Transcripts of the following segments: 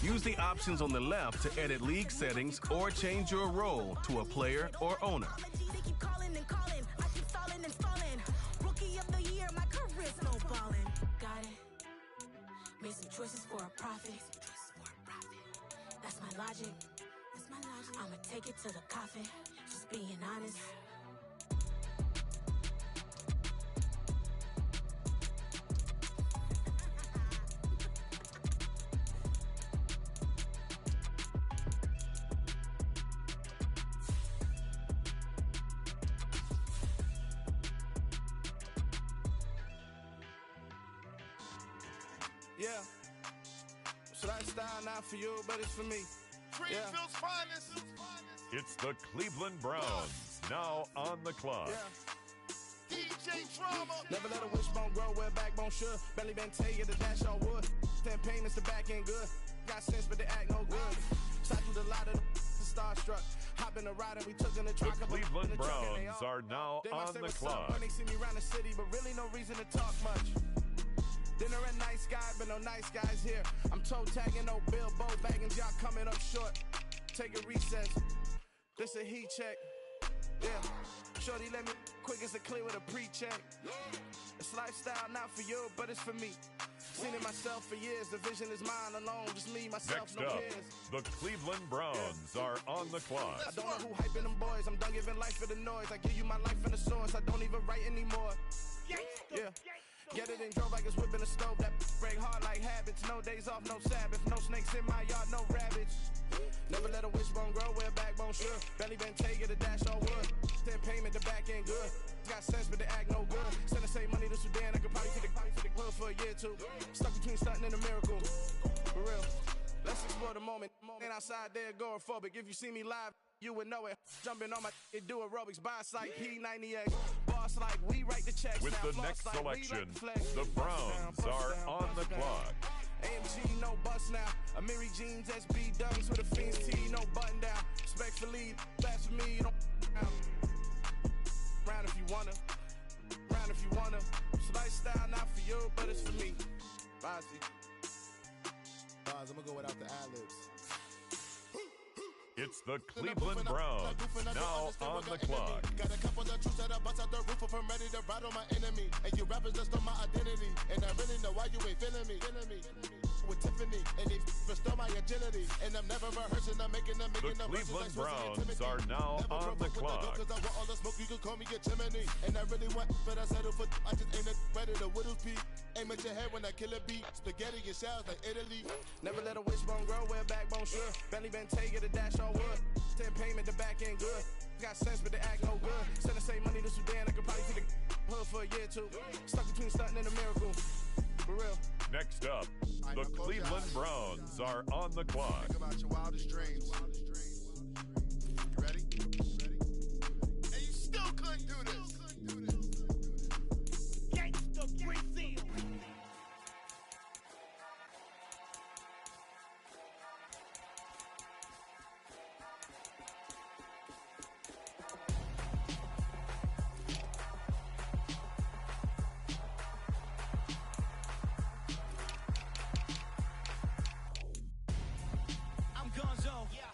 Use the options on the left to edit league settings or change your role to a player or owner. They keep calling and calling. I keep stalling and stalling. Rookie of the year, my career snowballing. Got it. Made some choices for a profit. That's my logic. I'ma take it to the coffin. Just being honest. Yeah. It's lifestyle not for you, but it's for me. Greenfield's finest. It's the Cleveland Browns, now on the clock. Yeah. DJ Drama. Never let a wishbone grow where a backbone should. Belly been tell you the dash all wood. 10 payments, the back end good. Got sense, but they act no good. Shot through the lot of the starstruck. Hop in the ride and we took in the truck. The Cleveland Browns are now on the clock. When they see me around the city, but really no reason to talk much. Dinner a nice guy, but no nice guys here. I'm toe tagging, no Bilbo bagging, y'all coming up short. Take a recess. This a heat check. Yeah. Shorty let me quick as a clear with a pre-check. It's lifestyle not for you, but it's for me. Seen it myself for years. The vision is mine alone. Just me, myself, Next no up, peers. the Cleveland Browns are on the clock. I don't know who hyping them boys. I'm done giving life for the noise. I give you my life in the source. I don't even write anymore. Yeah. Get it and drove like it's whipping a stove. That break hard like habits. No days off, no Sabbath. No snakes in my yard, no rabbits. Never let a wishbone grow where a backbone should. Belly been taking the dash all wood. 10 payment, the back end good. Got sense, but they act no good. Send the same money to Sudan. I could probably take the hood for a year or two. Stuck between stunting and a miracle. For real. Let's explore the moment. Ain't outside there agoraphobic. If you see me live, you would know it. Jumping on my do aerobics. Boss like P90X. Boss like we write the checks. With now, the next like selection, flex. the Browns are on the clock. AMG, no bust now. Amiri jeans, SB dunks with a Fiends T, no button down. Respectfully, that's for me. You don't round if you wanna. Round if you wanna. It's lifestyle not for you, but it's for me. Bossy. I'm gonna go without the ad-libs. It's the Cleveland Browns, now on the clock. Got a couple of troops that I bust out the roof if I'm ready to ride on my enemy. And you rappers just on my identity. And I really know why you ain't feeling me. With Tiffany, and they restore my agility. And I'm never rehearsing, I'm making them. The Cleveland Browns are now on the clock. Cause I want all the smoke, you can call me a chimney. And I really want, but I settle for, I just ain't ready to whittle peak. Aim at your head when I kill a beat. Spaghetti and shells like Italy. Never let a wishbone grow where a backbone should. Belly been taking the dash all wood. 10 payment, the back end good. Got sense, but they act no good. Send the same money to Sudan, I could probably take the hood for a year or two. Stuck between stunting and a miracle. For real. Next up, the Cleveland Browns are on the clock. Think about your wildest dreams. You ready? And you still couldn't do this. Gangsta Greenfield.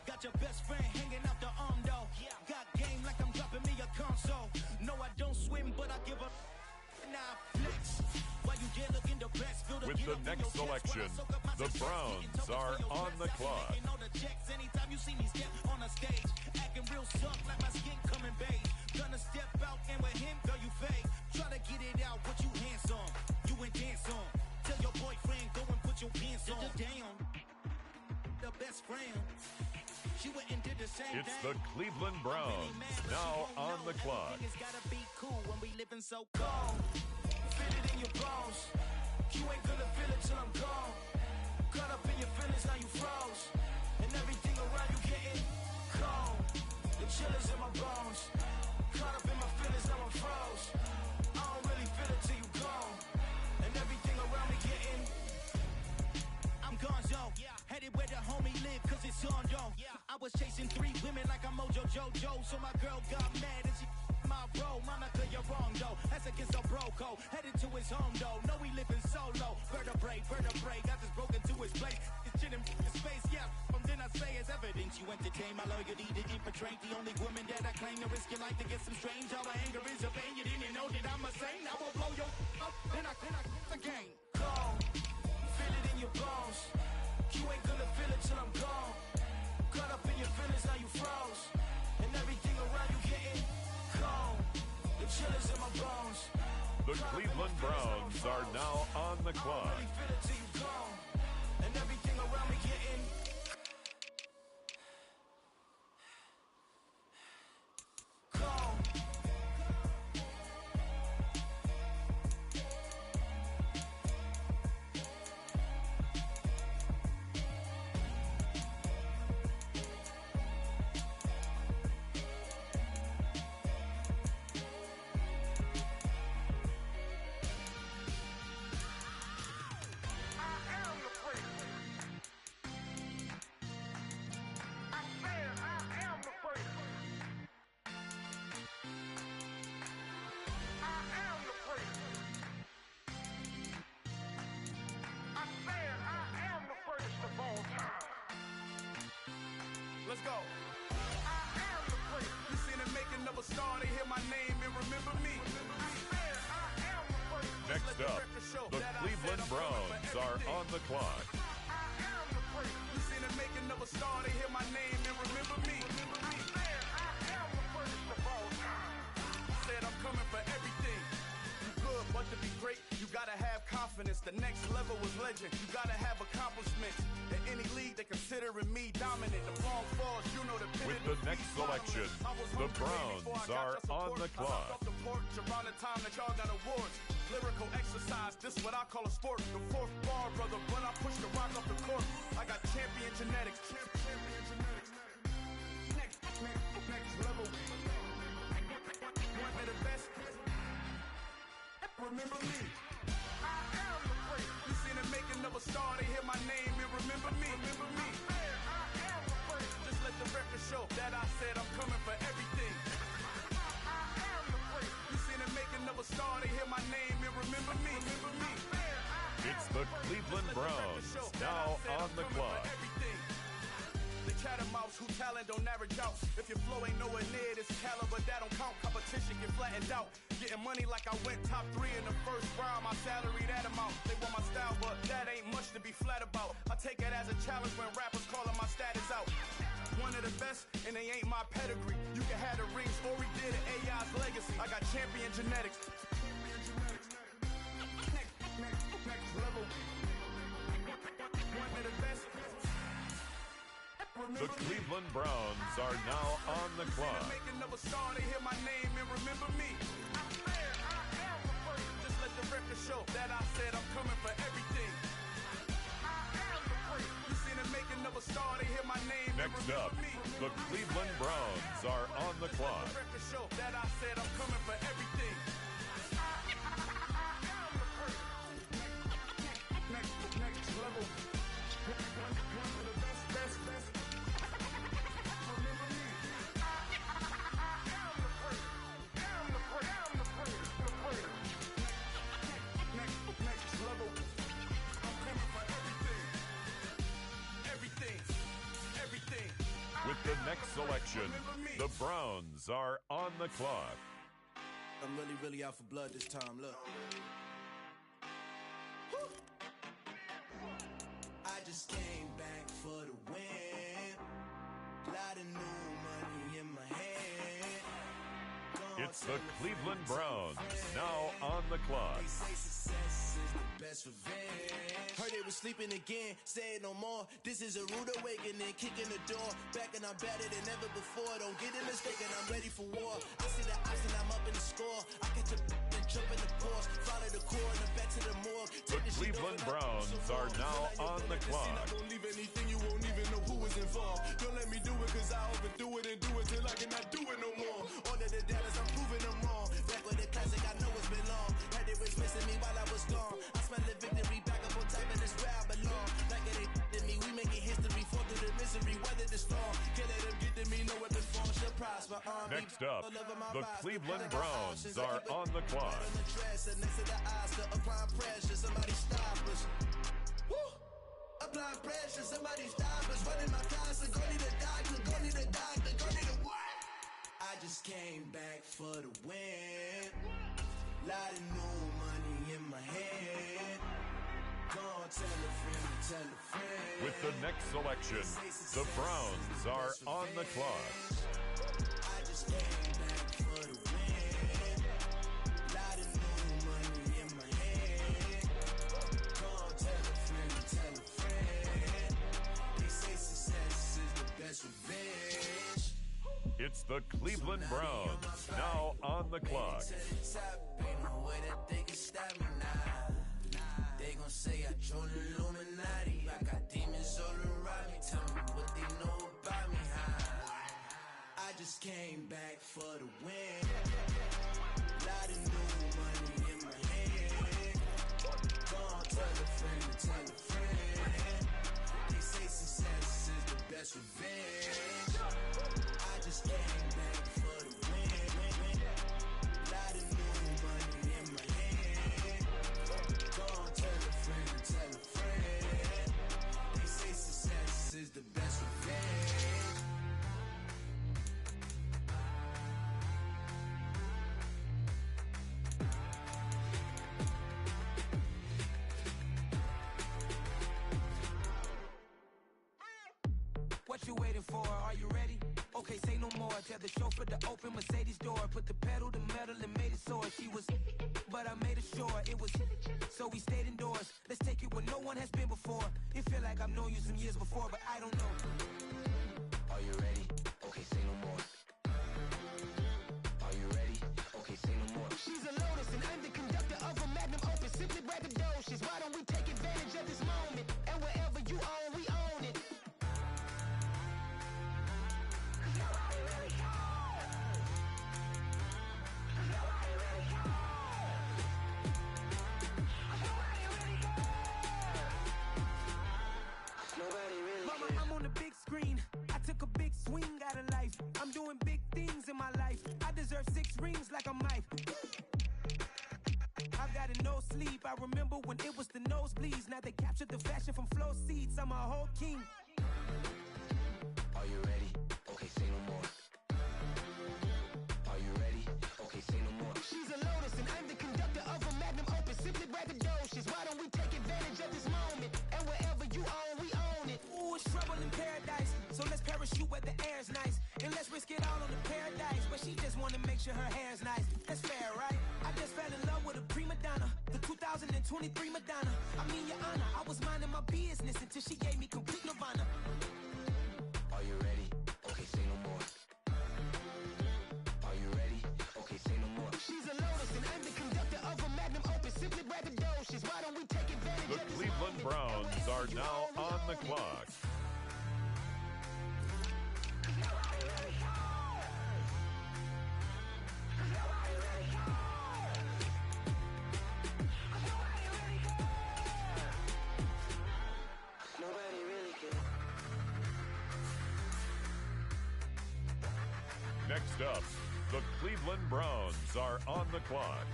Got your best friend hanging out the arm though. Got game like I'm dropping me a console. No, I don't swim, but I give a now flex. While you get looking the best, with the next selection, the Browns are on the clock. Anytime you see me step on a stage, acting real soft like my skin coming beige. Gonna step out and with him, girl, you fake. Try to get it out, what you handsome, you ain't dance on. Tell your boyfriend, go and put your pants on. Down, the best friend. She went and did the same it's thing. The Cleveland Browns, now on the clock. It's gotta be cool when we living so cold. Feel it in your bones. You ain't gonna feel it till I'm gone. Caught up in your feelings, now you froze. And everything around you getting cold. The chillers in my bones. Caught up in my feelings, now I'm froze. I don't really feel it till you gone. And everything around me getting I'm gonzo. Headed where the homie live, cause it's on though. I was chasing 3 women like I'm Mojo Jojo. So my girl got mad and she my bro. Mama, cause you're wrong though. That's against a bro code. Headed to his home though. No, we living solo. Vertebrae. I just broke into his place. It's chin in his face. say is evidence. You entertain my loyalty to infiltrate. The only woman that I claim to risk your life to get some strange. All my anger is your pain. You didn't know that I'm a saint. I will blow your up, then I the game. Gone, feel it in your bones. You ain't gonna feel it till I'm gone. Caught up in your feelings, now you froze. And everything around you getting gone. The chillers in my bones. The Cleveland Browns are now on the clock. I really feel it till you gone. And everything around me getting gone. Let's go. You seen the making of a star, they hear my name and remember me. Next up, the Cleveland Browns are on the clock. You seen the making of a star, they hear my name and remember me. Said I'm coming for everything. You good, but to be great, you gotta have confidence. The next level was legend. You gotta have accomplishments. In any league, they considering me dominant. The wrong falls, you know the pit. With the next selection, the Browns are on the clock. Around the time that y'all got awards. Lyrical exercise, this what I call a sport. The fourth bar, brother, when I push the rock off the court. I got champion genetics. Next level. One of the best. Remember me. I am the great. You seen the making of a star, they hear my name and remember me. Remember me. I am the great. Just let the record show that I said I'm coming for everything. I am the great. You seen the making of a star, they hear my name and remember me. Remember me. It's the Cleveland Browns now on the clock. The Catamounts who talent don't average out. If your flow ain't nowhere near this caliber, that don't count. Competition get flattened out. Getting money like I went top 3 in the first round. My salary that amount. They want my style, but that ain't much to be flat about. I take it as a challenge when rappers calling my status out. One of the best, and they ain't my pedigree. You can have the rings, or we did it, AI's legacy. I got champion genetics. Next level. One of the best. The Cleveland Browns are now on the clock. Making of a star, they hear my name and remember me. Just let the record show that I said I'm coming for everything. You seen the making of a star, they hear my name and Next remember up, me. the Cleveland Browns are on the clock. The record show that I said I'm coming for everything. Next level. One of the best. Remember me. I'm the great. Next level. I'm coming for everything. With the next selection, the Browns are on the clock. I'm really out for blood this time, look. I just came back for the win. Lot of new money in my hand. It's the Cleveland Browns now on the clock. They say success is the best revenge. Heard they was sleeping again, say it no more. This is a rude awakening, kicking the door. Back and I'm better than ever before. Don't get it mistaken, I'm ready for war. I see the option, I'm up in the score. I catch a and jump in the course. Follow the core and back to the morgue. The Cleveland Browns are now on the clock. I don't leave anything, you won't even know who is involved. Don't let me do it, cause I overdo it and do it till I cannot do it no more. Under the Dallas, I'm proving them wrong. Back with the classic, I know it's been long. Had they was missing me while I was gone. I smell the victory, back up on time, and it's where I belong. Like it ain't to me, we making history, fall through the misery, weather the storm. Can't let them get to me, no weapon form shall prosper. Next up, the Cleveland Browns are on the clock. Next to the Oscar, applying pressure, somebody stop us. Woo! Applying pressure, somebody stop us. Running my cars for the win. Lot of new money in my hand. Go on, tell a friend, tell a friend. With the next selection, the Browns are on the clock. I just came back for the win. Lot of new money in my hand. Go on, tell a friend. They say success is the best revenge. It's the Cleveland Browns, now on the clock. Ain't no way that they can stop me now. They gon' say I joined the Illuminati. I got demons all around me. Tell me what they know about me, huh? I just came back for the win. Lot of new money in my hand. Go on, tell a friend. They say success is the best revenge. I just came back for the win. Lot of new money in my hand. Go on, tell a friend. They say success is the best revenge. What you waiting for? Are you ready? Okay, say no more. Tell the chauffeur to open Mercedes door. Put the pedal to metal and made it soar. She was, but I made it sure it was. So we stayed indoors. Let's take it where no one has been before. It feel like I've known you some years before, but I don't know. Are you ready? Okay, say no more. Are you ready? Okay, say no more. She's a Lotus and I'm the conductor of a Magnum Opus. Simply braggadocious. Why don't we take advantage of this moment? And wherever you own, we own it. Mama, I'm on the big screen. I took a big swing out of life. I'm doing big things in my life. I deserve 6 rings like a Mike. I've got no sleep. I remember when it was the nosebleeds. Now they captured the fashion from flow seats. I'm a whole king. Are you ready? Okay, say no more. Are you ready? Okay, say no more. She's a Lotus and I'm the conductor of a Magnum Opus. Simply braggadocious. Why don't we take advantage of this moment? And wherever you own, we own it. Ooh, it's trouble in paradise. So let's parachute where the air's nice. And let's risk it all on the paradise. But she just wanna make sure her hair's nice. That's fair, right? I just fell in love with a prima donna. The 2023 Madonna. I mean, your honor, I was minding my business until she gave me complete nirvana. Are you ready? Okay, say no more. Are you ready? Okay, say no more. She's a Lotus and I'm the conductor of a Magnum Opus. Simply braggadocious. Why don't we take advantage The of this Cleveland moment? Browns are now on the clock. Nobody really cares. Next up, the Cleveland Browns are on the clock.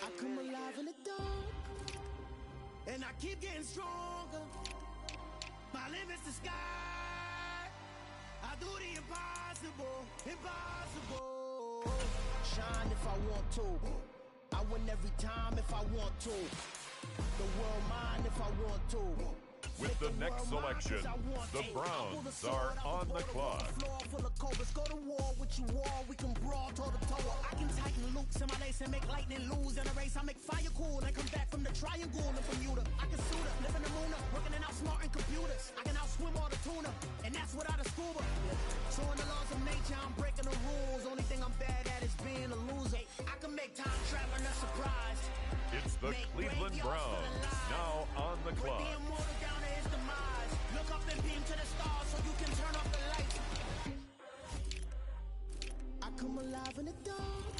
I come alive in the dark, and I keep getting stronger. My limit's the sky. I do the impossible, impossible. Shine if I want to. I win every time if I want to. The world mine if I want to. With the next selection, the Browns are on the clock. Full of cobras, go to war with you all. We can brawl toe to toe. I can tighten loops in my lace and make lightning lose in a race. I make fire cool and come back from the triangle in Bermuda. I can suit up, live in the moon, working and outsmarting computers. I can outswim all the tuna, and that's without a scuba. So in the laws of nature, I'm breaking the rules. Only thing I'm bad at is being a loser. I can make time traveling a surprise. It's the Cleveland Browns, now on the Break clock. the immortal down to his demise. Look up and beam to the stars so you can turn off the lights. I come alive in the dark,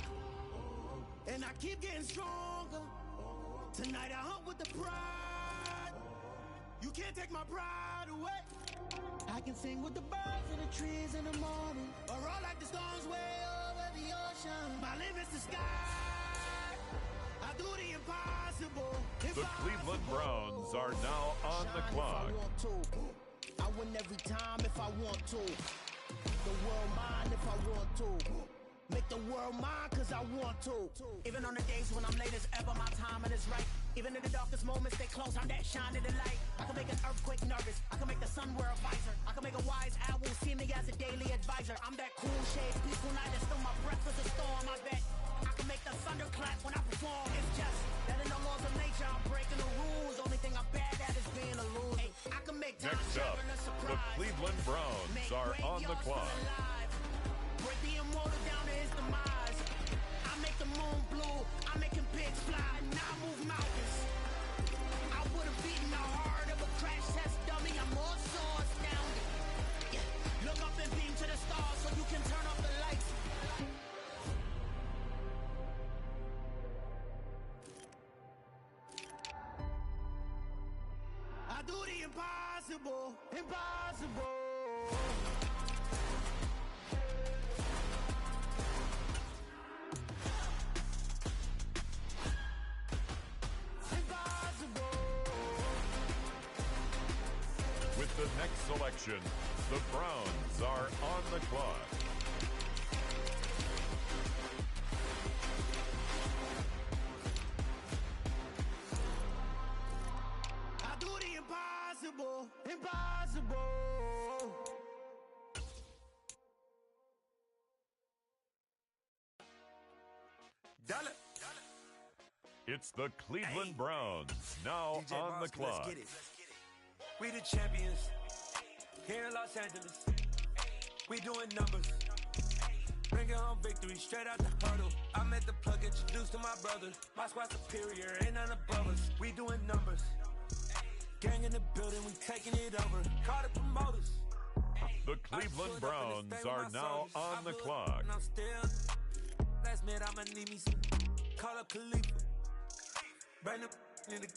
and I keep getting stronger. Tonight I hunt with the pride. You can't take my pride away. I can sing with the birds and the trees in the morning, or roll like the storms way over the ocean. My limit's the sky. I do the impossible. The Cleveland Browns are now on the clock. I win every time if I want to. The world mine if I want to. Make the world mine cause I want to. Even on the days when I'm late as ever, my timing is right. Even in the darkest moments, stay close, I'm that shining the light. I can make an earthquake nervous, I can make the sun wear a visor. I can make a wise owl see me as a daily advisor. I'm that cool shade, peaceful night, and still my breath is a storm. I bet I can make the thunder clap when I perform. It's just that in the laws of nature, I'm breaking the rules. Only thing I'm bad at is being a loser. Hey, I can make time Next up, a surprise. the Cleveland Browns Make are on the clock. Break the immortal down to his demise. I make the moon blue, I make him pigs fly, and I move mountains. I would have beaten the heart of a crash test dummy. I'm more so astounded. Yeah. Look up and beam to the stars so you can turn off the lights. I do the impossible, impossible. With the next selection, the Browns are on the clock. I do the impossible, impossible. It's the Cleveland Browns, now DJ on the Moscow, clock. Let's get it. We the champions here in Los Angeles. We doing numbers. Bringing home victory straight out the huddle. I met the plug, introduced to my brother. My squad superior, ain't none above us. We doing numbers. Gang in the building, we taking it over. Call the promoters. The Cleveland Browns are now on the clock. And I'm still, last minute I'ma need me some. Call up Khalifa. Brand new in the.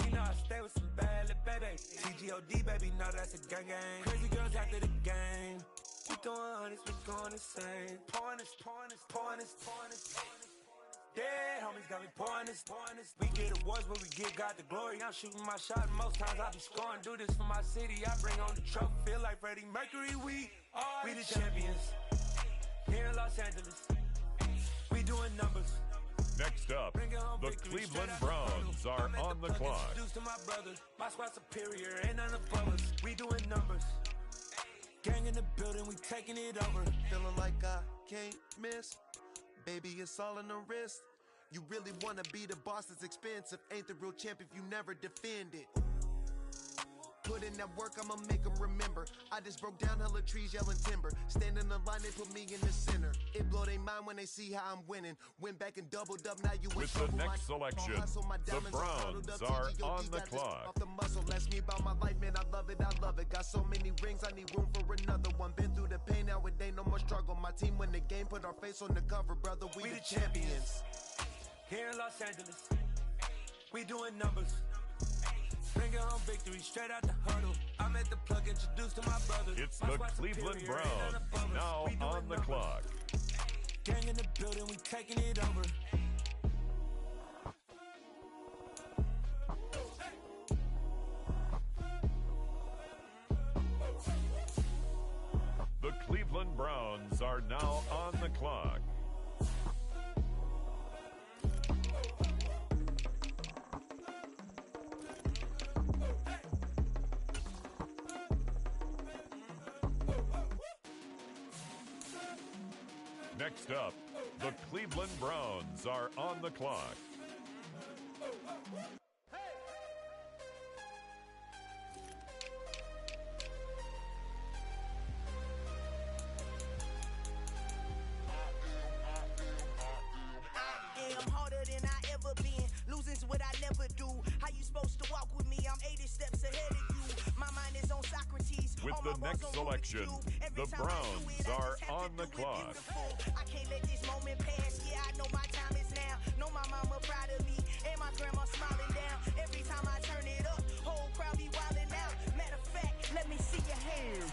You know I stay with some bad little baby. TGOD, baby, know that's a gang gang. Crazy girls after the game. We doing honest, we going insane. Pouring this. Yeah, homies got me pouring this. We get awards, but we give God the glory. I'm shooting my shot, and most times I be scoring. Do this for my city, I bring on the trophy. Feel like Freddie Mercury, we the champions. Here in Los Angeles, we doing numbers. Next up, the Cleveland Browns are on the clock. Introduced to my brother, my squad superior, ain't none above us. We doing numbers. Gang in the building, we taking it over. Feeling like I can't miss. Baby, it's all in the wrist. You really wanna be the boss, it's expensive. Ain't the real champ if you never defend it. Put in that work, I'ma make them remember. I just broke down hella trees, yelling timber. Stand in the line, they put me in the center. It blow their mind when they see how I'm winning. Went back and doubled up, now you in With the trouble. next selection, the Browns are on the clock. Off the muscle, ask me about my life, man, I love it. Got so many rings, I need room for another one. Been through the pain, now it ain't no more struggle. My team win the game, put our face on the cover, brother, we the champions. Here in Los Angeles, we doing numbers. Bringing home victory straight out the huddle. I met the plug, introduced to my brother. It's the Cleveland Browns, now on the clock. Gang in the building, we taking it over. The Cleveland Browns are now on the clock. Next up, the Cleveland Browns are on the clock. I'm harder than I ever been. Losing's what I never do. How you supposed to walk with me? I'm 80 steps ahead of you. My mind is on Socrates. With the next selection, the Browns are on the clock. I can't let this moment pass. Yeah, I know my time is now. Know my mama proud of me, and my grandma smiling down. Every time I turn it up, whole crowd be wildin' out. Matter of fact, let me see your hands.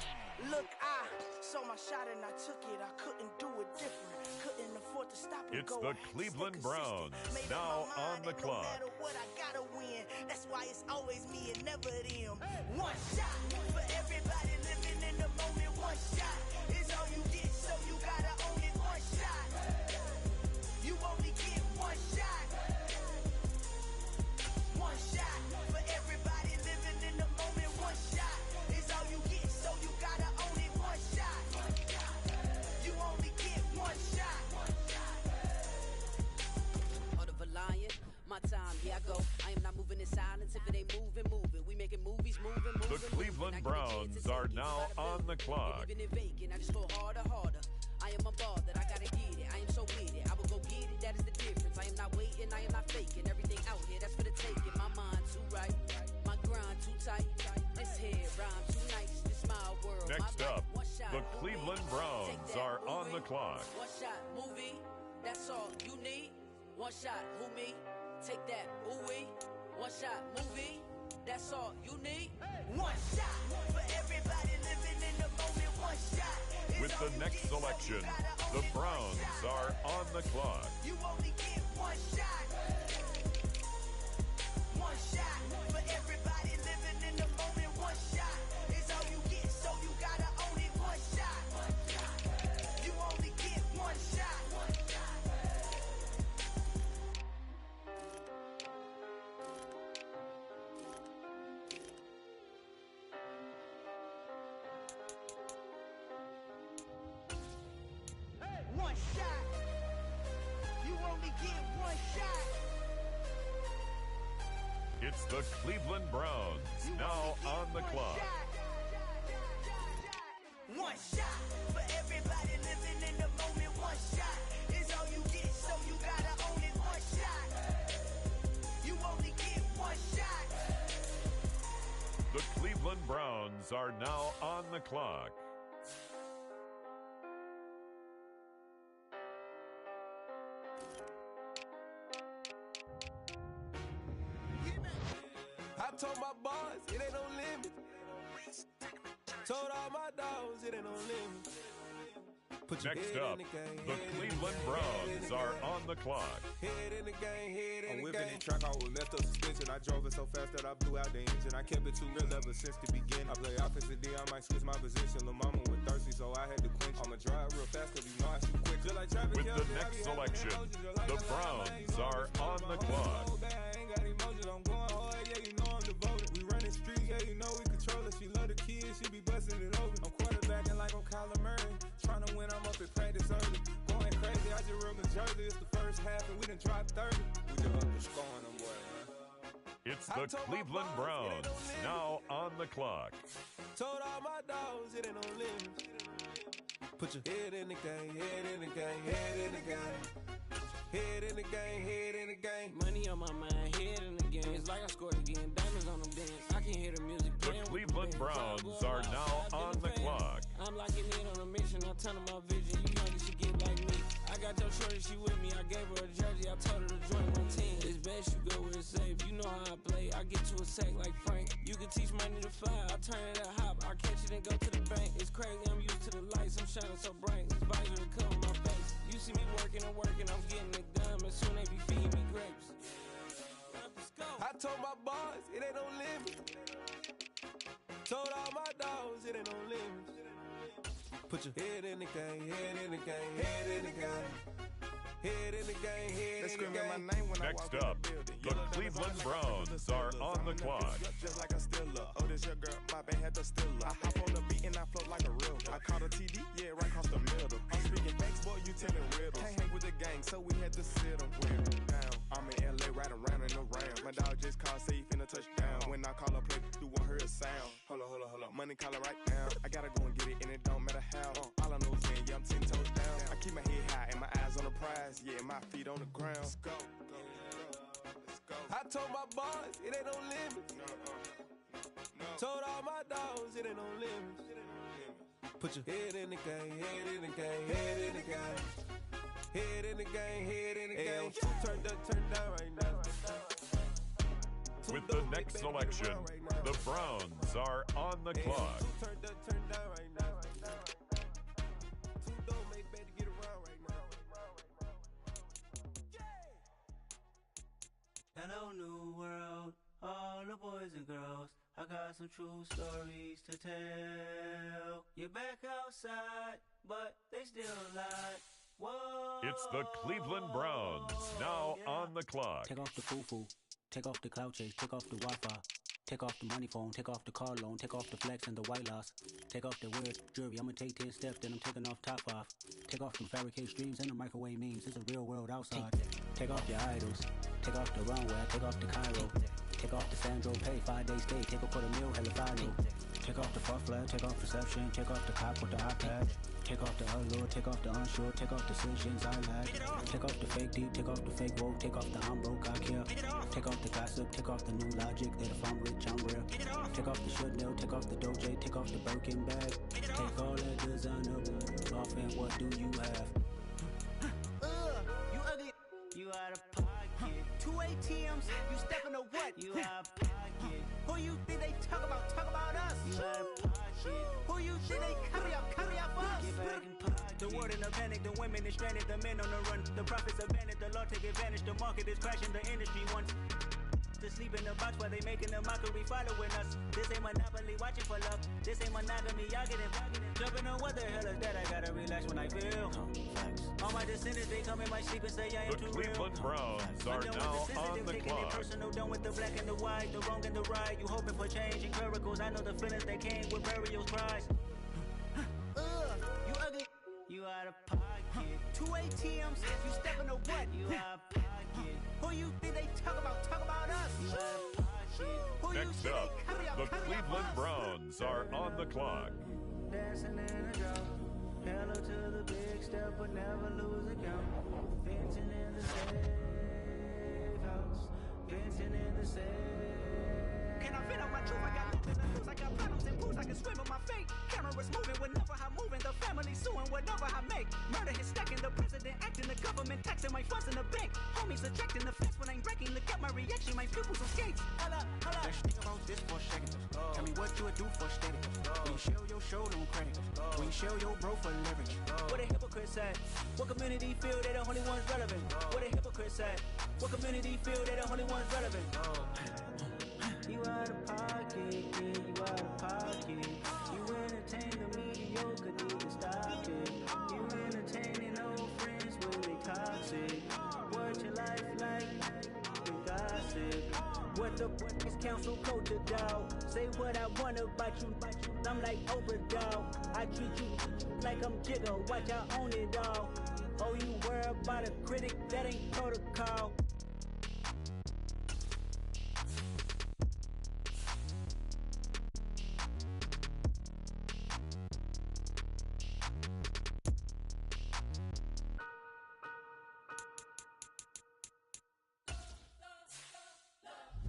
Look, I saw my shot and I took it. I couldn't do it different. Couldn't afford to stop and It's go. the Cleveland Browns, now on the clock. No matter what, I gotta win. That's why it's always me and never them. One shot for everybody. So I am not moving in silence. If it ain't moving. We making movies, moving. The Cleveland Browns are now on the clock. Living in vacant, I just go harder. I am a ball that I gotta get it. I am so with it. I will go get it. That is the difference. I am not waiting. I am not faking. Everything out here, that's for the taking. My mind too right. My grind too tight. This head rhyme too nice. This my world. Next up, shot, the Cleveland Browns are on the clock. One shot, movie. That's all you need. One shot, who me? Take that, ooh-wee. One shot, movie. That's all you need. One shot for everybody living in the moment. One shot. With the next selection, the Browns are on the clock. You only get one shot. One shot for everybody living in the moment. One shot is all you get, so you gotta own it. One shot. You only get one shot. One shot. You only get one shot. It's the Cleveland Browns now on the clock. One shot for everybody living in the moment. One shot is all you get, so you gotta own it. One shot. You only get one shot. The Cleveland Browns are now on the clock. I told my boss it ain't no limit. Told all my dogs it ain't no limit. Next up, the Cleveland Browns are on the clock. I'm whipping the truck, I was left up suspension. I drove it so fast that I blew out the engine. I kept it too real ever since the beginning. I play offensive D, I might switch my position. Lil' mama was thirsty, so I had to quench. I'ma drive real fast, cause you know I shoot quick. Just like traffic. With the next selection, the Browns are on the clock. I ain't got emotions, I'm going hard, yeah, you know I'm devoted. We running streets, yeah, you know we control it. She love the kids, she be busting it open. I'm quarterbacking like I'm Kyler Murray. Trying to win, I'm up at practice early. Going crazy, I just real Jersey. It's the first half and we done dropped 30. We just up the score on them boys, man. It's the Cleveland Browns now on the clock. Told all my dogs it ain't no limits. Put your head in the game, head in the game, head in the game. Head in the game, head in the game. Money on my mind, head in the game. It's like I scored again, diamonds on them dance. I can hear the music playing. The Cleveland Browns are now on the clock. I'm locking in on a mission, I tell them my vision. You young, you should get like me. I got your shorty, she with me. I gave her a jersey, I told her to join my team. It's best you go where it's safe. You know how I play. I get to a sack like Frank. You can teach money to fly. I turn it to hop. I catch it and go to the bank. It's crazy, I'm used to the lights. I'm shining so bright. This visor will cover my face. You see me working and working, I'm getting it done. And soon they be feeding me grapes. Let's go. I told my boss it ain't no limit. Told all my dogs it ain't no limits. Put your head in the game, head in the game, head in the game. Head in the game, head in the game. My name when Next I walk up, in the building. the Cleveland Browns are on the clock. Just like a stiller. Oh, this your girl, my band had the stiller. I hop on the beat and I float like a real. I caught a TD, yeah, right across the middle. I'm speaking facts, boy, you telling riddles. Can't hang with the gang, so we had to sit them down. I'm in LA, riding around and around. My dog just called, say he finna touchdown. When I call a play, you won't hear a sound. Hold up, money calling right now. I gotta go and get it, and it don't matter how. All I know is when, yeah, I'm 10 toes down. I keep my head high and my eyes on the prize. Yeah, my feet on the ground. Let's go. I told my boss it ain't no limits. Told all my dogs it ain't no limits. Put your head in the game, head in the game, head in the game. Head in the game, head in the game. Turn down right now. With the next selection, the Browns are on the clock. Turn down right now. Two dope make better get around right now. Hello, new world, all the boys and girls. I got some true stories to tell. You're back outside, but they still lie. Whoa. It's the Cleveland Browns now on the clock. Take off the foo-foo, take off the cloud chase, take off the Wi-Fi. Take off the money phone, take off the car loan, take off the flex and the white loss. Take off the weird jewelry, I'ma take 10 steps, then I'm taking off top off. Take off the fabricated streams and the microwave memes, it's a real world outside. Take off your idols, Take off the runway, take off the Cairo. Take off the Sandro Pay, 5 days stay, take a $250,000, hella final. Take off the fuck flag, take off perception, take off the cop with the iPad. Take off the allure, take off the unsure, take off decisions I lack. Take off the fake deep, take off the fake woke, take off the I'm broke, I care. Take off the gossip, take off the new logic that if I'm rich, I'm rare. Take off the should know, take off the Doja, take off the Birkin bag. Take all that designer off and what do you have? You ugly. You out of pocket. 2 ATMs, you stepping to what? You out of pocket. Who you think they talk about? Talk about us. You out of pocket. Who you think they carry up for us? Get back in pocket. The world in a panic, the women is stranded, the men on the run. The profits abandoned, the law take advantage. The market is crashing, the industry wants to sleep in the box while they making a mockery following us. This ain't monopoly, watching for love. This ain't monogamy, y'all getting jumping on what the hell is that? I gotta relax when I feel. All my descendants, they come in my sleep and say I am too real. The Cleveland Browns are now on the clock. Personal, done with the black and the white, the wrong and the right. You hoping for change and miracles. I know the feelings that came with burial cries. You ugly. You out of pocket. 2 ATMs, you stepping to what? You out of pocket. Who you think they talk about? Talk about us. You out of pocket. Who Next you up, think the Cleveland Browns are on the clock. Dancing in a drought. Hello to the big step, but never lose a count. Venting in the safe house. Venting in the safe. Can I vent out my truth? I got nothing to lose. I got problems and booze. I can swim with my fate. Cameras moving whenever I'm moving. The family suing whatever I make. Murder is stacking. The president acting. The government taxing my funds in the bank. Homies subtracting the fence when I'm wrecking. Look at my reaction. My pupils on skates. Holla, holla. Let's think about this for a second. Tell me what you would do for steady. When you show your show, don't credit. When you show your bro for leverage. What a hypocrite said. What community feel they the only ones relevant? What a hypocrite said. What community feel they the only ones relevant? You out of pocket, yeah, you out of pocket. You entertain the mediocre, need to stop it. You entertaining old friends when they toxic. What your life like? And gossip. What the is council culture, dog? Say what I want about you. I'm like Oprah, dog. I treat you like I'm Jigga. Watch I own it, dog. Oh, you worry about a critic? That ain't protocol.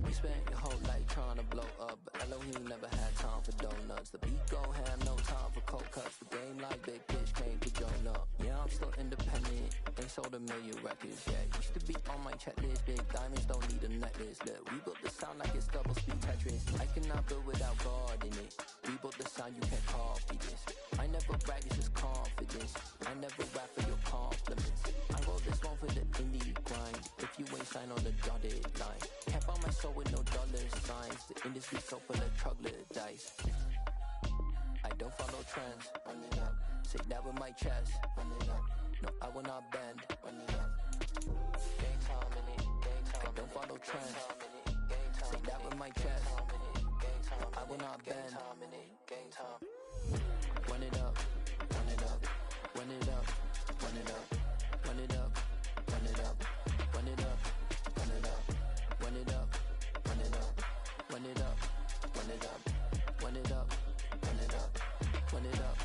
You spent your whole life trying to blow up, but Elohim never had time for donuts. The beat gon' have no time for cold cuts. The game like big pitch came to join up. Yeah, I'm still independent, ain't sold a million records yet. Used to be on my checklist, big diamonds don't need a necklace. Look, we built the sound like it's double speed Tetris. I cannot build without God in it. We built the sound, you can't copy this. I never brag, it's just confidence. I never rap for your compliments. I wrote this one for the indie grind. If you ain't signed on the dotted line, can't buy my soul with no dollar signs. The industry so full of troglodytes. I don't follow trends. Run it up. Say that with my chest. Run it up. No, I will not bend. Run it up. Game time in it. Game time. I don't follow trends. Say that with my chest. No, I will not bend. Game time. Run it up. Run it up. Run it up. Run it up. Run it up. Run it up. Run it up. Run it up. Run it up. Run it up. Run it up. Run it up. Run it up. Run it up. Run it up.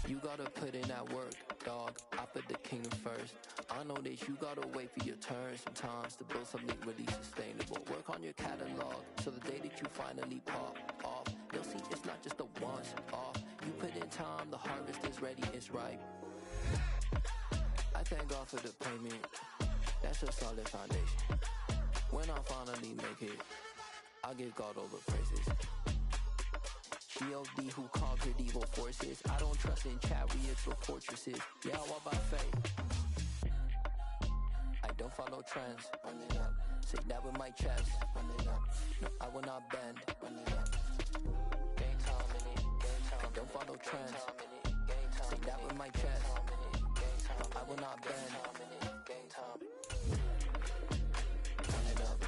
You gotta put in that work, dog. I put the kingdom first. I know that you gotta wait for your turn sometimes to build something really sustainable. Work on your catalog so the day that you finally pop off, you'll see it's not just a once off. You put in time, the harvest is ready, it's ripe. I thank God for the payment. That's a solid foundation. When I finally make it, I'll give God all the praises. G.O.D. who conquered evil forces. I don't trust in chariots or fortresses. Yeah, I walk by faith. I don't follow trends. Run it up. Say that with my chest. Run it up. No, I will not bend. Run it up. Game time in it. Game time. I don't follow trends. Say that with my chest. No, I will not bend. Game time. Run it up.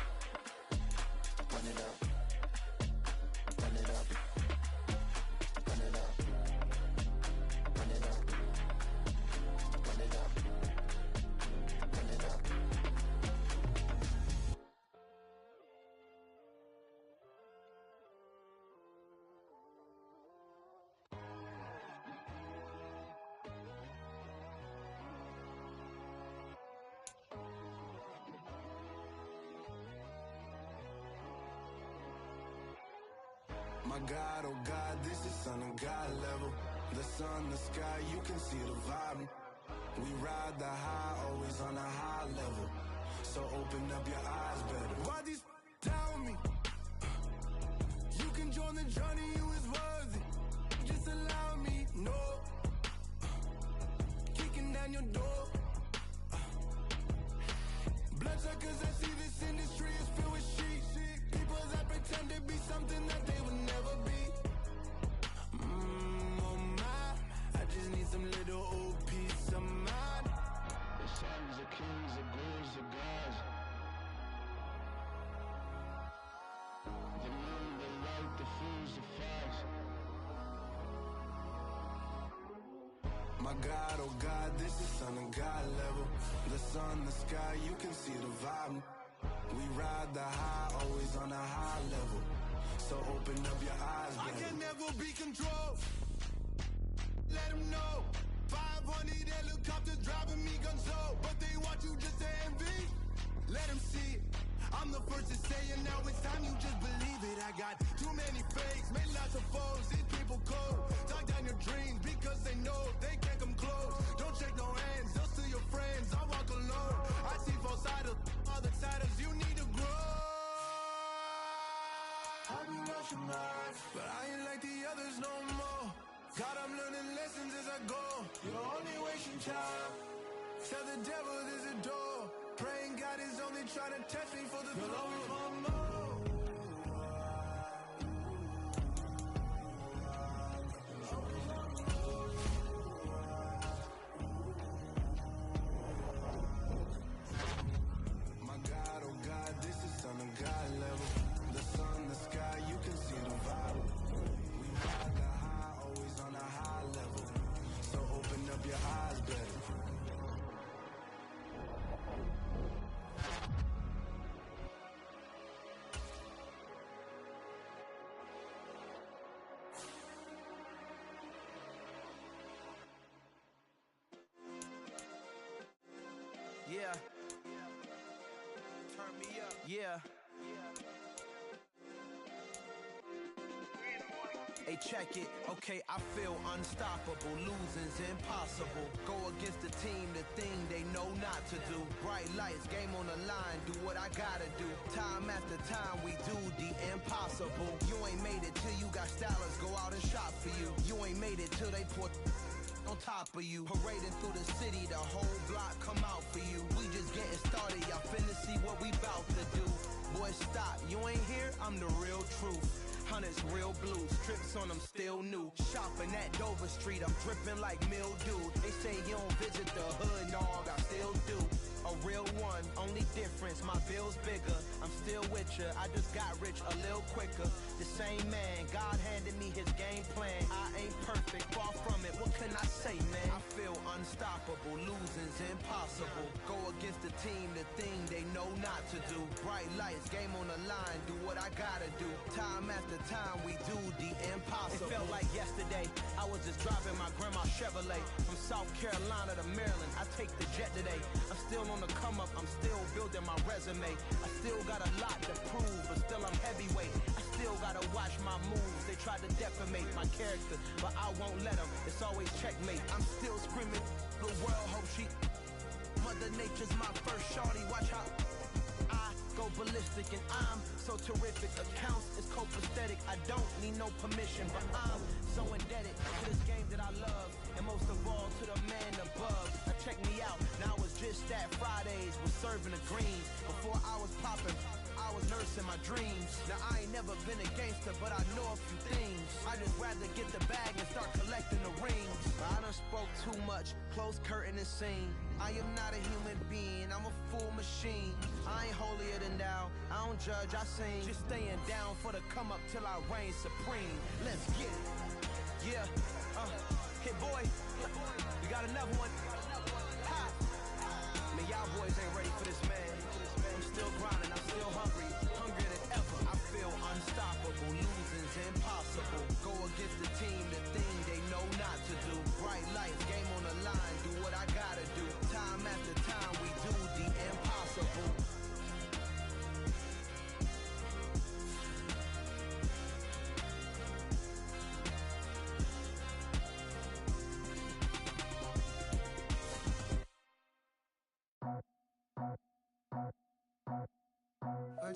Run it up. Run it up. Run it up. Run it up. Run it up. Run it up. God, oh God, this is son of God level. The sun, the sky, you can see the vibe. We ride the high, always on a high level. So open up your eyes better. Why these tell me? You can join the journey, you is worthy. Just allow me, no. Kicking down your door. Bloodsuckers, I see this industry is filled with sheep. People that pretend to be something that they would never be. Oh my, I just need some little old peace of mind. The sons of kings, the gods of gods. The moon, the light, the fools, the facts. My God, oh God, this is son of God level. The sun, the sky, you can see the vibe. We ride the high, always on a high level. So open up your eyes, baby. I can never be controlled. Let them know. 500 helicopters driving me gunso, but they want you just to envy. Let them see it. I'm the first to say it, now it's time you just believe it. I got too many fakes, made lots of foes. These people cold. Talk down your dreams because they know they can't come close. Don't shake no hands, they'll steal your friends. I walk alone. I see false idols, other titles. You need to grow. I've been watching my eyes, but I ain't like the others no more. God, I'm learning lessons as I go. You're only wasting time. Tell the devil there's a door. Praying God is only trying to test me for the throne. You'll always want more. My God, oh God, this is son of God level. The sun, the sky, you can see the vibe. We ride the high, always on a high level. So open up your eyes better. Yeah. Turn me up. Yeah. Hey, check it. Okay, I feel unstoppable. Losing's impossible. Go against the team, the thing they know not to do. Bright lights, game on the line. Do what I gotta do. Time after time, we do the impossible. You ain't made it till you got stylers go out and shop for you. You ain't made it till they put on top of you. Parading through the city, the whole block come out for you. We just getting started, y'all finna see what we bout to do. Boy, stop, you ain't here, I'm the real truth. Hunters real blue, strips on them still new. Shopping at Dover Street, I'm dripping like mildew. They say you don't visit the hood, dog, I still do. A real one, only difference, my bill's bigger. I'm still with ya, I just got rich a little quicker. The same man, God handed me his game plan. I ain't perfect, far from it, what can I say, man? I feel unstoppable, losing's impossible. Go against the team, the thing they know not to do. Bright lights, game on the line, do what I gotta do. Time after time, we do the impossible. It felt like yesterday, I was just driving my grandma's Chevrolet. From South Carolina to Maryland, I take the jet today. I'm still on the come up, I'm still building my resume. I still got a lot to prove, but still I'm heavyweight. I still gotta watch my moves. They try to defamate my character, but I won't let them. It's always checkmate. I'm still screaming, the world hope she. Mother Nature's my first shorty, watch how I go ballistic and I'm so terrific. Accounts is copacetic, I don't need no permission, but I'm so indebted to this game that I love, and most of all to the man above. Now check me out, now it's just that Fridays was serving the greens. Before I was popping, I was nursing my dreams. Now I ain't never been a gangster, but I know a few things. I just rather get the bag and start collecting the rings. I done spoke too much, close curtain and scene. I am not a human being, I'm a full machine. I ain't holier than thou, I don't judge, I sing. Just staying down for the come up till I reign supreme. Let's get it. Yeah, hit boy, we got another one. Ha! Man, y'all boys ain't ready for this, man. I'm still grinding, I'm still hungry, hungrier than ever. I feel unstoppable, losing's impossible. Go against the team, the thing they know not to do. Bright lights, game on the line, do what I gotta do. Time after time, we do the impossible.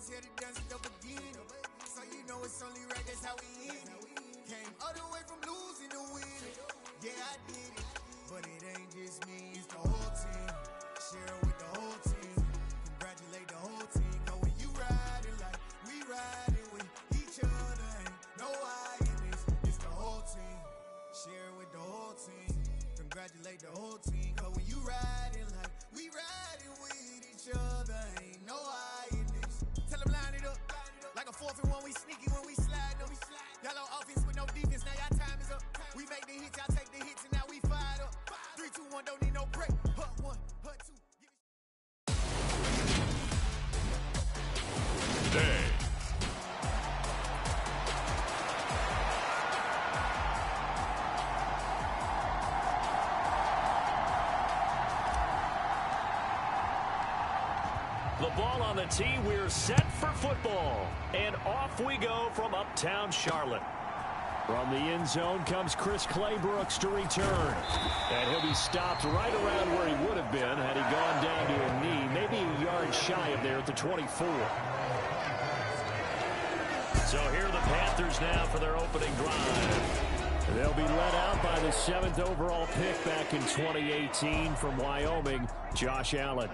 once, had it done since the beginning. So you know it's only right, that's how we end it. Came all the way from losing to winning. Yeah, I did it, but it ain't just me, it's the whole team. Share it with the whole team. Congratulate the whole team. Cause when you riding like we riding with each other, ain't no I in this. It's the whole team. Share it with the whole team. Congratulate the whole team. Cause when you riding like we riding with each other, ain't no I in this. Tell them line it up. Like a 4th and 1, we sneaky when we slide them. Y'all on offense with no defense, now y'all time is up. We make the hits, y'all take the hits, and now we fired up. 3, 2, 1, don't need no break. Hut 1, hut 2. Day. The ball on the tee, we're set for football. And off we go from uptown Charlotte. From the end zone comes Chris Claybrooks to return. And he'll be stopped right around where he would have been had he gone down to a knee, maybe a yard shy of there at the 24. So here are the Panthers now for their opening drive. They'll be led out by the 7th overall pick back in 2018 from Wyoming, Josh Allen.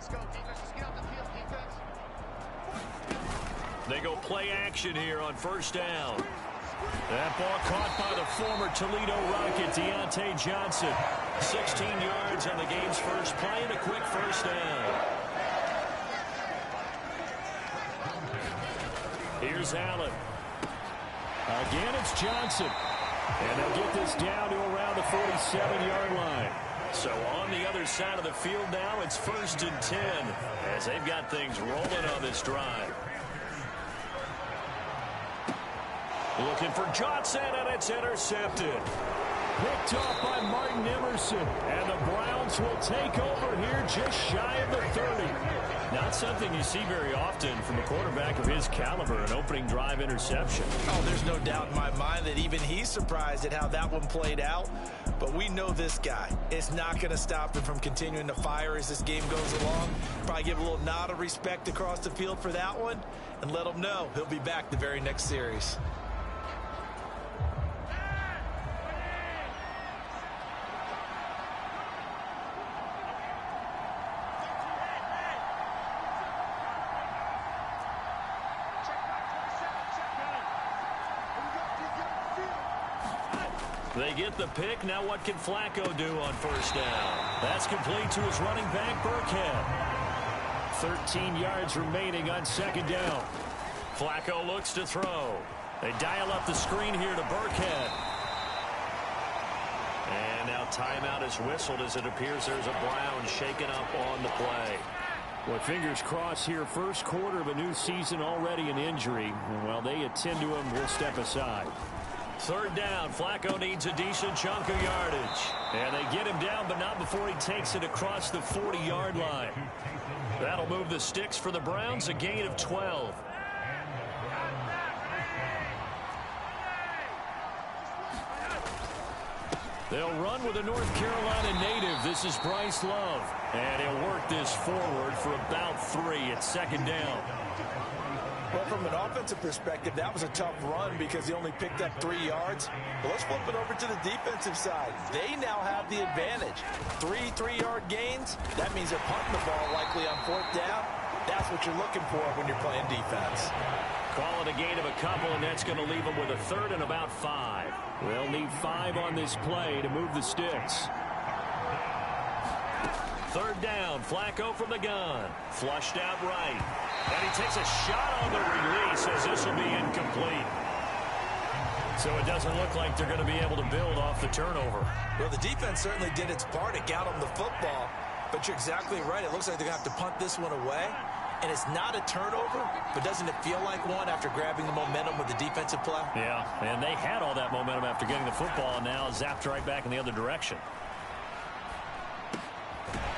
They go play action here on first down. That ball caught by the former Toledo Rocket, Deontay Johnson. 16 yards on the game's first play and a quick first down. Here's Allen. Again, it's Johnson. And they'll get this down to around the 47-yard line. So on the other side of the field now, it's 1st and 10 as they've got things rolling on this drive. Looking for Johnson, and it's intercepted. Picked off by Martin Emerson, and the Browns will take over here just shy of the 30. Not something you see very often from a quarterback of his caliber, an opening drive interception. Oh, there's no doubt in my mind that even he's surprised at how that one played out. But we know this guy. It's not going to stop him from continuing to fire as this game goes along. Probably give a little nod of respect across the field for that one, and let him know he'll be back the very next series. They get the pick. Now what can Flacco do on first down? That's complete to his running back, Burkhead. 13 yards remaining on second down. Flacco looks to throw. They dial up the screen here to Burkhead. And now timeout is whistled as it appears there's a Brown shaken up on the play. Well, fingers crossed here. First quarter of a new season, already an injury. And while they attend to him, we'll step aside. Third down. Flacco needs a decent chunk of yardage. And they get him down, but not before he takes it across the 40-yard line. That'll move the sticks for the Browns, a gain of 12. They'll run with a North Carolina native. This is Bryce Love. And he'll work this forward for about 3 at second down. Well, from an offensive perspective, that was a tough run because he only picked up 3 yards. But let's flip it over to the defensive side. They now have the advantage. 3 3-yard gains. That means they're punting the ball likely on 4th down. That's what you're looking for when you're playing defense. Call it a gain of a couple, and that's going to leave them with a 3rd and about 5. They'll need 5 on this play to move the sticks. 3rd down, Flacco from the gun. Flushed out right. And he takes a shot on the release as this will be incomplete. So it doesn't look like they're going to be able to build off the turnover. Well, the defense certainly did its part to get them the football. But you're exactly right. It looks like they're going to have to punt this one away. And it's not a turnover, but doesn't it feel like one after grabbing the momentum with the defensive play? Yeah, and they had all that momentum after getting the football, and now zapped right back in the other direction.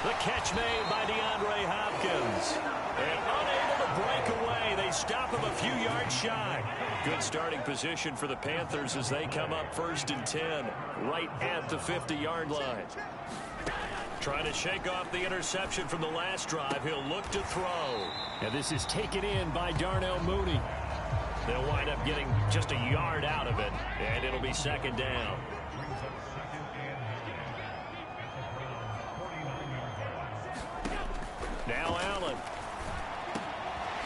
The catch made by DeAndre Hopkins. And unable to break away, they stop him a few yards shy. Good starting position for the Panthers as they come up 1st and 10, right at the 50-yard line. Trying to shake off the interception from the last drive. He'll look to throw. And this is taken in by Darnell Mooney. They'll wind up getting just a yard out of it, and it'll be second down. Now Allen.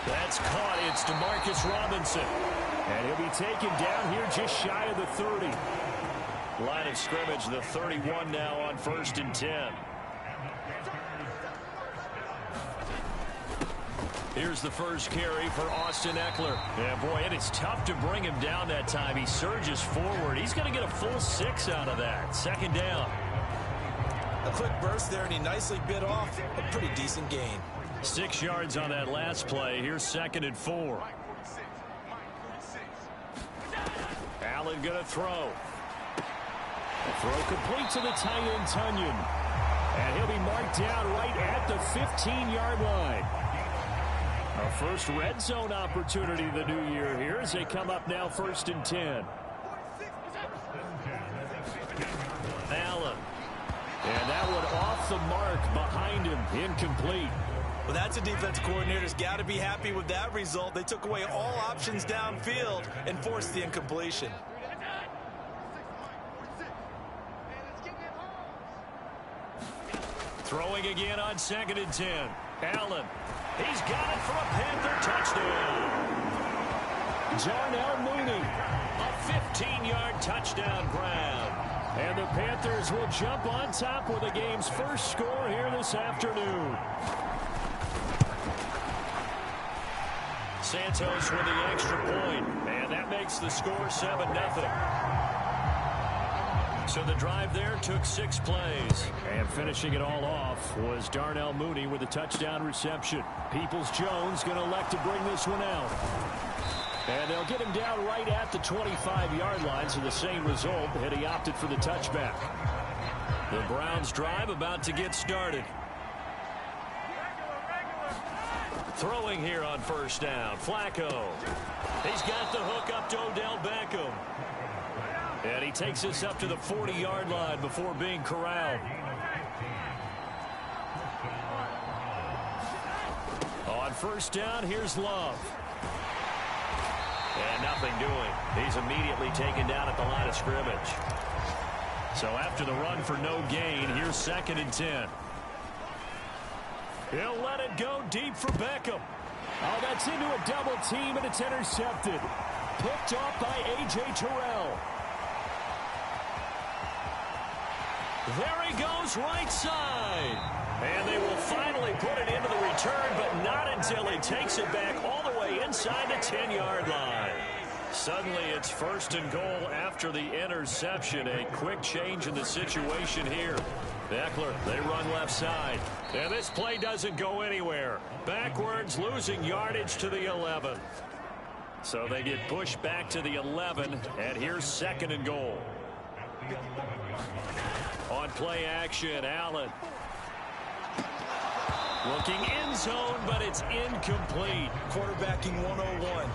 That's caught. It's DeMarcus Robinson. And he'll be taken down here just shy of the 30. Line of scrimmage, the 31 now on 1st and 10. Here's the first carry for Austin Eckler. Yeah, boy, it is tough to bring him down that time. He surges forward. He's going to get a full 6 out of that. Second down. A quick burst there, and he nicely bit off a pretty decent gain. 6 yards on that last play. Here's 2nd and 4. Allen going to throw. Throw complete to the tight end, Tunyon. And he'll be marked down right at the 15-yard line. Our first red zone opportunity of the new year here as they come up now 1st and 10. Allen. And that one off the mark behind him. Incomplete. Well, that's a defensive coordinator's got to be happy with that result. They took away all options downfield and forced the incompletion. Throwing again on 2nd and 10. Allen. He's got it for a Panther touchdown. Darnell Mooney. A 15-yard touchdown grab. And the Panthers will jump on top with the game's first score here this afternoon. Santos with the extra point, and that makes the score 7-0. So the drive there took 6 plays. And finishing it all off was Darnell Mooney with a touchdown reception. Peoples-Jones going to elect to bring this one out. And they'll get him down right at the 25-yard line, so the same result, and he opted for the touchback. The Browns drive about to get started. Throwing here on 1st down. Flacco. He's got the hook up to Odell Beckham. And he takes us up to the 40-yard line before being corralled. On 1st down, here's Love. And nothing doing. He's immediately taken down at the line of scrimmage. So after the run for no gain, here's 2nd and 10. He'll let it go deep for Beckham. Oh, that's into a double team, and it's intercepted. Picked off by A.J. Terrell. There he goes, right side. And they will finally put it into the return, but not until he takes it back all the way inside the 10-yard line. Suddenly it's 1st and goal after the interception. A quick change in the situation here. Eckler, they run left side. And this play doesn't go anywhere. Backwards, losing yardage to the 11. So they get pushed back to the 11, and here's 2nd and goal. On play action, Allen. Looking end zone, but it's incomplete. Quarterbacking 101.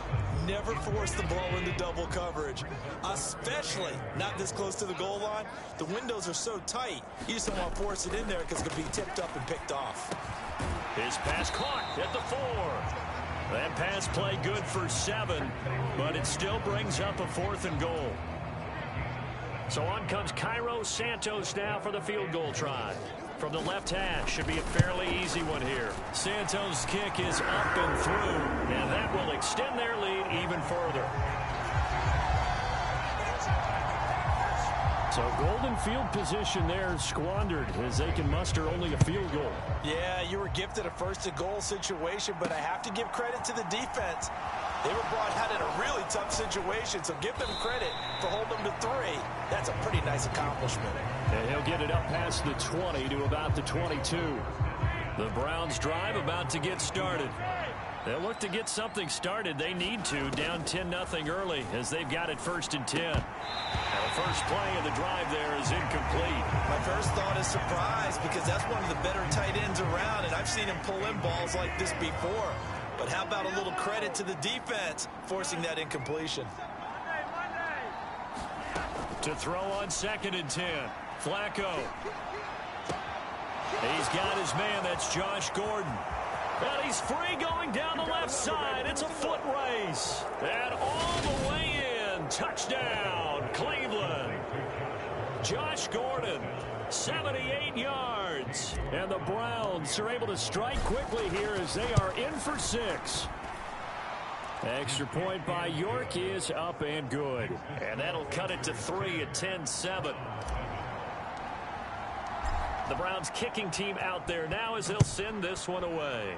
Never force the ball into double coverage, especially not this close to the goal line. The windows are so tight, you just don't want to force it in there because it could be tipped up and picked off. His pass caught at the 4. That pass play good for 7, but it still brings up a 4th and goal. So on comes Cairo Santos now for the field goal try. From the left hash, should be a fairly easy one here. Santos' kick is up and through, and that will extend their lead even further. So golden field position there squandered as they can muster only a field goal. Yeah, you were gifted a 1st and goal situation, but I have to give credit to the defense. They were brought out in a really tough situation, so give them credit for holding them to 3. That's a pretty nice accomplishment. And he'll get it up past the 20 to about the 22. The Browns drive about to get started. They'll look to get something started. They need to, down 10-0 early as they've got it 1st and 10. And the first play of the drive there is incomplete. My first thought is surprise because that's one of the better tight ends around, and I've seen him pull in balls like this before. But how about a little credit to the defense forcing that incompletion? To throw on 2nd and 10. Flacco. He's got his man. That's Josh Gordon. And he's free going down the left side. It's a foot race. And all the way in. Touchdown, Cleveland. Josh Gordon, 78 yards. And the Browns are able to strike quickly here as they are in for 6. Extra point by York is up and good. And that'll cut it to 3 at 10-7. The Browns kicking team out there now as they'll send this one away.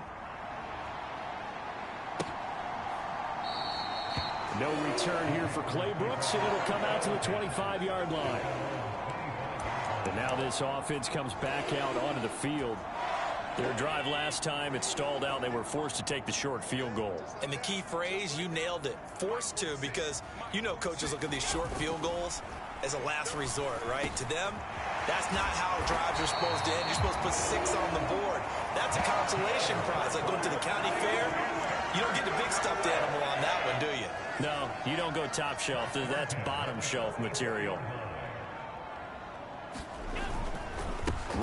No return here for Clay Brooks, and it'll come out to the 25-yard line. And now this offense comes back out onto the field. Their drive last time, it stalled out. They were forced to take the short field goal. And the key phrase, you nailed it, forced to, because you know coaches look at these short field goals as a last resort, right? To them, that's not how drives are supposed to end. You're supposed to put 6 on the board. That's a consolation prize, like going to the county fair. You don't get the big stuffed animal on that one, do you? No, you don't go top shelf. That's bottom shelf material.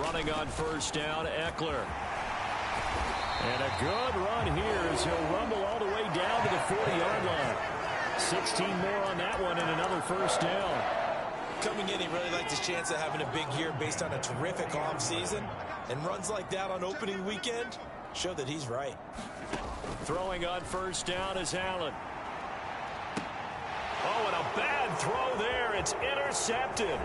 Running on first down, Eckler. And a good run here as he'll rumble all the way down to the 40-yard line. 16 more on that one and another first down. Coming in, he really liked his chance of having a big year based on a terrific offseason. And runs like that on opening weekend show that he's right. Throwing on first down is Allen. Oh, and a bad throw there. It's intercepted.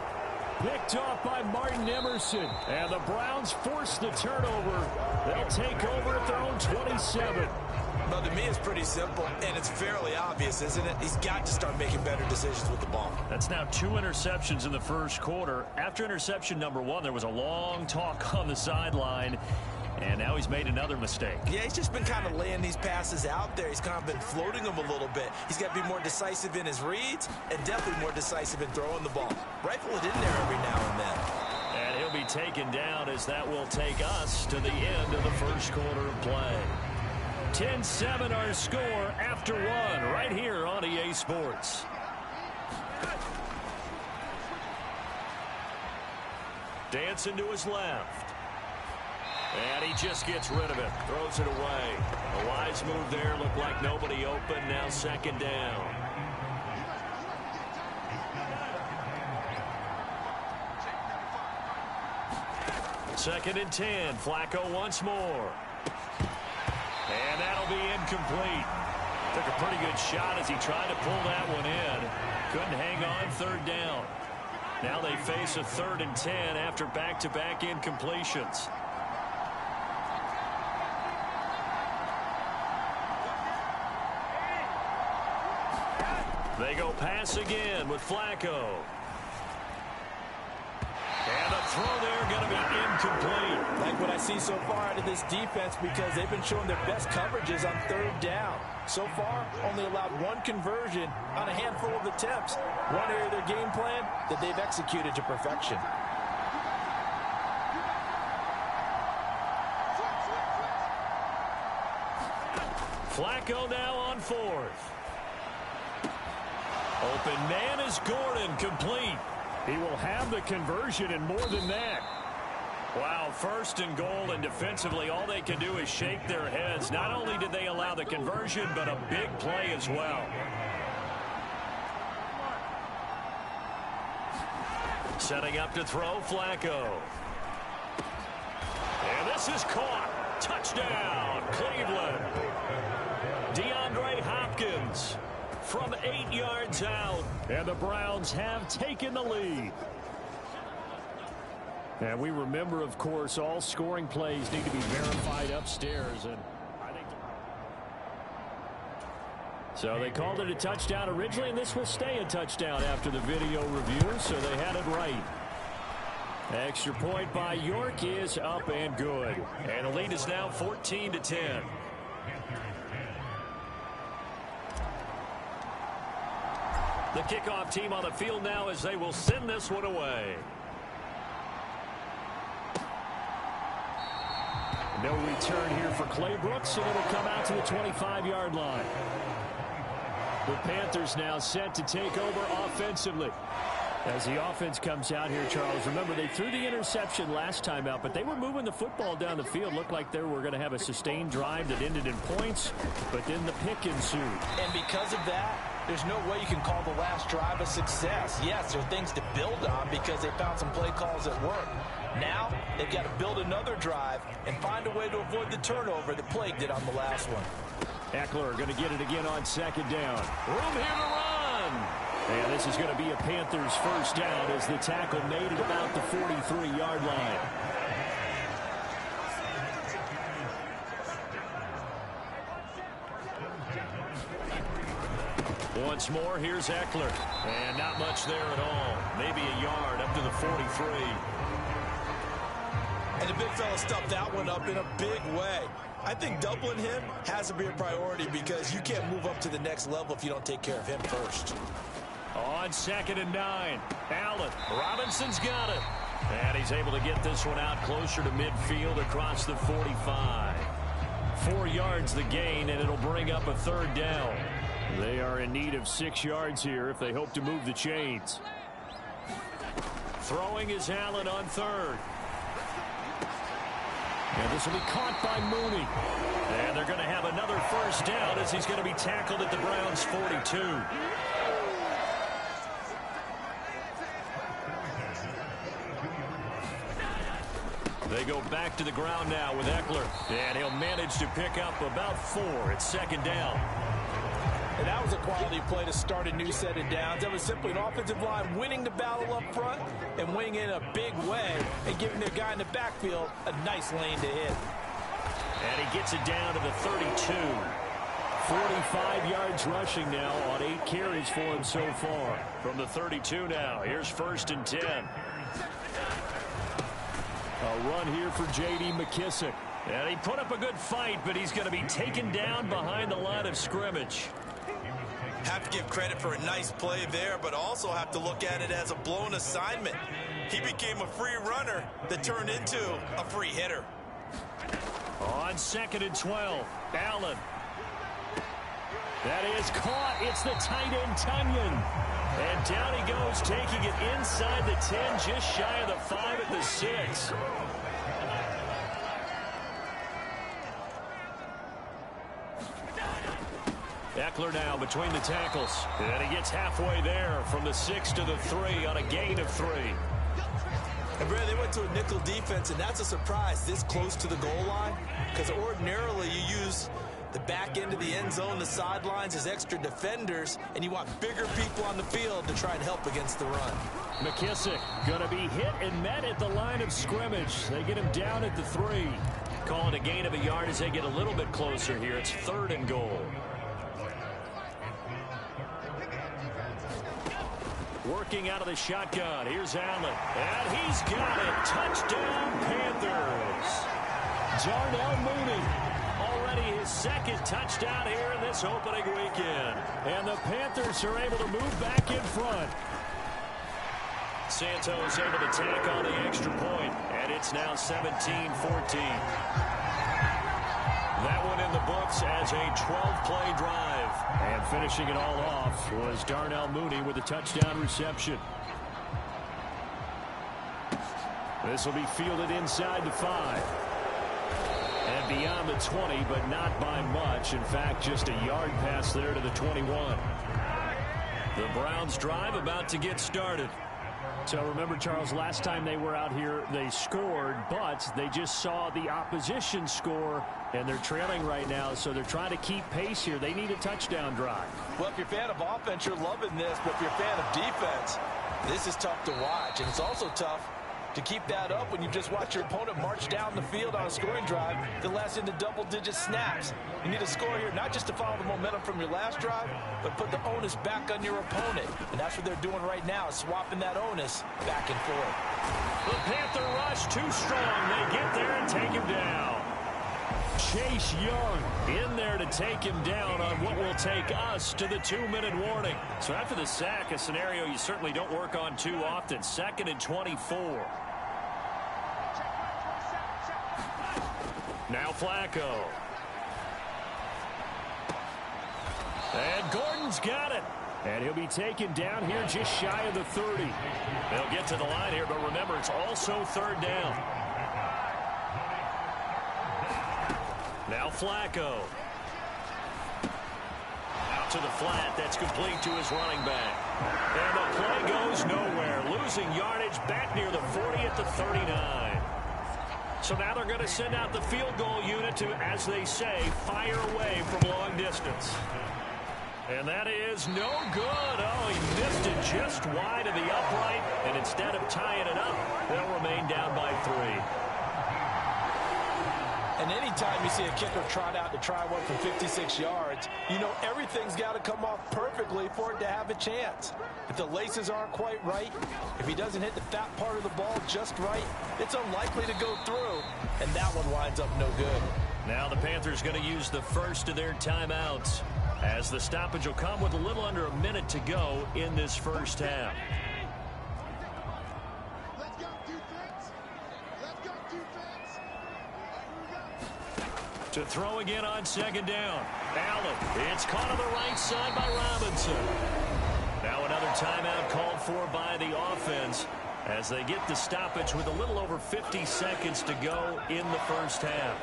Picked off by Martin Emerson. And the Browns force the turnover. They'll take over at their own 27. Well, to me, it's pretty simple, and it's fairly obvious, isn't it? He's got to start making better decisions with the ball. That's now 2 interceptions in the first quarter. After interception number 1, there was a long talk on the sideline. And now he's made another mistake. Yeah, he's just been kind of laying these passes out there. He's kind of been floating them a little bit. He's got to be more decisive in his reads and definitely more decisive in throwing the ball. Rifle it in there every now and then. And he'll be taken down as that will take us to the end of the first quarter of play. 10-7 our score after 1 right here on EA Sports. Dancing to his left. And he just gets rid of it. Throws it away. A wise move there. Looked like nobody open. Now second down. Second and 10. Flacco once more. And that'll be incomplete. Took a pretty good shot as he tried to pull that one in. Couldn't hang on third down. Now they face a 3rd and 10 after back-to-back incompletions. They go pass again with Flacco. And the throw there going to be incomplete. Like what I see so far out of this defense, because they've been showing their best coverages on 3rd down. So far, only allowed 1 conversion on a handful of attempts. One area of their game plan that they've executed to perfection. Flacco now on 4th. Open man is Gordon, complete. He will have the conversion and more than that. Wow, 1st and goal, and defensively all they can do is shake their heads. Not only did they allow the conversion, but a big play as well. Setting up to throw, Flacco. And this is caught. Touchdown, Cleveland. DeAndre Hopkins from 8 yards out. And the Browns have taken the lead. And we remember, of course, all scoring plays need to be verified upstairs. And I think so they called it a touchdown originally, and this will stay a touchdown after the video review, so they had it right. Extra point by York is up and good. And the lead is now 14-10. The kickoff team on the field now as they will send this one away. No return here for Clay Brooks, and it'll come out to the 25-yard line. The Panthers now set to take over offensively. As the offense comes out here, Charles, remember they threw the interception last time out, but they were moving the football down the field. Looked like they were going to have a sustained drive that ended in points, but then the pick ensued. And because of that, there's no way you can call the last drive a success. Yes, there are things to build on because they found some play calls that work. Now, they've got to build another drive and find a way to avoid the turnover that plagued it on the last one. Eckler going to get it again on second down. Room here to run. And this is going to be a Panthers first down as the tackle made at about the 43-yard line. Once more, here's Eckler. And not much there at all. Maybe a yard up to the 43. And the big fella stuffed that one up in a big way. I think doubling him has to be a priority because you can't move up to the next level if you don't take care of him first. On 2nd and 9, Allen. Robinson's got it. And he's able to get this one out closer to midfield across the 45. 4 yards the gain, and it'll bring up a third down. They are in need of 6 yards here if they hope to move the chains. Throwing is Allen on third. And this will be caught by Mooney. And they're going to have another first down as he's going to be tackled at the Browns' 42. They go back to the ground now with Eckler. And he'll manage to pick up about 4 at 2nd down. And that was a quality play to start a new set of downs. That was simply an offensive line winning the battle up front and winning in a big way and giving their guy in the backfield a nice lane to hit. And he gets it down to the 32. 45 yards rushing now on 8 carries for him so far. From the 32 now, here's 1st and 10. A run here for J.D. McKissick. And he put up a good fight, but he's going to be taken down behind the line of scrimmage. Have to give credit for a nice play there, but also have to look at it as a blown assignment. He became a free runner that turned into a free hitter. On 2nd and 12, Allen. That is caught. It's the tight end, Tunyon. And down he goes, taking it inside the 10, just shy of the 5 at the 6. Eckler now between the tackles. And he gets halfway there from the 6 to the 3 on a gain of 3. And Brad, they went to a nickel defense, and that's a surprise this close to the goal line because ordinarily you use the back end of the end zone, the sidelines as extra defenders, and you want bigger people on the field to try and help against the run. McKissick going to be hit and met at the line of scrimmage. They get him down at the 3. Calling a gain of a yard as they get a little bit closer here. It's 3rd and goal. Working out of the shotgun. Here's Allen. And he's got it. Touchdown, Panthers. Darnell Mooney. Already his 2nd touchdown here in this opening weekend. And the Panthers are able to move back in front. Santos able to tack on the extra point. And it's now 17-14. That one in the books as a 12-play drive. And finishing it all off was Darnell Mooney with a touchdown reception. This will be fielded inside the 5. And beyond the 20, but not by much. In fact, just a yard pass there to the 21. The Browns drive about to get started. So remember, Charles, last time they were out here, they scored, but they just saw the opposition score, and they're trailing right now, so they're trying to keep pace here. They need a touchdown drive. Well, if you're a fan of offense, you're loving this, but if you're a fan of defense, this is tough to watch, and it's also tough to keep that up when you just watch your opponent march down the field on a scoring drive that lasts into double-digit snaps. You need a score here, not just to follow the momentum from your last drive, but put the onus back on your opponent. And that's what they're doing right now, swapping that onus back and forth. The Panther rush too strong. They get there and take him down. Chase Young in there to take him down on what will take us to the 2-minute warning. So after the sack, a scenario you certainly don't work on too often. 2nd and 24. Now Flacco. And Gordon's got it. And he'll be taken down here just shy of the 30. They'll get to the line here, but remember, it's also third down. Now Flacco. Out to the flat. That's complete to his running back. And the play goes nowhere. Losing yardage back near the 40 at the 39. So now they're going to send out the field goal unit to, as they say, fire away from long distance. And that is no good. Oh, he missed it just wide of the upright. And instead of tying it up, they'll remain down by 3. And anytime you see a kicker trot out to try one from 56 yards, you know everything's got to come off perfectly for it to have a chance. If the laces aren't quite right, if he doesn't hit the fat part of the ball just right, it's unlikely to go through, and that one winds up no good. Now the Panthers going to use the first of their timeouts, as the stoppage will come with a little under a minute to go in this first half. To throw again on second down. Allen. It's caught on the right side by Robinson. Now another timeout called for by the offense as they get the stoppage with a little over 50 seconds to go in the first half.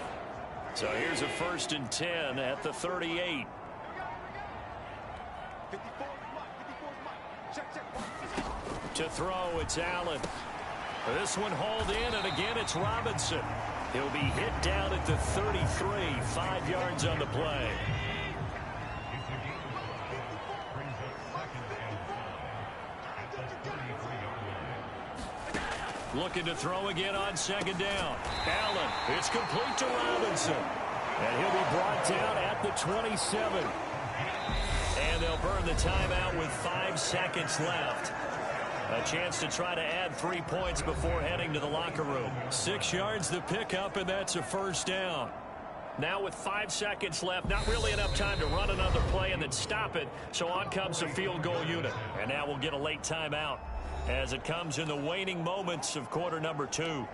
So here's a 1st and 10 at the 38. To throw, it's Allen. This one hauled in, and again it's Robinson. He'll be hit down at the 33, 5 yards on the play. Looking to throw again on second down. Allen, it's complete to Robinson. And he'll be brought down at the 27. And they'll burn the timeout with 5 seconds left. A chance to try to add 3 points before heading to the locker room. 6 yards the pickup, and that's a first down. Now with 5 seconds left, not really enough time to run another play and then stop it. So on comes the field goal unit. And now we'll get a late timeout as it comes in the waning moments of quarter number 2.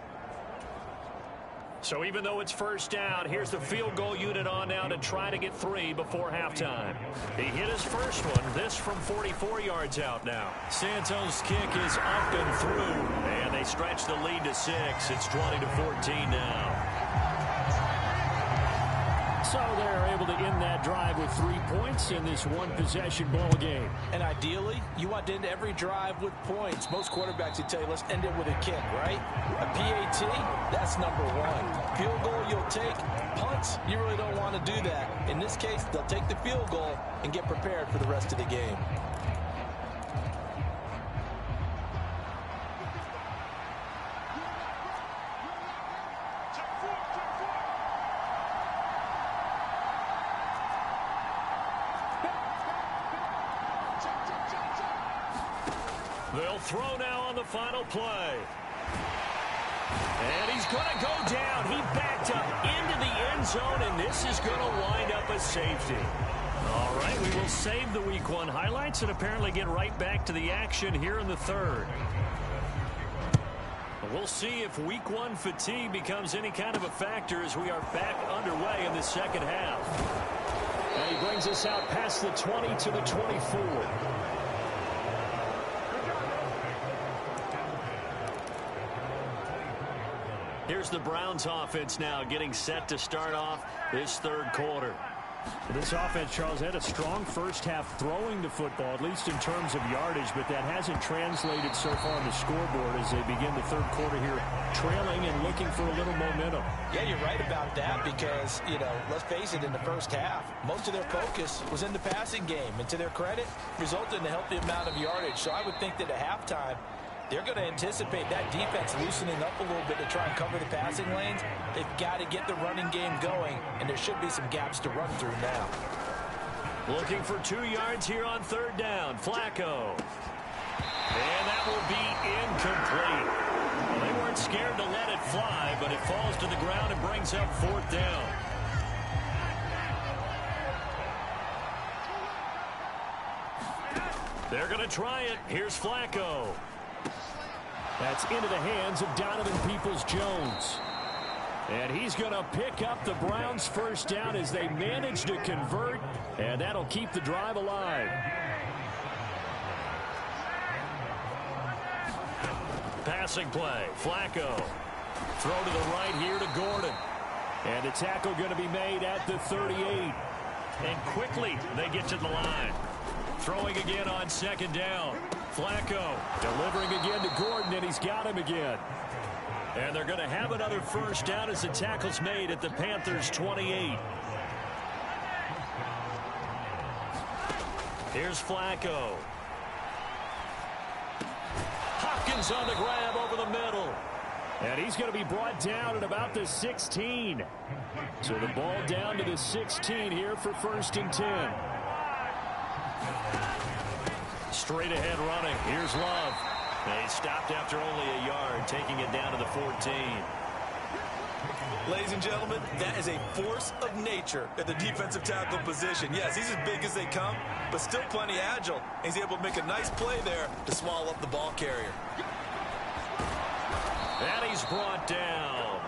So even though it's first down, here's the field goal unit on now to try to get 3 before halftime. He hit his first one, this from 44 yards out now. Santos' kick is up and through, and they stretch the lead to 6. It's 20-14 now. So they're able to end that drive with 3 points in this one-possession ball game. And ideally, you want to end every drive with points. Most quarterbacks would tell you, let's end it with a kick, right? A PAT, that's number 1. Field goal, you'll take. Punts, you really don't want to do that. In this case, they'll take the field goal and get prepared for the rest of the game. They'll throw now on the final play. And he's going to go down. He backed up into the end zone, and this is going to wind up a safety. All right, we will save the Week 1 highlights and apparently get right back to the action here in the third. We'll see if Week 1 fatigue becomes any kind of a factor as we are back underway in the second half. And he brings us out past the 20 to the 24. Here's the Browns offense now getting set to start off this third quarter. This offense, Charles, had a strong first half throwing the football, at least in terms of yardage, but that hasn't translated so far on the scoreboard as they begin the third quarter here, trailing and looking for a little momentum. Yeah, you're right about that because, you know, let's face it, in the first half, most of their focus was in the passing game, and to their credit, resulted in a healthy amount of yardage. So I would think that at halftime, they're going to anticipate that defense loosening up a little bit to try and cover the passing lanes. They've got to get the running game going, and there should be some gaps to run through now. Looking for 2 yards here on third down. Flacco. And that will be incomplete. Well, they weren't scared to let it fly, but it falls to the ground and brings up fourth down. They're going to try it. Here's Flacco. That's into the hands of Donovan Peoples-Jones. And he's going to pick up the Browns' first down as they manage to convert, and that'll keep the drive alive. passing play. Flacco. Throw to the right here to Gordon. And the tackle going to be made at the 38. And quickly they get to the line. Throwing again on second down. Flacco delivering again to Gordon, and he's got him again. And they're going to have another first down as the tackle's made at the Panthers' 28. Here's Flacco. Hopkins on the grab over the middle. And he's going to be brought down at about the 16. So the ball down to the 16 here for 1st and 10. Straight ahead running. Here's Love. And he stopped after only a yard, taking it down to the 14. Ladies and gentlemen, that is a force of nature at the defensive tackle position. Yes, he's as big as they come, but still plenty agile. He's able to make a nice play there to swallow up the ball carrier. And he's brought down.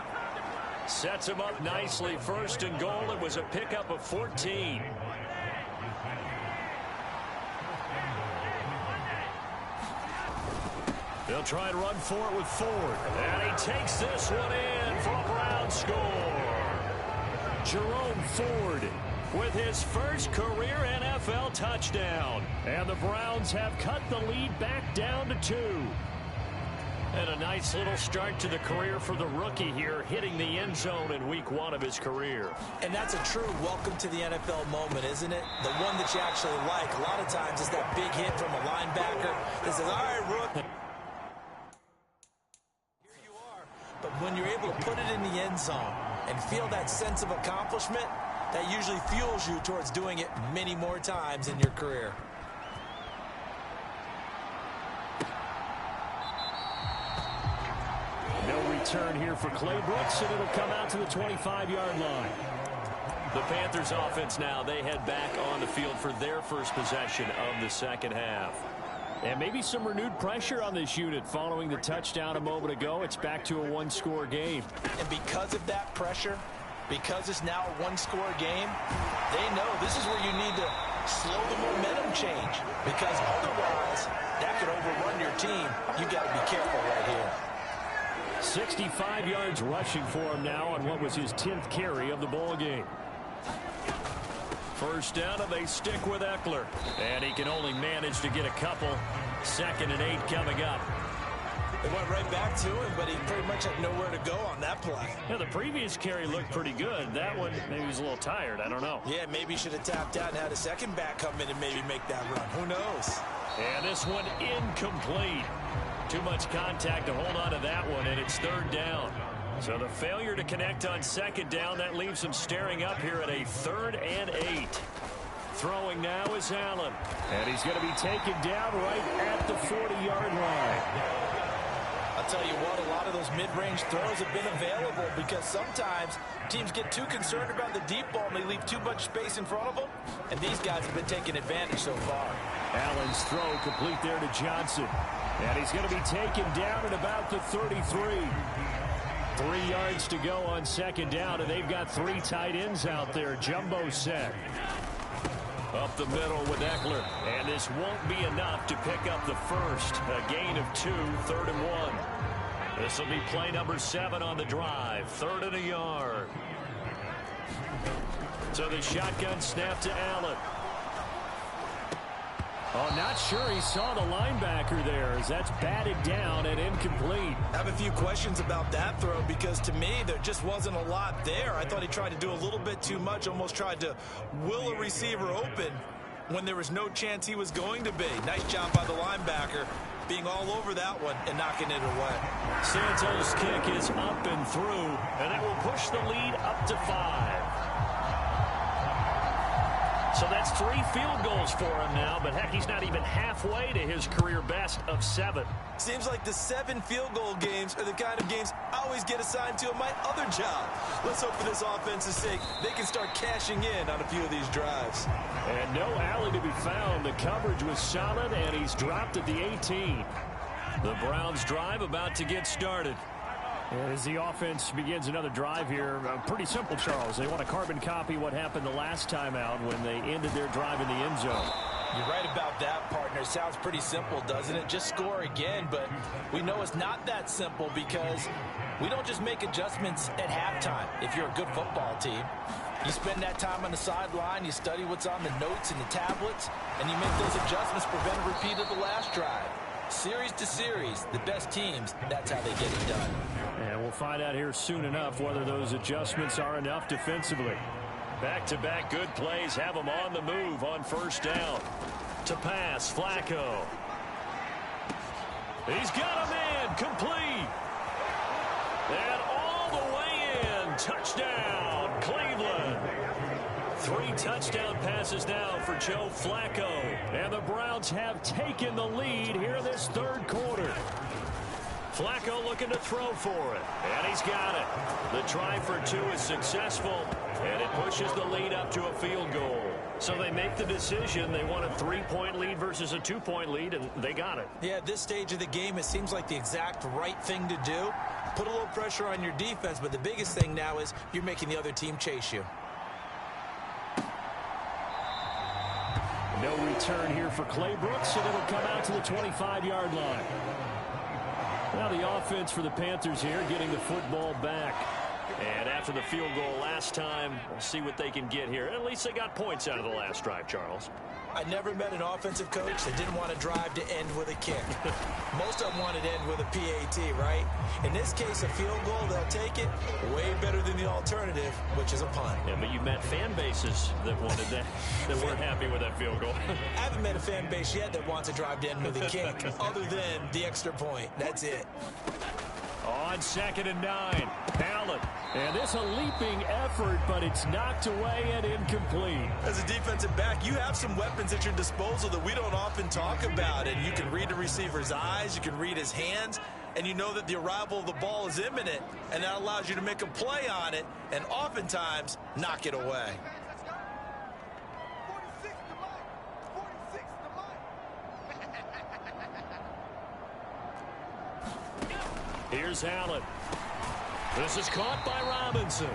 Sets him up nicely. 1st and goal. It was a pickup of 14. They'll try and run for it with Ford. And he takes this one in for a Brown score. Jerome Ford with his first career NFL touchdown. And the Browns have cut the lead back down to 2. And a nice little start to the career for the rookie here, hitting the end zone in week 1 of his career. And that's a true welcome to the NFL moment, isn't it? The one that you actually like. A lot of times it's that big hit from a linebacker that says, all right, rookie. But when you're able to put it in the end zone and feel that sense of accomplishment, that usually fuels you towards doing it many more times in your career. No return here for Clay Brooks, and it'll come out to the 25-yard line. The Panthers offense now, they head back on the field for their first possession of the second half. And maybe some renewed pressure on this unit following the touchdown a moment ago. It's back to a 1-score game. And because of that pressure, because it's now a 1-score game, they know this is where you need to slow the momentum change. Because otherwise, that could overrun your team. You got to be careful right here. 65 yards rushing for him now on what was his 10th carry of the ball game. First down, and they stick with Eckler. And he can only manage to get a couple. 2nd and 8 coming up. They went right back to him, but he pretty much had nowhere to go on that play. Yeah, the previous carry looked pretty good. That one, maybe he was a little tired. I don't know. Yeah, maybe he should have tapped out and had a second back come in and maybe make that run. Who knows? And this one incomplete. Too much contact to hold on to that one, and it's 3rd down. So the failure to connect on 2nd down, that leaves him staring up here at a 3rd and 8. Throwing now is Allen. And he's going to be taken down right at the 40-yard line. I'll tell you what, a lot of those mid-range throws have been available because sometimes teams get too concerned about the deep ball and they leave too much space in front of them. And these guys have been taking advantage so far. Allen's throw complete there to Johnson. And he's going to be taken down at about the 33. 3 yards to go on 2nd down, and they've got 3 tight ends out there. Jumbo set. Up the middle with Eckler. And this won't be enough to pick up the first. A gain of 2, 3rd and 1. This will be play number 7 on the drive. 3rd and a yard. So the shotgun snap to Allen. Oh, not sure he saw the linebacker there as that's batted down and incomplete. I have a few questions about that throw because to me there just wasn't a lot there. I thought he tried to do a little bit too much, almost tried to will a receiver open when there was no chance he was going to be. Nice job by the linebacker being all over that one and knocking it away. Santos' kick is up and through, and it will push the lead up to 5. So that's 3 field goals for him now, but heck, he's not even halfway to his career best of 7. Seems like the 7 field goal games are the kind of games I always get assigned to in my other job. Let's hope for this offense's sake they can start cashing in on a few of these drives. And no alley to be found. The coverage was solid, and he's dropped at the 18. The Browns drive about to get started. As the offense begins another drive here, pretty simple, Charles. They want to carbon copy what happened the last time out when they ended their drive in the end zone. You're right about that, partner. It sounds pretty simple, doesn't it? Just score again, but we know it's not that simple because we don't just make adjustments at halftime if you're a good football team. You spend that time on the sideline, you study what's on the notes and the tablets, and you make those adjustments, prevent a repeat of the last drive. Series to series, the best teams, that's how they get it done. And we'll find out here soon enough whether those adjustments are enough defensively. Back-to-back good plays have them on the move on first down. To pass, Flacco. He's got a man, complete. And all the way in, touchdown, Cleveland. 3 touchdown passes now for Joe Flacco. And the Browns have taken the lead here in this third quarter. Flacco looking to throw for it. And he's got it. The try for 2 is successful. And it pushes the lead up to a field goal. So they make the decision. They want a 3-point lead versus a 2-point lead, and they got it. Yeah, at this stage of the game, it seems like the exact right thing to do. Put a little pressure on your defense, but the biggest thing now is you're making the other team chase you. No return here for Clay Brooks, and it'll come out to the 25-yard line. Now the offense for the Panthers here getting the football back. And after the field goal last time, we'll see what they can get here. At least they got points out of the last drive, Charles. I never met an offensive coach that didn't want to drive to end with a kick. Most of them wanted to end with a PAT, right? In this case, a field goal, they'll take it. Way better than the alternative, which is a punt. Yeah, but you met fan bases that wanted that, that weren't happy with that field goal. I haven't met a fan base yet that wants to drive to end with a kick, other than the extra point. That's it. On 2nd and 9, Allen. And this a leaping effort, but it's knocked away and incomplete. As a defensive back, you have some weapons at your disposal that we don't often talk about. And you can read the receiver's eyes, you can read his hands, and you know that the arrival of the ball is imminent, and that allows you to make a play on it and oftentimes knock it away. Here's Allen. This is caught by Robinson.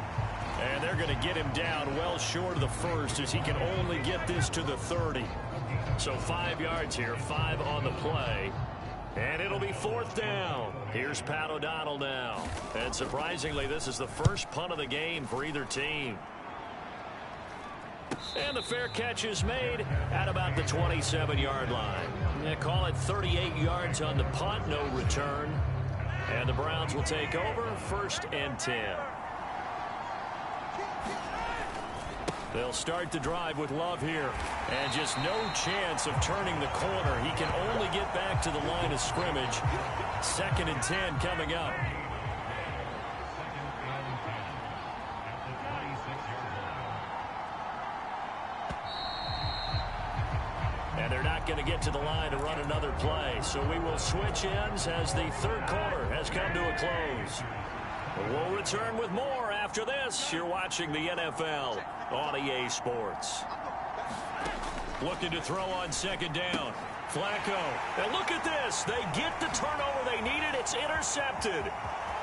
And they're going to get him down well short of the first as he can only get this to the 30. So 5 yards here, 5 on the play. And it'll be 4th down. Here's Pat O'Donnell now. And surprisingly, this is the first punt of the game for either team. And the fair catch is made at about the 27-yard line. They call it 38 yards on the punt, no return. And the Browns will take over 1st and 10. They'll start the drive with Love here. And just no chance of turning the corner. He can only get back to the line of scrimmage. 2nd and 10 coming up. And they're not going to get to the line to run another play. So we will switch ends as the third quarter has come to a close. We'll return with more after this. You're watching the NFL on EA Sports. Looking to throw on 2nd down. Flacco. And look at this. They get the turnover they needed. It's intercepted.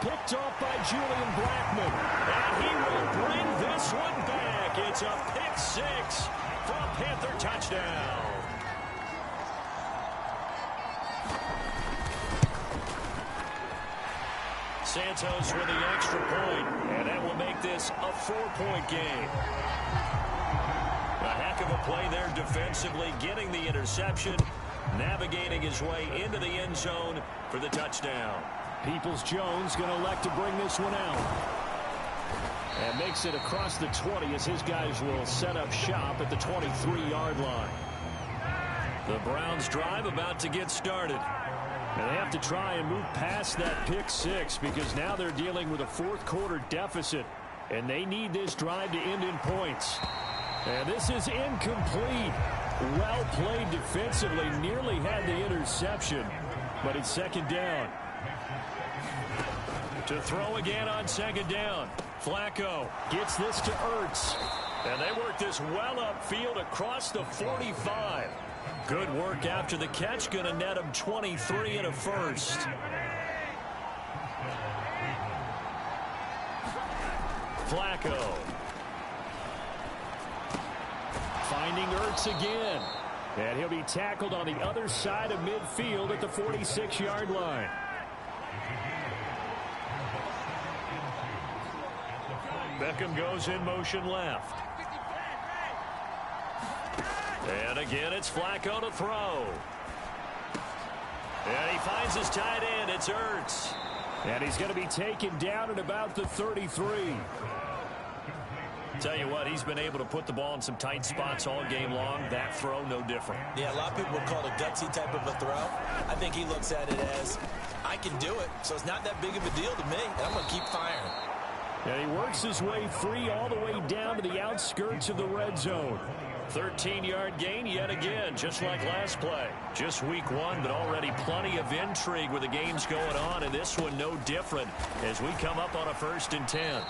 Picked off by Julian Blackmon. And he will bring this one back. It's a pick 6 for a Panther touchdown. Santos with the extra point, and that will make this a 4-point game. A heck of a play there defensively, getting the interception, navigating his way into the end zone for the touchdown. Peoples-Jones going to elect to bring this one out. And makes it across the 20 as his guys will set up shop at the 23-yard line. The Browns drive about to get started. And they have to try and move past that pick 6 because now they're dealing with a 4th quarter deficit. And they need this drive to end in points. And this is incomplete. Well played defensively. Nearly had the interception. But it's 2nd down. To throw again on 2nd down. Flacco gets this to Ertz. And they work this well upfield across the 45. Good work after the catch. Going to net him 23 and a first. Flacco. Finding Ertz again. And he'll be tackled on the other side of midfield at the 46-yard line. Beckham goes in motion left. And again, it's Flacco to throw. And he finds his tight end. It's Ertz. And he's going to be taken down at about the 33. Tell you what, he's been able to put the ball in some tight spots all game long. That throw, no different. Yeah, a lot of people would call it a gutsy type of a throw. I think he looks at it as, I can do it, so it's not that big of a deal to me, and I'm going to keep firing. And he works his way free all the way down to the outskirts of the red zone. 13-yard gain yet again, just like last play. Just week one, but already plenty of intrigue with the games going on, and this one no different as we come up on a 1st and 10.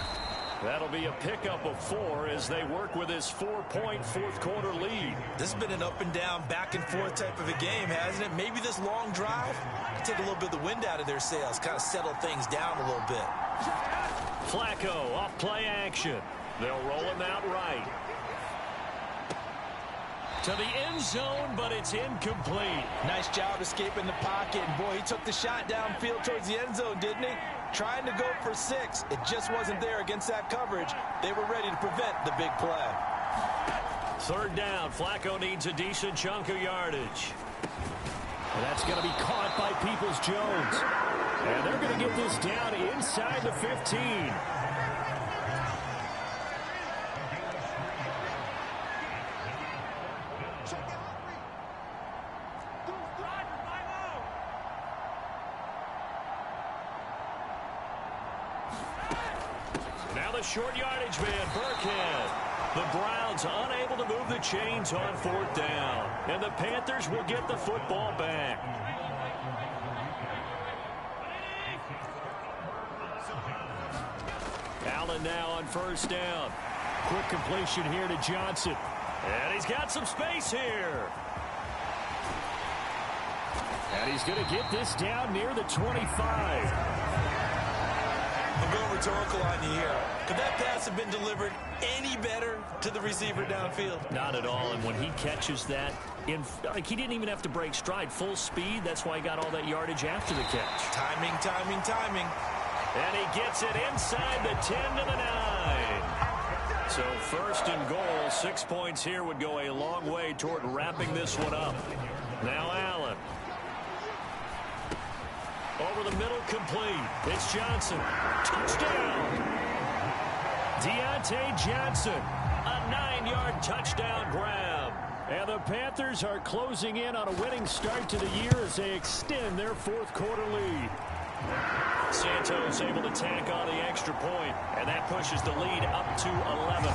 That'll be a pickup of 4 as they work with his 4-point fourth-quarter lead. This has been an up-and-down, back-and-forth type of a game, hasn't it? Maybe this long drive can take a little bit of the wind out of their sails, kind of settle things down a little bit. Flacco off play action. They'll roll him out right. To the end zone, but it's incomplete. Nice job escaping the pocket. And boy, he took the shot downfield towards the end zone, didn't he? Trying to go for 6. It just wasn't there against that coverage. They were ready to prevent the big play. 3rd down. Flacco needs a decent chunk of yardage. And that's going to be caught by Peoples-Jones. And they're going to get this down inside the 15. Now the short yardage man, Burkhead. The Browns unable to move the chains on 4th down. And the Panthers will get the football back. Allen now on 1st down. Quick completion here to Johnson. And he's got some space here. And he's going to get this down near the 25. I'm going rhetorical on you here. Could that pass have been delivered any better to the receiver downfield? Not at all. And when he catches that, he didn't even have to break stride. Full speed. That's why he got all that yardage after the catch. Timing, timing, timing. And he gets it inside the 10 to the 9. So 1st and goal. 6 points here would go a long way toward wrapping this one up. Now Allen. Over the middle, complete. It's Johnson. Touchdown! Deontay Johnson. A 9-yard touchdown grab. And the Panthers are closing in on a winning start to the year as they extend their 4th-quarter lead. Santos able to tack on the extra point, and that pushes the lead up to 11.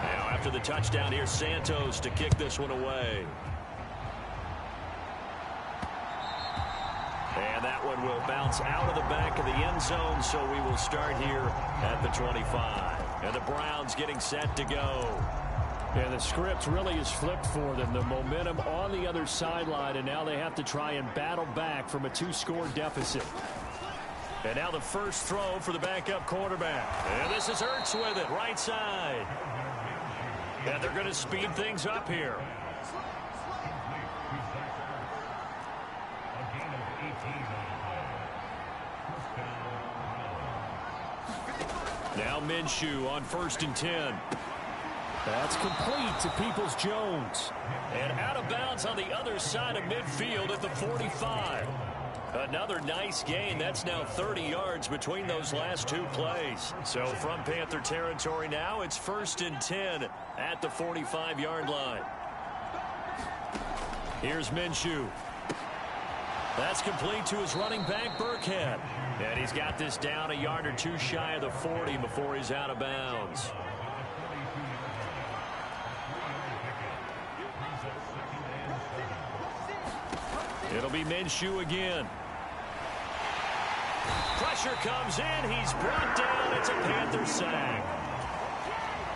Now after the touchdown, here's Santos to kick this one away. And that one will bounce out of the back of the end zone, so we will start here at the 25. And the Browns getting set to go. And the script really is flipped for them. The momentum on the other sideline, and now they have to try and battle back from a 2-score deficit. And now the first throw for the backup quarterback. And this is Ertz with it, right side. And they're going to speed things up here. Now Minshew on 1st and 10. That's complete to Peoples-Jones. And out of bounds on the other side of midfield at the 45. Another nice gain. That's now 30 yards between those last 2 plays. So from Panther territory now, it's 1st and 10 at the 45-yard line. Here's Minshew. That's complete to his running back, Burkhead. And he's got this down a yard or 2 shy of the 40 before he's out of bounds. It'll be Minshew again. Pressure comes in. He's brought down. It's a Panther sack.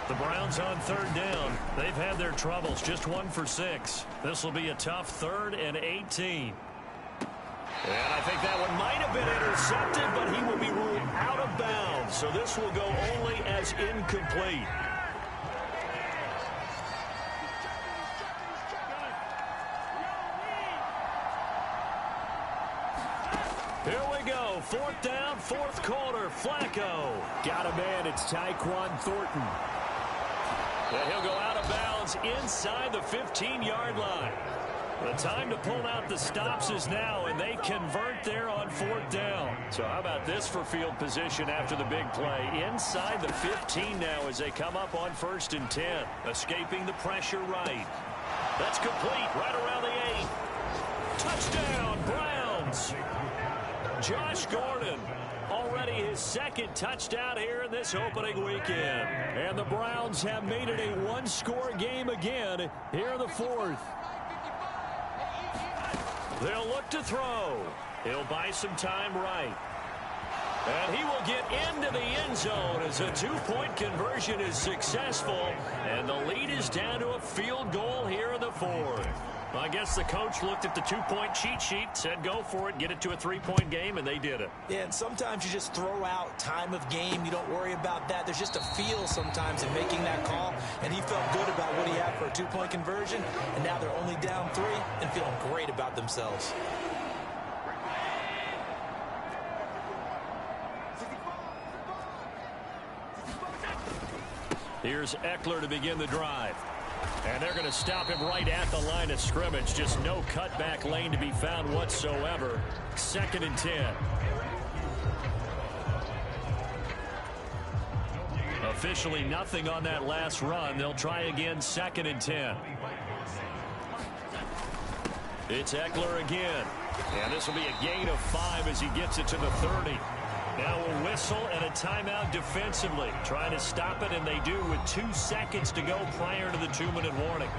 The Browns on 3rd down. They've had their troubles. Just 1 for 6. This will be a tough 3rd and 18. And I think that one might have been intercepted, but he will be ruled out of bounds. So this will go only as incomplete. 4th down, 4th quarter. Flacco. Got a man. It's Tyquan Thornton. And he'll go out of bounds inside the 15-yard line. The time to pull out the stops is now, and they convert there on 4th down. So how about this for field position after the big play? Inside the 15 now as they come up on 1st and 10. Escaping the pressure right. That's complete right around the 8. Touchdown, Browns. Josh Gordon. Already his 2nd touchdown here in this opening weekend. And the Browns have made it a one-score game again here in the 4th. They'll look to throw. He'll buy some time right. And he will get into the end zone as a 2-point conversion is successful. And the lead is down to a field goal here in the 4th. I guess the coach looked at the 2-point cheat sheet, said go for it, get it to a 3-point game, and they did it. Yeah, and sometimes you just throw out time of game. You don't worry about that. There's just a feel sometimes in making that call, and he felt good about what he had for a 2-point conversion, and now they're only down 3 and feeling great about themselves. Here's Eckler to begin the drive. And they're going to stop him right at the line of scrimmage. Just no cutback lane to be found whatsoever. 2nd and 10. Officially nothing on that last run. They'll try again 2nd and 10. It's Eckler again. And this will be a gain of 5 as he gets it to the 30. Now a whistle and a timeout defensively. Trying to stop it, and they do with 2 seconds to go prior to the 2-minute warning.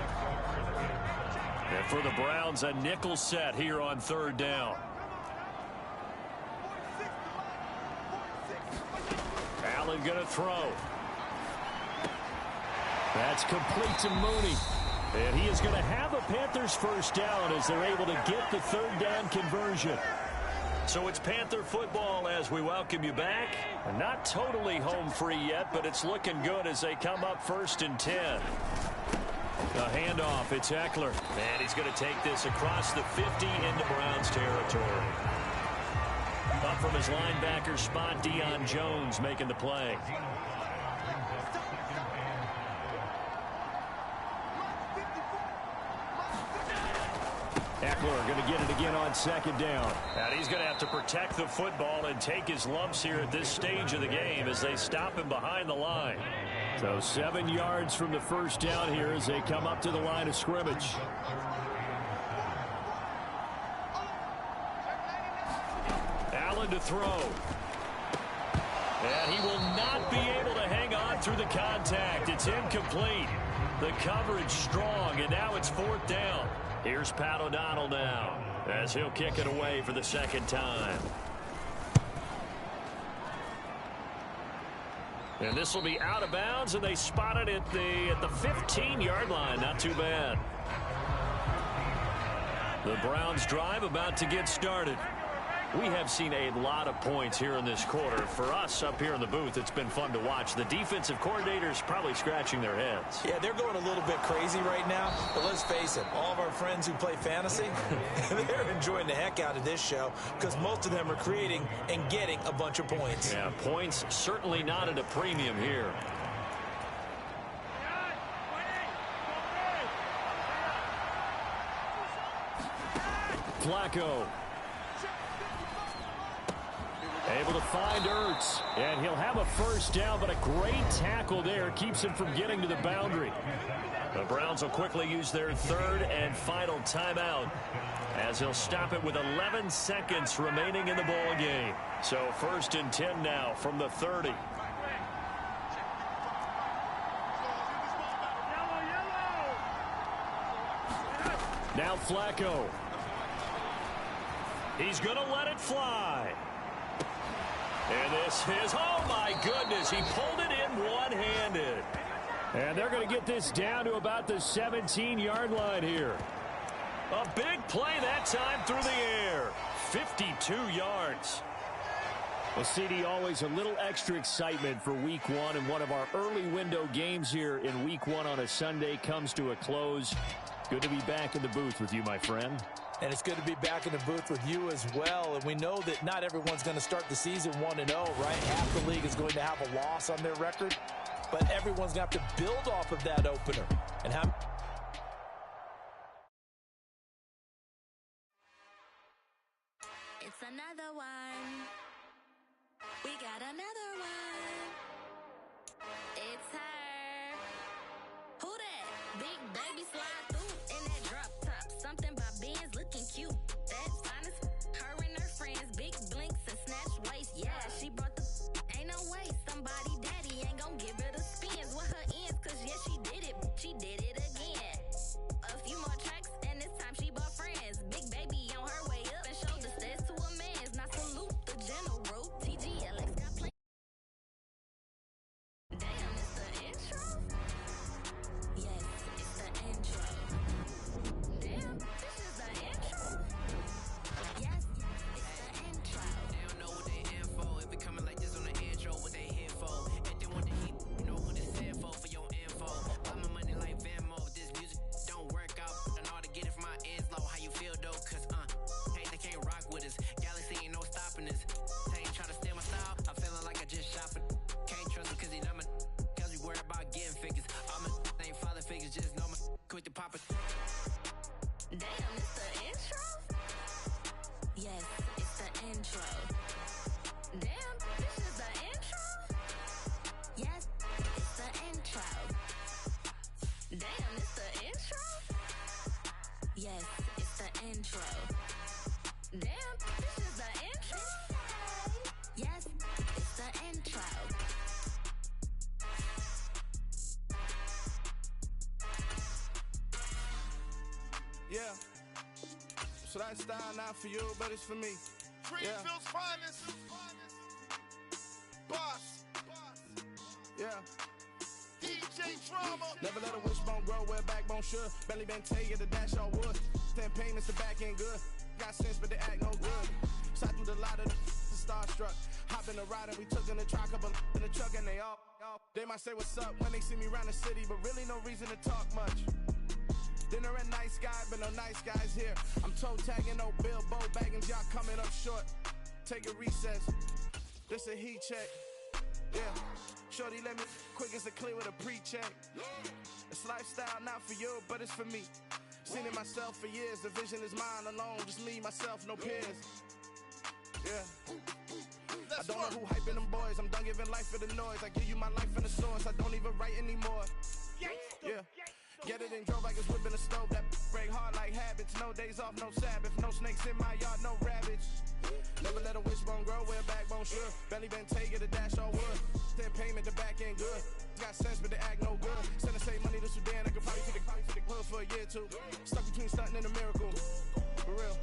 And for the Browns, a nickel set here on 3rd down. Allen going to throw. That's complete to Mooney. And he is going to have a Panthers 1st down as they're able to get the 3rd down conversion. So it's Panther football as we welcome you back. Not totally home free yet, but it's looking good as they come up 1st and 10. A handoff, it's Eckler. And he's going to take this across the 50 into Browns territory. Up from his linebacker spot, Deion Jones making the play. Eckler going to get it again on 2nd down. And he's going to have to protect the football and take his lumps here at this stage of the game as they stop him behind the line. So 7 yards from the 1st down here as they come up to the line of scrimmage. Allen to throw. And he will not be able to hang on through the contact. It's incomplete. The coverage strong, and now it's 4th down. Here's Pat O'Donnell now as he'll kick it away for the 2nd time. And this will be out of bounds, and they spot it at the 15-yard line. Not too bad. The Browns drive about to get started. We have seen a lot of points here in this quarter. For us up here in the booth, it's been fun to watch. The defensive coordinators probably scratching their heads. Yeah, they're going a little bit crazy right now. But let's face it, all of our friends who play fantasy, they're enjoying the heck out of this show because most of them are creating and getting a bunch of points. Yeah, points certainly not at a premium here. Flacco. Able to find Ertz, and he'll have a 1st down, but a great tackle there keeps him from getting to the boundary. The Browns will quickly use their 3rd and final timeout as he'll stop it with 11 seconds remaining in the ball game. So 1st and 10 now from the 30. Now Flacco. He's going to let it fly. And this is, oh my goodness, he pulled it in one-handed. And they're going to get this down to about the 17-yard line here. A big play that time through the air. 52 yards. Well, CD, always a little extra excitement for Week 1, and one of our early window games here in Week 1 on a Sunday comes to a close. Good to be back in the booth with you, my friend. And it's good to be back in the booth with you as well. And we know that not everyone's going to start the season 1-0, right? Half the league is going to have a loss on their record, but everyone's going to have to build off of that opener. And how... It's another one. We got another one. It's her. Who that? Big baby slide through in that drop top. Something by Benz looking cute. That's fine as her and her friends. Big blinks and snatch waist. Yeah, she brought the ain't no way. Somebody daddy ain't gon' give her the spins with her ends. Cause yeah, she did it. She did it again. A few more tracks and this time she bought friends. Big baby on her way up and showed the stairs to a man's. Now salute the general. TGLX got play. Damn, it's the intro. Yes, it's the intro. Damn, this is the intro. Yes, it's the intro. They don't know what they in for. If it coming like this on the intro, what they here for? If they want the heat, you know what it's in for your info. Buy my money like Venmo. If this music don't work out, I know how to get it from my ends low. How you feel though? Cause hey, they can't rock with us. Galaxy ain't no stopping us. They ain't trying to steal my style. I'm feeling like I just shot for. Can't trust him cause he not my. Cause we worried about getting figures. All my ain't father figures, just know my quick to pop it. Damn, it's the intro. Yes, it's the intro. Damn, this is the intro. Yes, it's the intro. Damn, it's the intro. Yes, it's the intro. Damn, this is the intro. Yes, it's the intro. Yeah. So that style not for you, but it's for me. Greenfield's finest. Boss. Yeah. DJ Drama. Never let a wishbone grow where a backbone should. Belly been take the dash all wood. 10 payments, the back end good. Got sense, but they act no good. Shot through the lot of the starstruck. Hop in the ride and we took in the truck, couple in the truck and they all. They might say what's up when they see me around the city, but really no reason to talk much. Dinner at nice guy, but no nice guys here. I'm toe tagging, no Bilbo bagging, y'all coming up short. Take a recess. This a heat check. Yeah. Shorty let me quick as a clear with a pre-check. It's lifestyle not for you, but it's for me. Seen it myself for years. The vision is mine alone. Just me, myself, no peers. Yeah. I don't know who hyping them boys. I'm done giving life for the noise. I give you my life in the source. I don't even write anymore. Yeah. Get it and drove like it's whipping a stove. That break hard like habits. No days off, no Sabbath. No snakes in my yard, no rabbits. Never let a wishbone grow where a backbone should. Belly been take the dash all wood. 10 payment, the back end good. Got sense, but they act no good. Send the same money to Sudan. I could probably take the hood for a year or two. Stuck between stunting and a miracle. For real.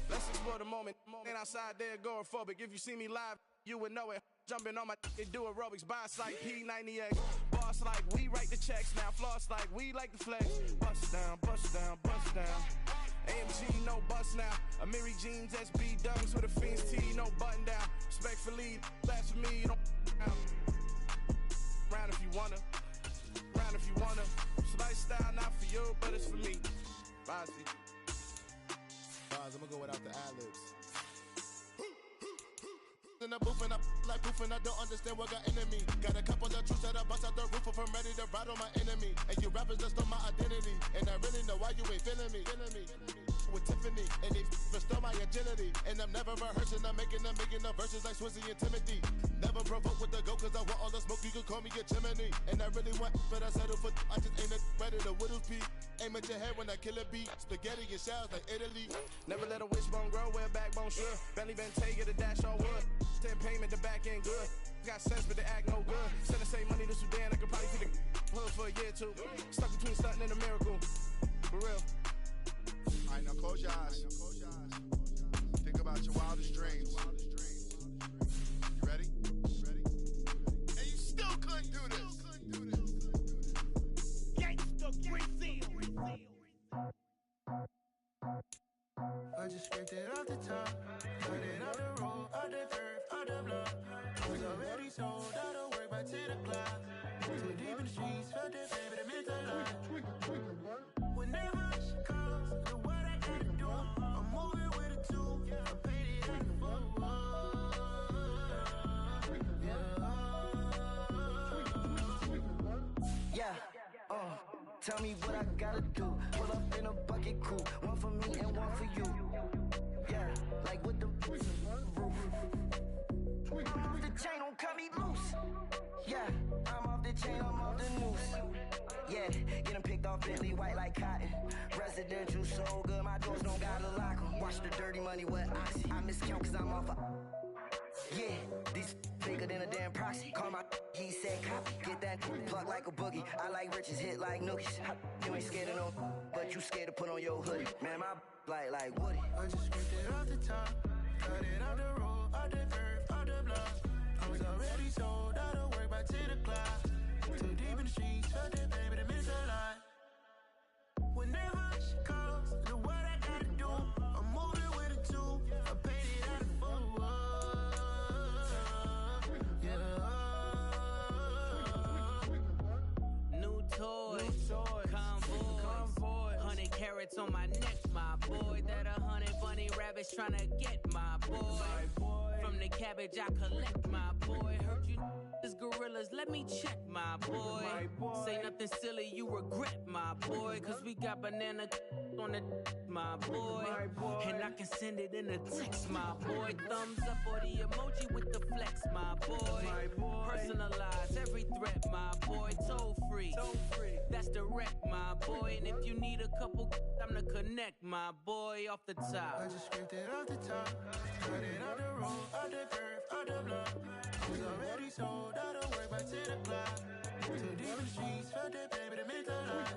Let's explore the moment. Ain't outside there agoraphobic. If you see me live, you would know it. Jumping on my they do aerobics, boss like P90X. Boss like we write the checks now. Floss like we like the flex. Bust down, bust down, bust down. AMG, no bust now. Amiri jeans, SB dunks with a Fiends T, no button down. Respectfully, that's for me, you don't round if you wanna. Round if you wanna. It's lifestyle not for you, but it's for me. Bossy. I'm gonna go without the ad-libs. In the booth and I like poof and I don't understand what got into me. Got a couple of truths that I bust out the roof if I'm ready to ride on my enemy. And you rappers just stole my identity, and I really know why you ain't feeling me. With Tiffany, and they stole my agility. And I'm never rehearsing, I'm making the verses like Swizzy and Timothy. Never provoke with the go, cause I want all the smoke, you can call me a chimney. And I really want, but I settle for, I just ain't ready to whittle pea. Aim at your head when I kill a beat. Spaghetti and shells like Italy. Never let a wishbone grow where a backbone should. Belly been take the dash all wood. 10 payment, the back end good. Got sense, but they act no good. Send the same money to Sudan, I could probably take the hood for a year or two. Stuck between stunting and a miracle. For real. Alright, now close your eyes. Think about your wildest dreams. You ready? And you still couldn't do this. Gangsta Brazil. I just scraped it off the top, cut it off the road, off the turf, off the block. I was already sold, out of work by 10 o'clock. Too deep in the streets, felt that pain, but it meant a lot. Whenever she calls, do what I gotta do. I'm Tell me what I gotta do. Pull up in a bucket crew, one for me and one for you. Yeah, like with the roof. I'm off the chain, don't cut me loose. Yeah, I'm off the chain, I'm off the noose. Yeah, getting picked off Bentley, white like cotton. Residential so good, my doors don't gotta lock 'em. Watch the dirty money with Oxy. I miscount cause I'm off a. Yeah, these bigger than a damn proxy. Call my he said copy. Get that plug like a boogie. I like riches, hit like nookies. You ain't scared of no, but you scared to put on your hoodie. Man, my like Woody. I just scraped it off the top, cut it off the road, off the curve, off the block. I was already sold out of work by 10 o'clock. Too deep in the streets, felt that baby to miss a lot. Whenever she calls, do what I gotta do. I'm moving with a two, I paid it out of full. Yeah. New toys, convoy, 100 carats on my neck, my boy. That 100 bunny rabbits tryna get my boy. From the cabbage I collect, my boy. Heard you is gorillas, let me check, my boy. Say nothing silly, you regret, my boy. Cause we got banana on the my boy. And I can send it in a text, my boy. Thumbs up or the emoji with the flex, my boy. Personalize every threat, my boy. Toll free, that's direct, my boy. And if you need a couple, I'm the connect, my boy. Off the top, I just scraped it off the top, cut it off the road, off the curve, off the block. I was already sold out of work by 10 o'clock. Too deep in the streets, felt that baby to miss a lot.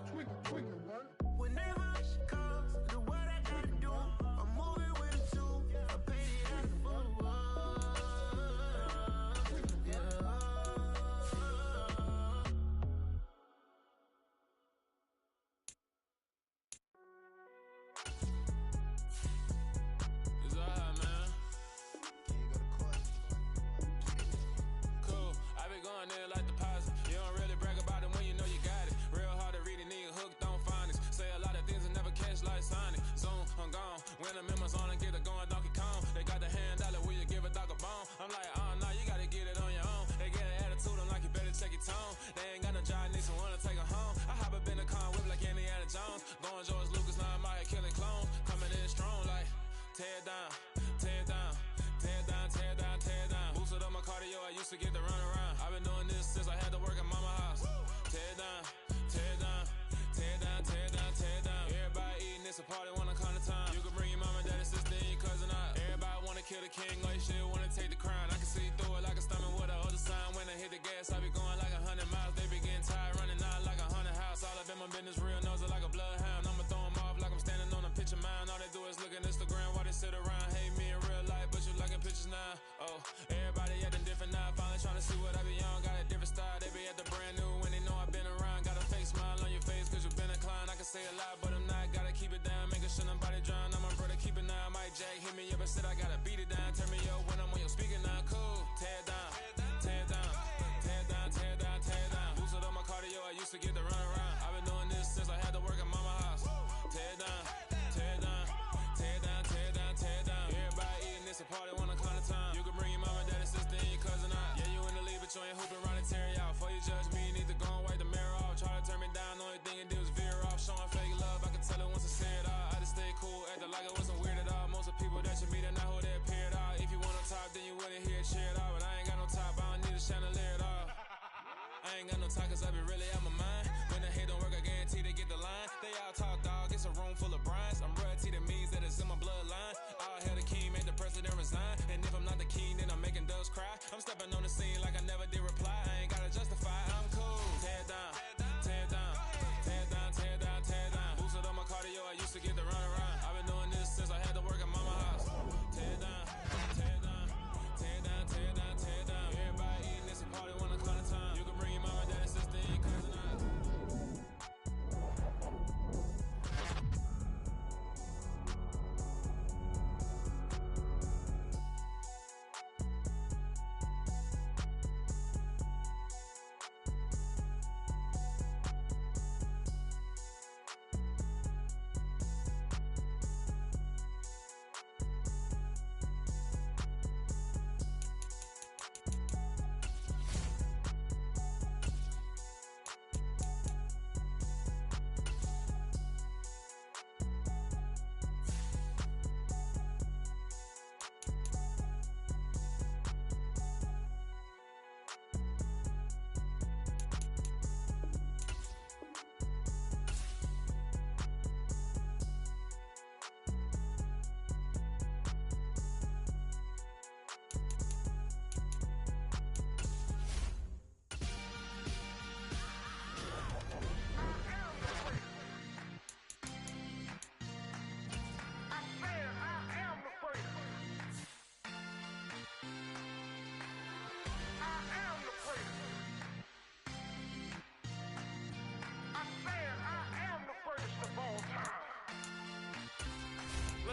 Whenever she calls, do what I gotta do. I'm moving with a two, I paid it out of full. It's alright, man. Cool. I be going there like deposit. You don't really brag about it when you know you got it. Real hard to read a nigga hooked on phonics. Say a lot of things and never catch like Sonic. Zoom, I'm gone. When the members on and get it going Donkey Kong. They got the hand dollar, will you give a dog a bone? I'm like, oh no, you gotta get it on your own. They get an attitude, I'm like, you better check your tone. They ain't got no job, need someone to take her home. I hop up in the car, whip like Indiana Jones. Going George Lucas, now I'm out here killing clones. Coming in strong like, tear down, tear down, tear down, tear down, tear down. Boosted up my cardio, I used to get to run around. I've been doing this since I had to work at mama house. Tear down, tear down, tear down, tear down, tear down. Everybody eating, it's a party, wanna come to time. You can bring your mama, daddy, sister, and your cousin out. Everybody wanna kill the king, like shit, wanna take the crown. I can see through it like a stomach with a other sign. When I hit the gas, I be going like 100 miles. They be getting tired, running out like 100 house. All up in my business, real nose like a bloodhound. I'ma throw them off like I'm standing on a picture mound. All they do is look at Instagram while they sit around. Hate me in real life, but you liking pictures now. Oh, everybody acting different now. Finally trying to see what I be on. Got a different style, they be at the brand new when they know I've been around. Got a fake smile on your face cause you been inclined. I can say a lot, but I'm not. Gotta keep it down, making sure nobody drown. I'm my brother, keep it now. Mike Jack hit me up and said I gotta beat it down. Turn me up when I'm on your speaker now. Cool, tear down, tear down, tear down, tear down, tear down. Boosted up my cardio, I used to get to run around. I've been doing this since I had to work at mama house. Tear down, tear down, tear down, tear down, tear down. Everybody eating, it's a party, wanna come to time. You can bring your mama, daddy, sister, and your cousin out. Yeah, you in the league, but you ain't hooping around and tear you out. Before you judge me, you need to go and wipe the mirror off. Try to turn me down, the only thing it did was veer off. Showing fake love, I can tell it once I say it all. I just stay cool, acting like it wasn't weird at all. Most of the people that you meet are not who they appear at all. If you want on top, then you wouldn't hear it cheer at all. But I ain't got no top, I don't need a chandelier at all. I ain't got no talk cause I be really out my mind. When the hate don't work, I guarantee they get the line. They all talk dog, it's a room full of brinds. I'm royalty, that means that it's in my bloodline. All hail the king, make the president resign. And if I'm not the king, then I'm making doves cry. I'm stepping on the scene like I never did reply. I ain't gotta justify, I'm cool. Tear down, tear down, tear down, tear down, tear down. Boosted up my cardio, I used to get to run around. I've been doing this since I had to work at mama house. Tear down, tear down, tear down, tear down, tear down. Everybody eating, it's a party, wanna come to time. You can bring your mama, daddy, sister, and your cousin.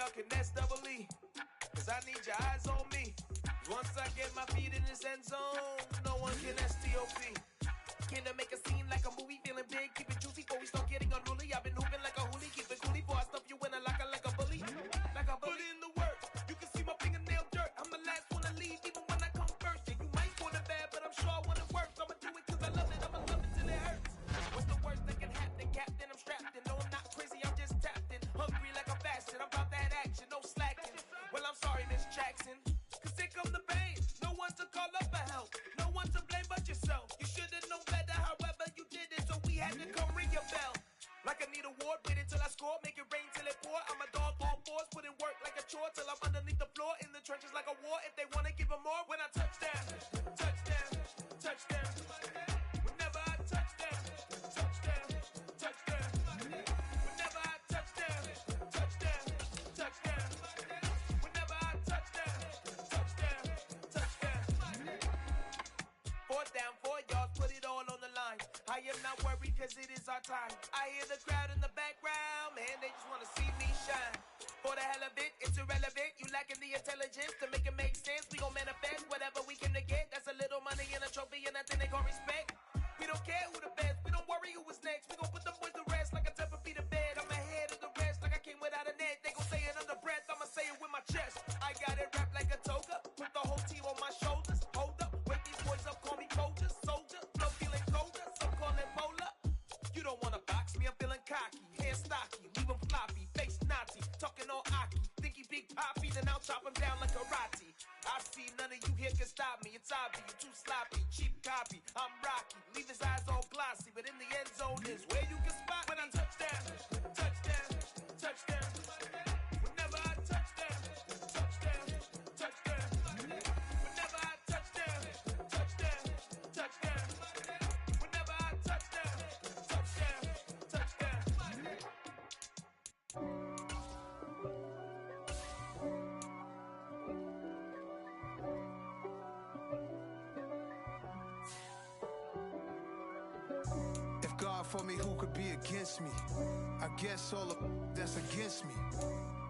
y'all can SEE. Cause I need your eyes on me. Once I get my feet in this end zone, no one can STOP. Can I make a scene like a movie, feeling big, keep it juicy before we start getting unruly. I've been hooping like a hoolie, keep it coolie before I stuff you in a locker like a bully. Like a bully. Put in the work, you can see my fingernail dirt. I'm the last one to leave, even when I come first. Yeah, you might want it bad, but I'm sure I want it worse. I'ma do it cause I love it, I'ma love it till it hurts. What's the worst that can happen, Captain? I'm strapped in, no I'm not crazy, I'm just tapped in. Hungry like I'm fasting, I'm about that action, no slacking. Well, I'm sorry, Miss Jackson, cause here come the pain. No one to call up for help, no one to blame but yourself. You should've known better, however you did it, so we had to come ring your bell. Like I need a award, wait until I score, make it rain till it pour. I'm a dog, all fours, put in work like a chore till I'm underneath the floor, in the trenches like a war. If they wanna give them more, when I touch down, touchdown, touchdown. Whenever I touch down, touchdown, touchdown. Whenever I touch down, touchdown, touchdown. Whenever I touch down, touchdown, touchdown. 4th down, 4 yards, put it all on the line. I am not worried cause it is our time. I hear the crowd in the background, man, they just wanna see me shine. For the hell of it, it's irrelevant. You lacking the intelligence to make it make sense. We gon' manifest whatever we can to get. That's a little money and a trophy and nothing they call respect. We don't care who the best, we don't worry who was next. We gon' put them boys to rest like a 10 feet of bed. I'm ahead of the rest like I came without a net. They gon' say it under breath, I'ma say it with my chest. I got it wrapped like a toga, put the whole team on my shoulders. Hold up, wake these boys up, call me Folger, soldier. Flow feeling colder, some call it polar. You don't wanna box me, I'm feeling cocky. Hair stocky, leave him floppy, face Nazi. Talking all Aki, think he big poppy, then I'll chop him down like karate. I see none of you here can stop me. It's obvious, you too sloppy, cheap copy. I'm Rocky, leave his eyes all glossy, but in the end zone is where you can spot when I touch down, touchdown, touchdown. Whenever I touch down, touchdown, touchdown. Whenever I touch down, touchdown, touchdown. Whenever I touch down, touchdown, touchdown. If God for me, who could be against me? I guess all of that's against me.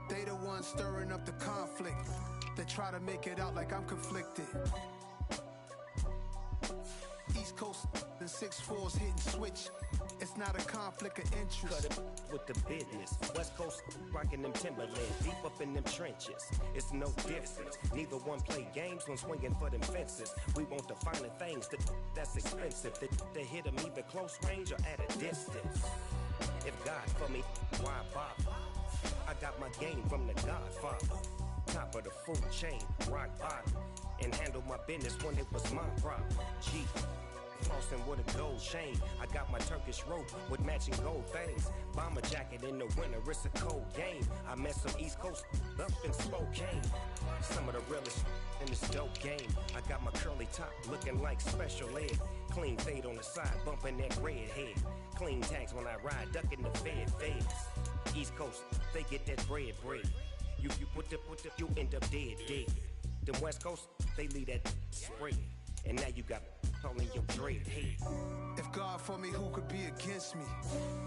They the ones stirring up the conflict. They try to make it out like I'm conflicted. East Coast and 6'4's hitting switch. It's not a conflict of interest. Cut it with the business. West Coast rocking them Timberlands, deep up in them trenches. It's no difference. Neither one play games when swinging for them fences. We want the finer things that's expensive. That hit them either close range or at a distance. If God for me, why bother? I got my game from the Godfather. Top of the food chain, rock bottom. And handle my business when it was my problem. G. Flossing with a gold chain. I got my Turkish rope with matching gold things. Bomber jacket in the winter, it's a cold game. I met some East Coast up in Spokane. Some of the realest in this dope game. I got my curly top looking like special ed. Clean fade on the side, bumping that red head. Clean tags when I ride, ducking the feds. East Coast, they get that bread. You you end up dead. Them West Coast, they leave that spread. And now you got calling your dread head. If God for me, who could be against me?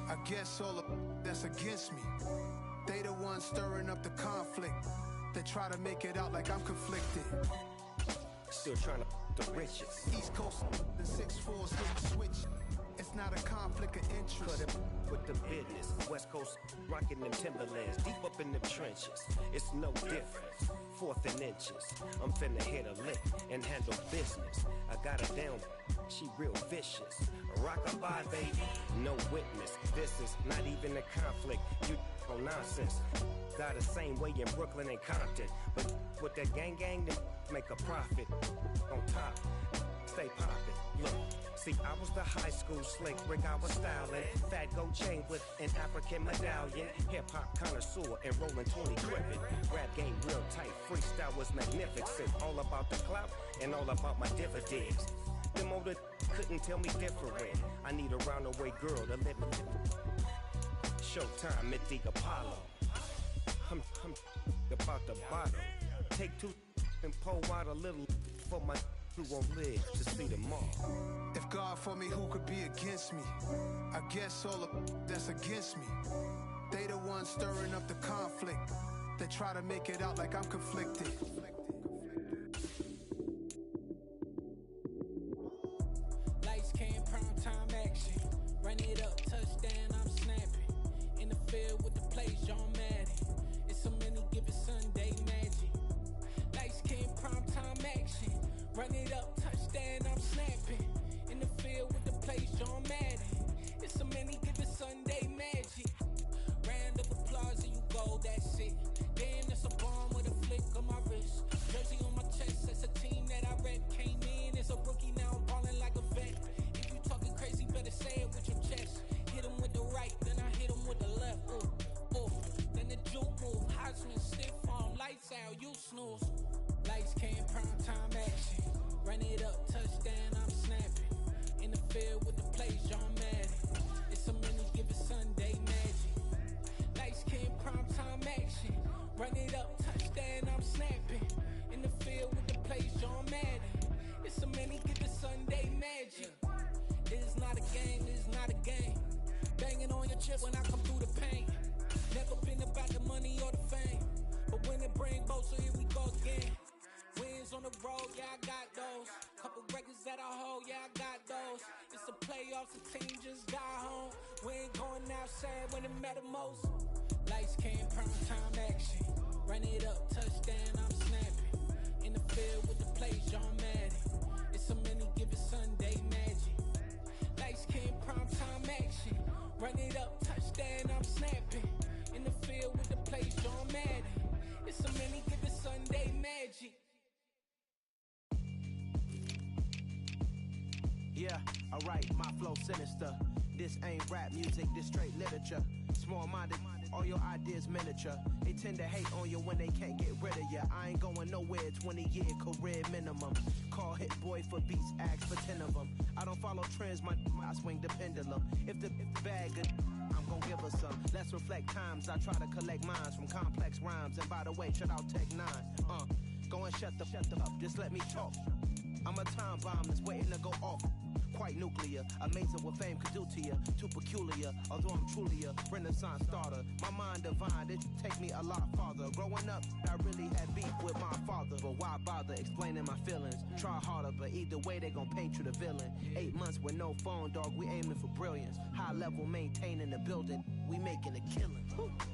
I guess all of that's against me. They the ones stirring up the conflict. They try to make it out like I'm conflicted. Still trying to the riches. East Coast and 6'4's hitting switch. It's not a conflict of interest. Cut it with the business. West Coast rocking them Timberlands, deep up in them trenches. It's no difference. 4th and inches. I'm finna hit a lick and handle business. I got her down, she real vicious. Rock-a-bye, baby, no witness. This is not even a conflict. You on nonsense. Got the same way in Brooklyn and Compton. But with that gang, then make a profit. On top, stay poppin'. Look. See, I was the high school slick Rick, I was styling. Fat gold chain with an African medallion. Hip-hop connoisseur and rolling 20 cribbin'. Rap game real tight, freestyle was magnificent. All about the clout and all about my dividends. Them older couldn't tell me different. I need a roundaway girl to live with. Showtime at the Apollo. I'm about the bottom. Take 2 and pull out a little for my who won't live to see tomorrow. If God for me, who could be against me? I guess all of that's against me. They the ones stirring up the conflict. They try to make it out like I'm conflicted. Lights, cam, prime time action. Run it up, touchdown, I'm snapping. In the field with the plays, John Madden. It's so many, give it Sunday magic. Lights, cam, prime time action. Run it up, touchdown, I'm snapping. In the field with the plays, John Madden. It's so many, give it Sunday magic. Round of applause and you go, that's it. Damn, that's a bomb with a flick on my wrist. Jersey on my chest, that's a team that I rep. Came in as a rookie, now I'm ballin' like a vet. If you talking crazy, better say it with your chest. Hit him with the right, then I hit him with the left. Ooh, ooh. Then the juke move, Heisman stiff arm, lights out, you snooze. Lights, cam, prime time action. Run it up, touchdown, I'm snapping. In the field with the plays, John Madden. It's so many, give it Sunday magic. Lights, cam, prime time action. Run it up, touchdown, I'm snapping. In the field with the plays, John Madden. It's so many, give it Sunday magic. It is not a game, it is not a game. Banging on your chip when I come through the paint. Never been about the money or the fame. But when it bring both, so here we go again. Wins on the road, yeah, I got those. Couple records that I hold, yeah, I got those. It's the playoffs, the team just got home. We ain't going outside when it matter most. Lights, cam, prime time action. Run it up, touchdown, I'm snapping. In the field with the plays, John Madden. It's so many, give it Sunday magic. Lights, cam, prime time action. Run it up, touchdown, I'm snapping. In the field with the plays, John Madden. It's so many, give it Sunday magic. Yeah, alright, my flow sinister. This ain't rap music, this straight literature. Small-minded, all your ideas miniature. They tend to hate on you when they can't get rid of you. I ain't going nowhere, 20-year career minimum. Call hit boy for beats, ask for 10 of them. I don't follow trends, I swing the pendulum. If the bag good, I'm gon' give her some. Let's reflect times, I try to collect minds from complex rhymes. And by the way, shut out Tech 9. Go and shut the up, just let me talk. I'm a time bomb that's waiting to go off. Quite nuclear, amazing what fame could do to you. Too peculiar, although I'm truly a renaissance starter. My mind divine, it take me a lot farther. Growing up, I really had beef with my father. But why bother explaining my feelings? Try harder, but either way they gon' paint you the villain. 8 months with no phone, dog, we aiming for brilliance. High level maintaining the building, we making a killing.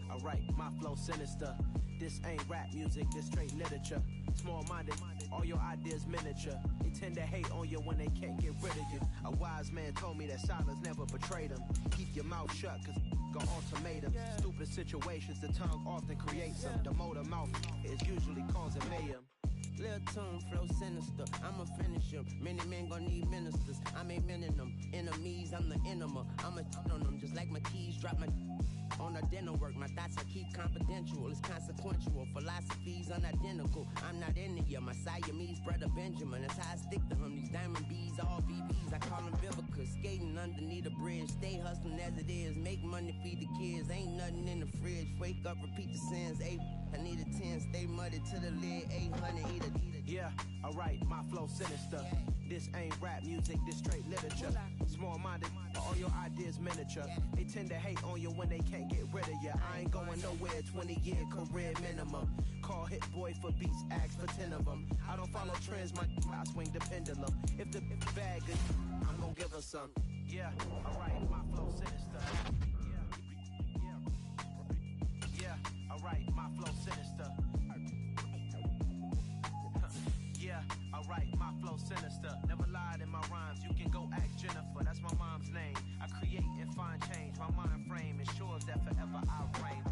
Alright, my flow sinister. This ain't rap music, this straight literature. Small-minded, all your ideas miniature. They tend to hate on you when they can't get rid of you. A wise man told me that silence never betrayed him. Keep your mouth shut, cause go ultimatum. Stupid situations, the tongue often creates them. The motor mouth is usually causing mayhem. Lil' tune, flow sinister, I'ma finish him. Many men gon' need ministers, I'm aiming them. Enemies, I'm the enema, I'ma on them. Just like my keys, drop my on the dinner work. My thoughts I keep confidential, it's consequential. Philosophies unidentical, I'm not in it. My Siamese brother Benjamin, that's how I stick to him. These diamond bees, all BBs, I call them Vivica. Skating underneath a bridge, stay hustling as it is. Make money, feed the kids, ain't nothing in the fridge. Wake up, repeat the sins, I need a 10, stay muddy to the lid, 800, eat it. Yeah, alright, my flow sinister. This ain't rap music, this straight literature. Small-minded, all your ideas miniature. They tend to hate on you when they can't get rid of you. I ain't going nowhere, 20-year career minimum. Call hit boy for beats, ask for 10 of them. I don't follow trends, I swing the pendulum. If the bag good, I'm gon' give her some. Yeah, alright, my flow sinister. Yeah, alright, my flow sinister. Yeah, alright, my flow sinister. Never lied in my rhymes, you can go ask Jennifer, that's my mom's name. I create and find change, my mind frame ensures that forever I reign.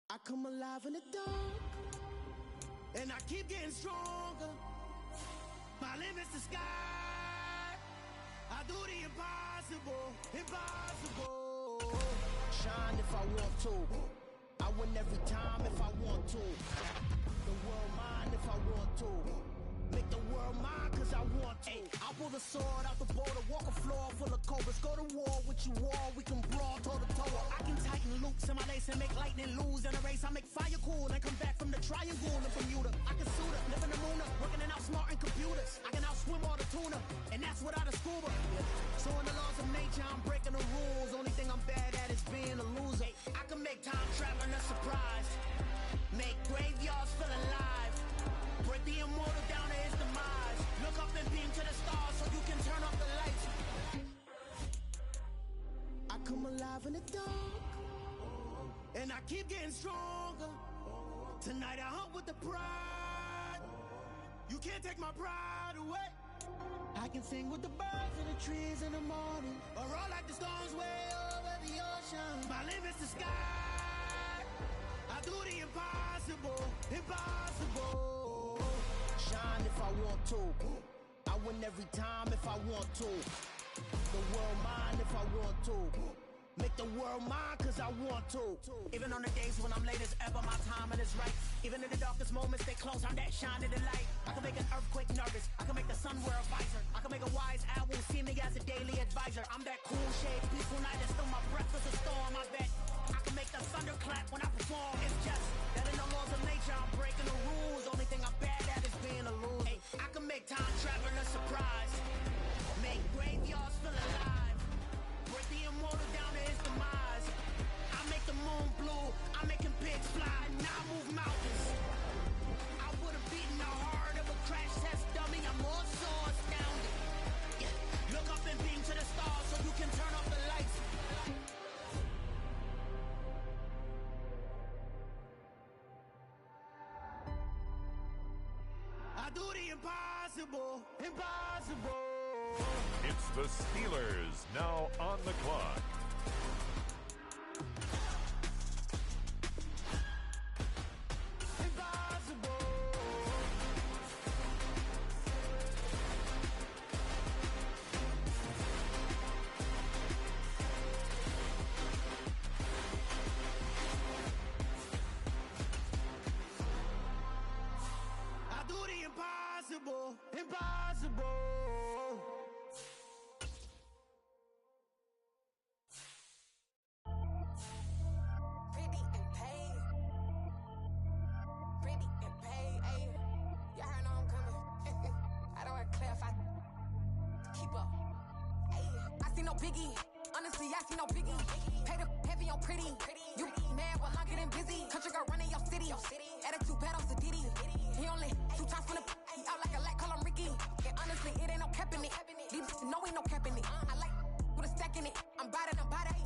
I come alive in the dark, and I keep getting stronger. My limit's the sky, I do the impossible, impossible. Shine if I want to, I win every time if I want to. The world mine if I want to. Make the world mine cause I want to. I pull the sword out the border, walk a floor full of cobras. Go to war with you all, we can brawl toe to toe. I can tighten loops in my lace and make lightning lose in a race. I make fire cool and come back from the triangle in Bermuda. I can suit up, live in the moon up, working and outsmarting computers. I can outswim all the tuna, and that's without a scuba. So in the laws of nature, I'm breaking the rules. Only thing I'm bad at is being a loser. I can make time traveling a surprise, make graveyards feel alive, break the immortal down to his demise. Look up and beam to the stars so you can turn off the lights. I come alive in the dark, and I keep getting stronger. Tonight I hunt with the pride. You can't take my pride away. I can sing with the birds and the trees in the morning, or roll like the storms way over the ocean. My limit's the sky. I do the impossible, impossible. Shine if I want to. I win every time if I want to. The world mine if I want to. Make the world mine cause I want to. Even on the days when I'm late as ever, my timing is right. Even in the darkest moments, they close, I'm that shine in the light. I can make an earthquake nervous, I can make the sun wear a visor. I can make a wise owl see me as a daily advisor. I'm that cool shade, peaceful night, and still my breath is a storm. I bet I can make the thunder clap when I perform. It's just that in the laws of nature, I'm breaking the rules. Only thing I'm bad at is being a loser. Hey, I can make time traveling a surprise, make graveyards feel alive, break the immortal down to his demise. I make the moon blue, I'm making pigs fly, and I move mountains. I would've beaten the heart of a crash test dummy. I'm more so astounded. Yeah. Look up and beam to the stars so you can turn off the lights. I do the impossible, impossible. It's the Steelers now on the clock. Impossible. I do the impossible, impossible. Pretty and paid. Pretty and paid, ayy. Y'all heard know I'm coming. I don't want to clarify. Keep up. Ayy. I see no biggie. Honestly, I see no biggie. Pay the heavy on pretty. You mad while I'm getting busy. Country girl running your city. Attitude bad on Sadiddy. He only 2 times from the he out like a light, call him Ricky. And honestly, it ain't no cap in it. These know ain't no cap in it. I like with a stack in it. I'm bad at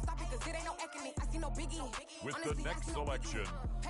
stop it, cause it ain't no eck in it. I see no biggie. With Honestly, the next selection,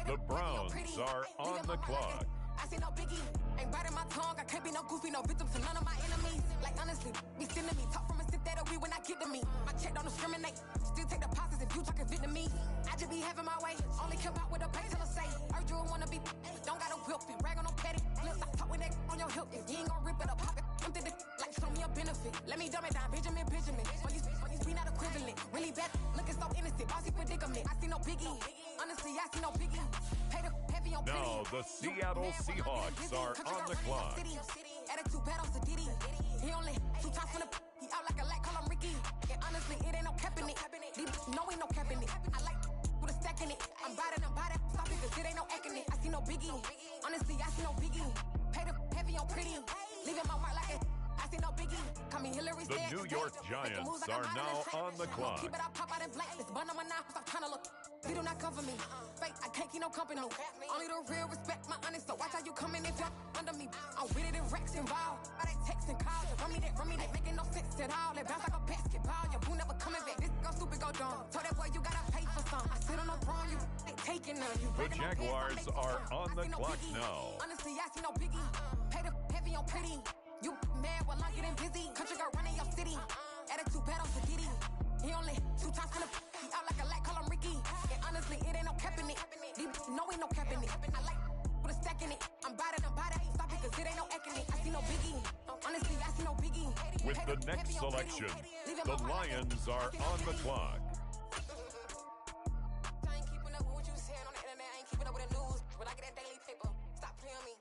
the Browns are on the clock. I see no biggie, ain't biting my tongue. I can't be no goofy, no victim to none of my enemies. Like honestly, be sending me talk from a sip that'll be when I get to me. My check don't discriminate, still take deposits if you talking Vietnamese. I just be having my way, only care about what the pay teller say. Urge you wanna be, don't gotta whip it, brag on no petty. Let's stop talk with that on your hip. If you ain't gon' rip it up, pop it, empty the like show me a benefit. Let me dumb it down, Benjamin. On you we not equivalent, really bad, looking so innocent. Bossy predicament, I see no biggie. Honestly, I see no biggie. Pay the heavy on pretty. Now the Seattle Seahawks are on the clock. Attitude bad on Sadiddy. He only 2 times from the he out like a light, call him Ricky. And honestly, it ain't no cap in it. These know ain't no cap in it. I like with a stack in it. I'm bad at stop it, cause it ain't no eck in it. I see no biggie. Honestly, I see no biggie. Pay the heavy on pretty. Leaving my mark like it. I see no biggie. Call me Hillary. The New York Giants are now on the clock. Keep it up, pop out in black. This bun on my knife, stop trying to look. They do not cover me. Fake, I can't keep no company. Only the real respect my honest. So watch how you come in if you're under me. I'm with it in Rex involved. I they text and call. Run me that, making no sense at all. They bounce like a basketball. Your boo never coming back. This go stupid, go dumb. Told that boy you gotta pay for some. I sit on no throne, you ain't taking none. You The Jaguars are on the clock now. Honestly, I see no biggie. Pay the heavy on pretty. You mad while I'm getting busy. Country girl running your city. Attitude bad on Sadiddy. He only 2 times from the he out like a light, call him Ricky. And honestly, it ain't no cap in it. These know ain't no cap in it. I like with a stack in it. I'm bad at stop it, cause it ain't no eck in it. I see no biggie. Honestly, I see no biggie. With the next selection, the Lions are on the clock. I ain't keeping up with what you saying on the internet. I ain't keeping up with the news. When I get that daily paper, stop playing me.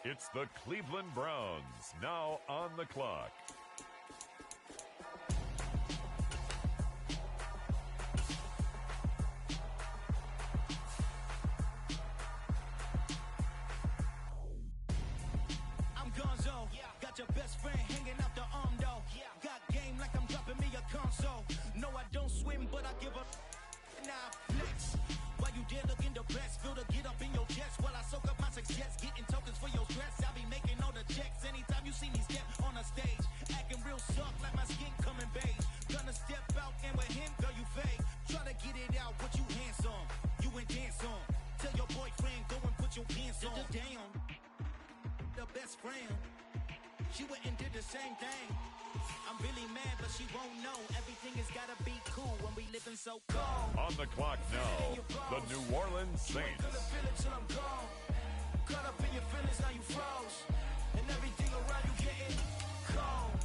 It's the Cleveland Browns now on the clock. same thing. I'm really mad, but she won't know. Everything has gotta be cool when we living so cold. On the clock now, the New Orleans You ain't Saints. gonna feel it till I'm gone. Caught up in your feelings, now you froze. And everything around you getting cold.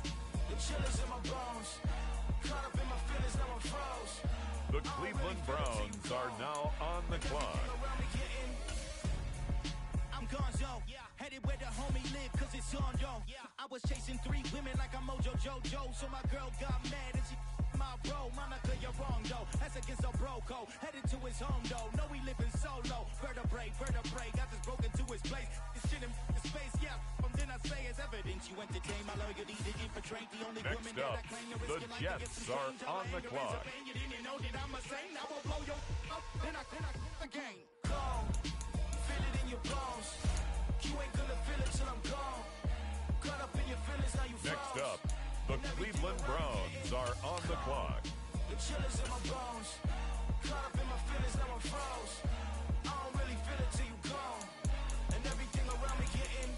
The chill is in my bones. Caught up in my feelings, now I'm froze. The Cleveland Browns are now on the clock. I'm gonzo, headed where the homie live, cause it's on, yo. I was chasing 3 women like I'm Mojo Jojo, so my girl got mad and she my bro. Monica, you're wrong, though. That's against a bro code. Headed to his home, though. No, we living solo. Vertebrae, got this broken to his place. This shit in space, yeah. From then I say it's evidence. You entertain my loyalty to infiltrate the only woman Next up, that I claim to risk the your life to get Jets some are change. on the clock. You didn't know that I'm a saint. I will blow your up, then I again. Gone. Feel it in your bones. You ain't gonna feel it till I'm gone. Caught up in your feelings, now you Next froze. up, the Cleveland Browns are on the clock. The chill is in my bones. Caught up in my feelings, now I'm froze. I don't really feel it till you gone. And everything around me getting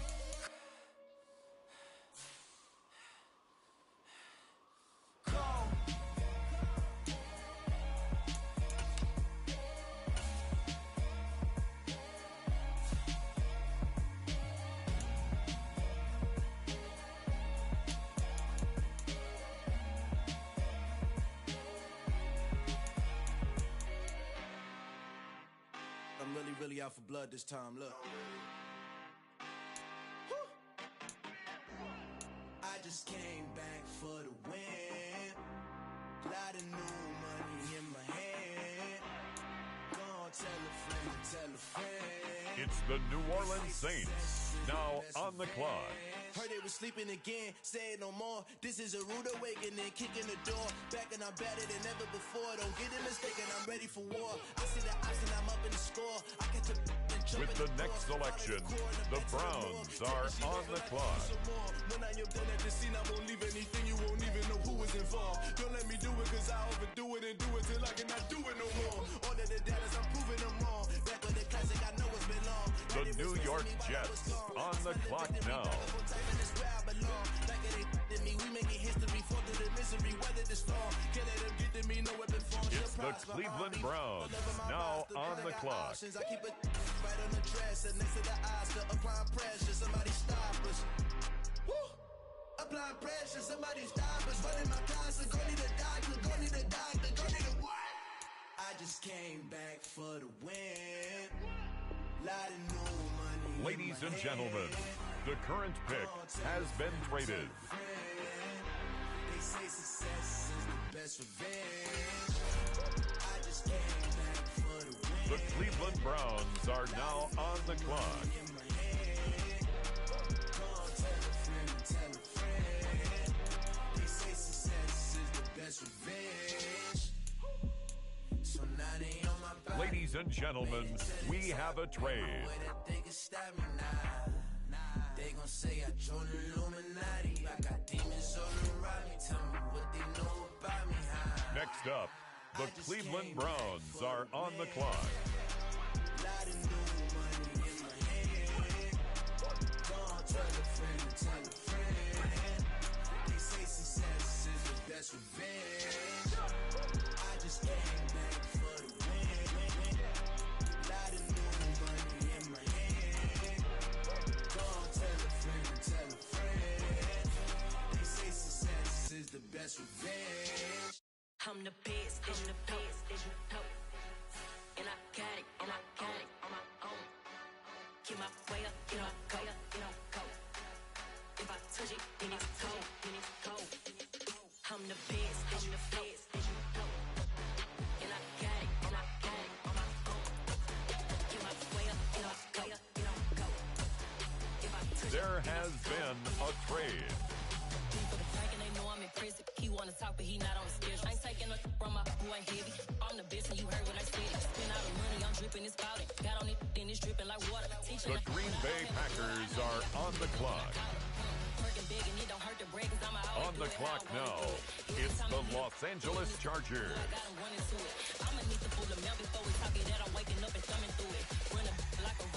gone. I'm really out for blood this time, look. I just came back for the win. Lot of new money in my hand. Go on, tell a friend. It's the New Orleans Saints, now on the clock. Heard they was sleeping again, say it no more. This is a rude awakening, kicking the door. Back and I'm better than ever before. Don't get it mistaken, I'm ready for war. I see the option, I'm up in the score. I catch a and jump With in the the next selection, the Browns are on the clock. When I am done at the scene, I won't leave anything. You won't even know who is involved. Don't let me do it, cause I overdo it and do it till I cannot do it no more. All of the dallas, I'm proving them wrong. Back with the classic, I know it's been long. The New York Jets on the clock now. It's the Cleveland Browns, now on the clock. I keep it right on the dresser, next to the Oscar, applying pressure, somebody stop us. Woo! Applying pressure, somebody stop us. Running my concert, go need a doctor, go need a doctor, go need a what? I just came back for the win. Lot of new money. Ladies and gentlemen, the current pick has been traded. They say success is the best revenge. I just came back for the win. The Cleveland Browns are now on the clock. Tell a friend. They say success is the best revenge. So now they on my body. Ladies and gentlemen, we have a trade. They can stop me now. They gon' say I joined the Illuminati. I got demons all around me. Tell me what they know about me. Next up, the Cleveland Browns are on the clock. Lot of new money in my hand. Go on, tell a friend. They say success is the best revenge. I just came back for the win. Lot of new money in my hand. Go on, tell a friend. They say success is the best revenge. I'm the best, I'm the best, and I got it on my own. Get my way up, get my go. If I touch it, then it's cold. I'm the best, and I got it on my own. Get my way up, get my go. If I touch There it, has been a trade. He wanna talk, but he not on the schedule. I ain't taking no from my boy heavy. I'm the best, and you heard what I said. Spend all the money, I'm dripping, it's spouting. Got on it, then it's dripping like water. The Green Bay Packers are on the clock. On the clock now, it's the Los Angeles Chargers.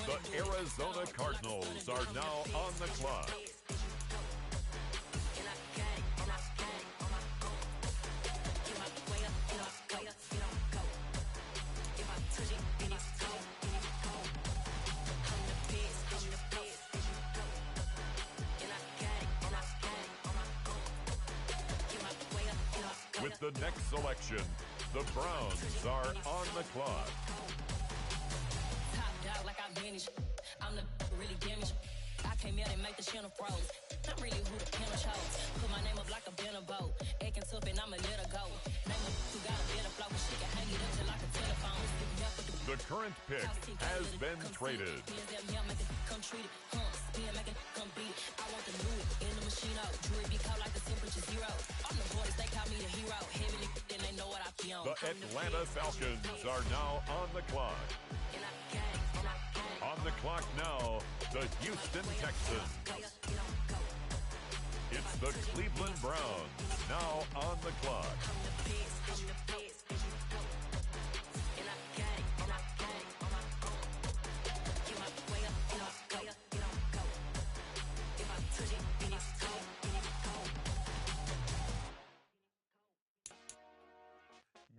The Arizona Cardinals are now on the clock. With the next selection, the Browns are on the clock. Top dog like I vanished. I'm the really damaged. I came out and make the channel froze. I'm really who the panel chose. Put my name up like a banner boat. Acting tough and I'ma let her go. Name her who got a better flow. She can hang it up till like a telephone. The current pick has been traded. Come treat it. Spin, make it come beat it. I want the new in the machine out. Jewelry be cold like the temperature zero. On the borders, they call me the hero. Heavily, then they know what I be on. The Atlanta Falcons are now on the clock. On the clock now, the Houston Texans. It's the Cleveland Browns now on the clock.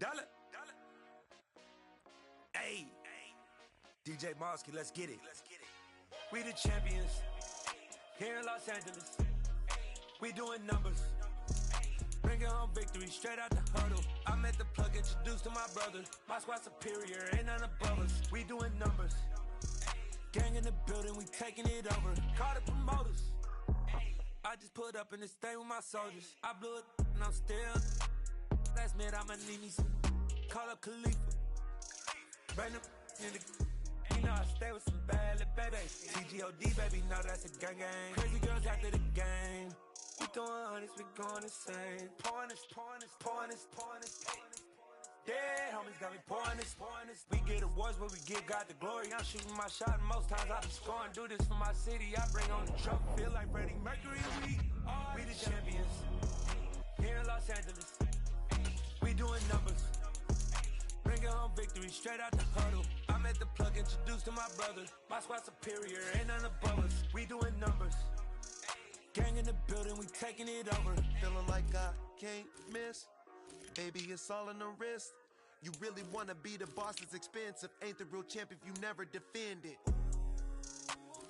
Dollar. Hey. DJ Mosky, let's get it. We the champions here in Los Angeles. We doing numbers. Bringing home victory straight out the huddle. I met the plug, introduced to my brother. My squad superior, ain't none above us. We doing numbers. Gang in the building, we taking it over. Call the promoters. I just put up in this thing with my soldiers. I blew it and I'm still. Last minute I'ma need me some. Call up Khalifa. Bring them in the. You know I stay with some bad little babies. TGOD baby, know that's a gang gang. Crazy girls after the game. We throwing hundreds, we going insane. Pouring this. Dead homies got me pouring this. We get awards, but we give God the glory. I'm shooting my shot, and most times I be scoring. Do this for my city, I bring on the trophy. Feel like Freddie Mercury, we the champions. Here in Los Angeles, we doing numbers. Bringing home victory straight out the huddle. I met the plug, introduced to my brother. My squad superior, ain't none above us. We doing numbers. Gang in the building, we taking it over. Feeling like I can't miss. Baby, it's all in the wrist. You really wanna be the boss, it's expensive. Ain't the real champ if you never defend it.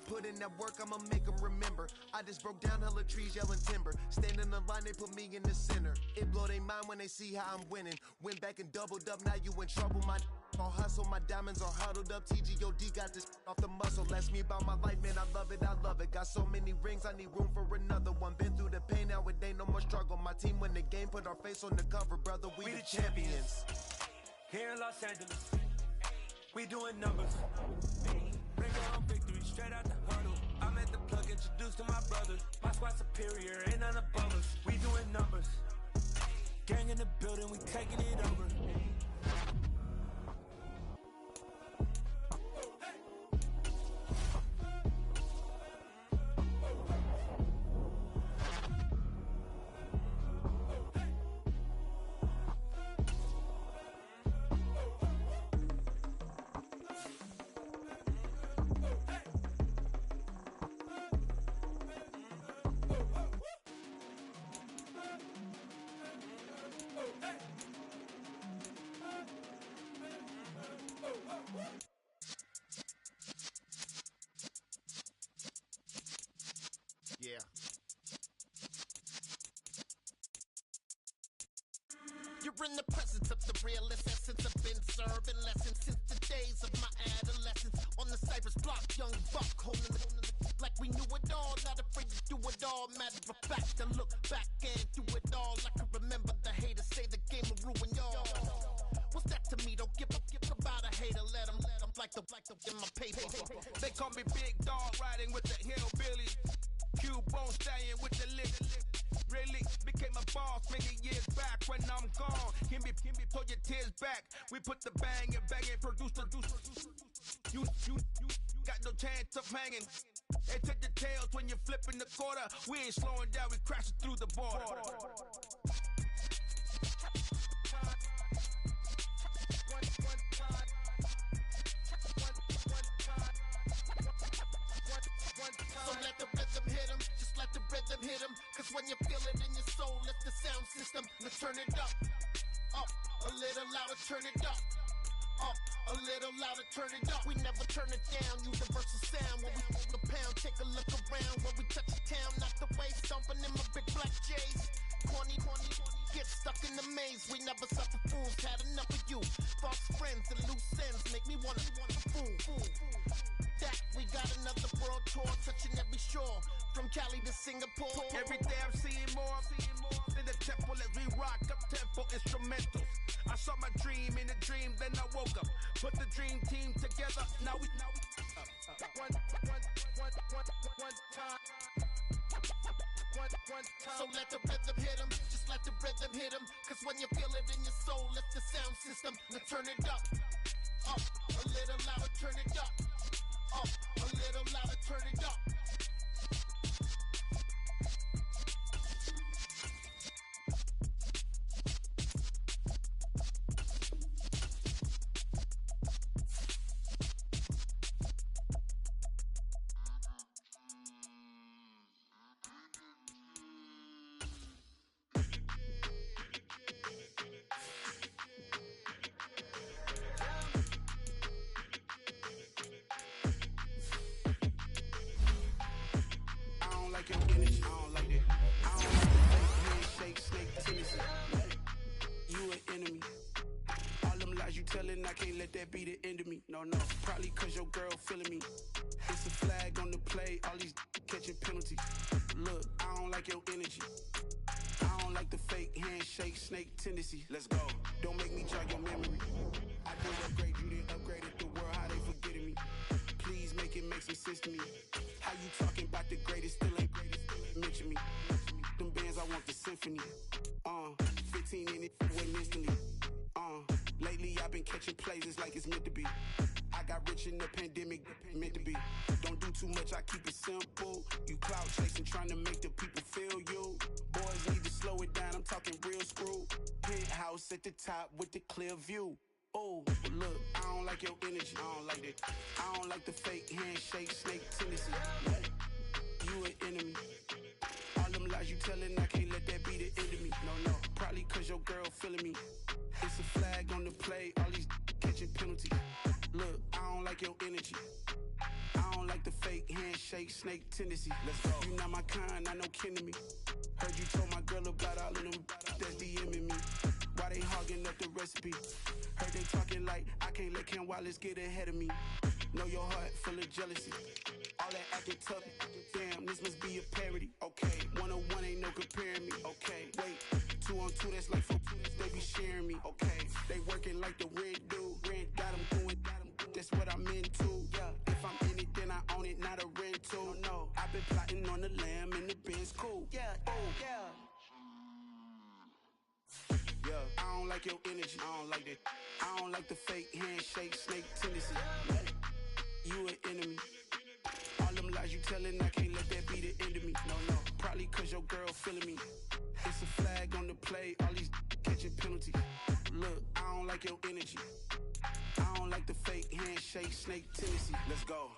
Put in that work, I'ma make them remember. I just broke down hella trees, yelling timber. Stand in the line, they put me in the center. It blow their mind when they see how I'm winning. Went back and doubled up, now you in trouble. My all hustle, my diamonds are huddled up. TGOD got this off the muscle. That's me about my life, man, I love it. Got so many rings, I need room for another one. Been through the pain, now it ain't no more struggle. My team win the game, put our face on the cover, brother. We the champions. Here in Los Angeles, we doing numbers. Bring home victory straight out the huddle. I met the plug, introduced to my brother. My squad superior, ain't none above us. We doing numbers. Gang in the building, we taking it over. Yeah. You're in the presence of the realest essence. I've been serving lessons since the days of my adolescence. On the Cypress block, young buck holding it like we knew it all. Not afraid to do it all. Matter of fact, I look back and do it all. I can remember the haters say the game will ruin y'all. What's that to me? Don't give about a hater. Let them like the in my paper. They call me Big Dog, riding with the hillbilly. Q-Bone stallion with the lick. Really became a boss many years back. When I'm gone, him be pull your tears back. We put the bang and produce. You got no chance of hanging. They take the tails when you're flipping the quarter. We ain't slowing down, we crashing through the border. So let the rhythm hit him, just let the rhythm hit him. Cause when you feel it in your soul, lift the sound system. Let's turn it up, a little louder, turn it up, a little louder, turn it up. We never turn it down, universal sound. When we hold the pound, take a look around. When we touch the town, knock the way, stomping in my big black J's. Corny, get stuck in the maze. We never suffer fools, had enough of you. False friends and loose ends make me wanna fool. That we got another world tour, touching every shore, from Cali to Singapore. Every day I'm seeing more in the temple as we rock up tempo instrumentals. I saw my dream in a dream, then I woke up. Put the dream team together. Now we one time. So let the rhythm hit 'em, just let the rhythm hit 'em. Cause when you feel it in your soul, lift the sound system. Now turn it up, a little louder, turn it up, a little louder, turn it up. Your energy, I don't like that. I don't like the fake handshake, snake tendency. You an enemy. All them lies you telling, I can't let that be the end of me. No, probably cause your girl feeling me. It's a flag on the play, all these catching penalties. Look, I don't like your energy. I don't like the fake handshake, snake tendency. Let's go. Don't make me jog your memory. I did upgrade, you didn't upgrade it. The world, how they forgetting me. Please make it make some sense to me. How you talking about the greatest, still ain't mention me. Them bands, I want the symphony. 15 in it, went instantly. Lately I've been catching plays, it's like it's meant to be. I got rich in the pandemic, meant to be. Don't do too much, I keep it simple. You clout chasing, trying to make the people feel you. Boys need to slow it down, I'm talking real screw. Penthouse at the top with the clear view. Oh, look, I don't like your energy. I don't like that. I don't like the fake handshake, snake tendency. You an enemy. All them lies you telling, I can't let that be the end of me. No, probably cause your girl feeling me. It's a flag on the play, all these catching penalties. Look, I don't like your energy. I don't like the fake handshake, snake tendency. Let's go. You not my kind, I know kin to me. Heard you told my girl about all of them that's DMing me. Why they hogging up the recipe? Heard they talking like I can't let Ken Wallace get ahead of me. Know your heart full of jealousy. All that acting tough, damn, this must be a parody. Okay, 101 ain't no comparing me. Okay, wait, 2 on 2, that's like 4, they be sharing me. Okay, they working like the rent do. Rent got them going, that's what I'm into. Yeah, if I'm in it, then I own it, not a rental. No, I've been plotting on the lamb and the Benz cool. Yeah, yeah. I don't like your energy. I don't like that. I don't like the fake handshake, snake tendency. You an enemy. All them lies you telling, I can't let that be the end of me. No, probably cause your girl feeling me. It's a flag on the play, all these catching penalties. Look, I don't like your energy. I don't like the fake handshake, snake tendency. Let's go.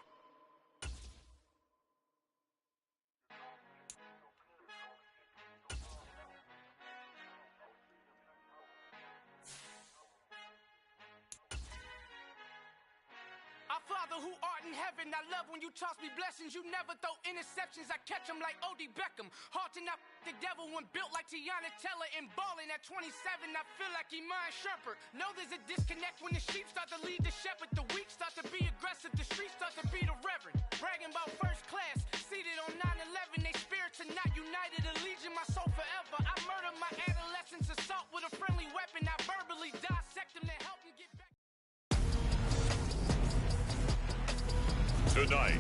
Father who art in heaven, I love when you toss me blessings. You never throw interceptions, I catch them like O.D. Beckham. Hard to not the devil when built like Tiana Teller. And balling at 27, I feel like Iman Shumpert. Know there's a disconnect when the sheep start to lead the shepherd. The weak start to be aggressive, the streets start to be the reverend. Bragging about first class, seated on 9/11. They spirits are not united, a legion, my soul forever. I murder my adolescence, assault with a friendly weapon. I verbally dissect them to help them get back. Tonight,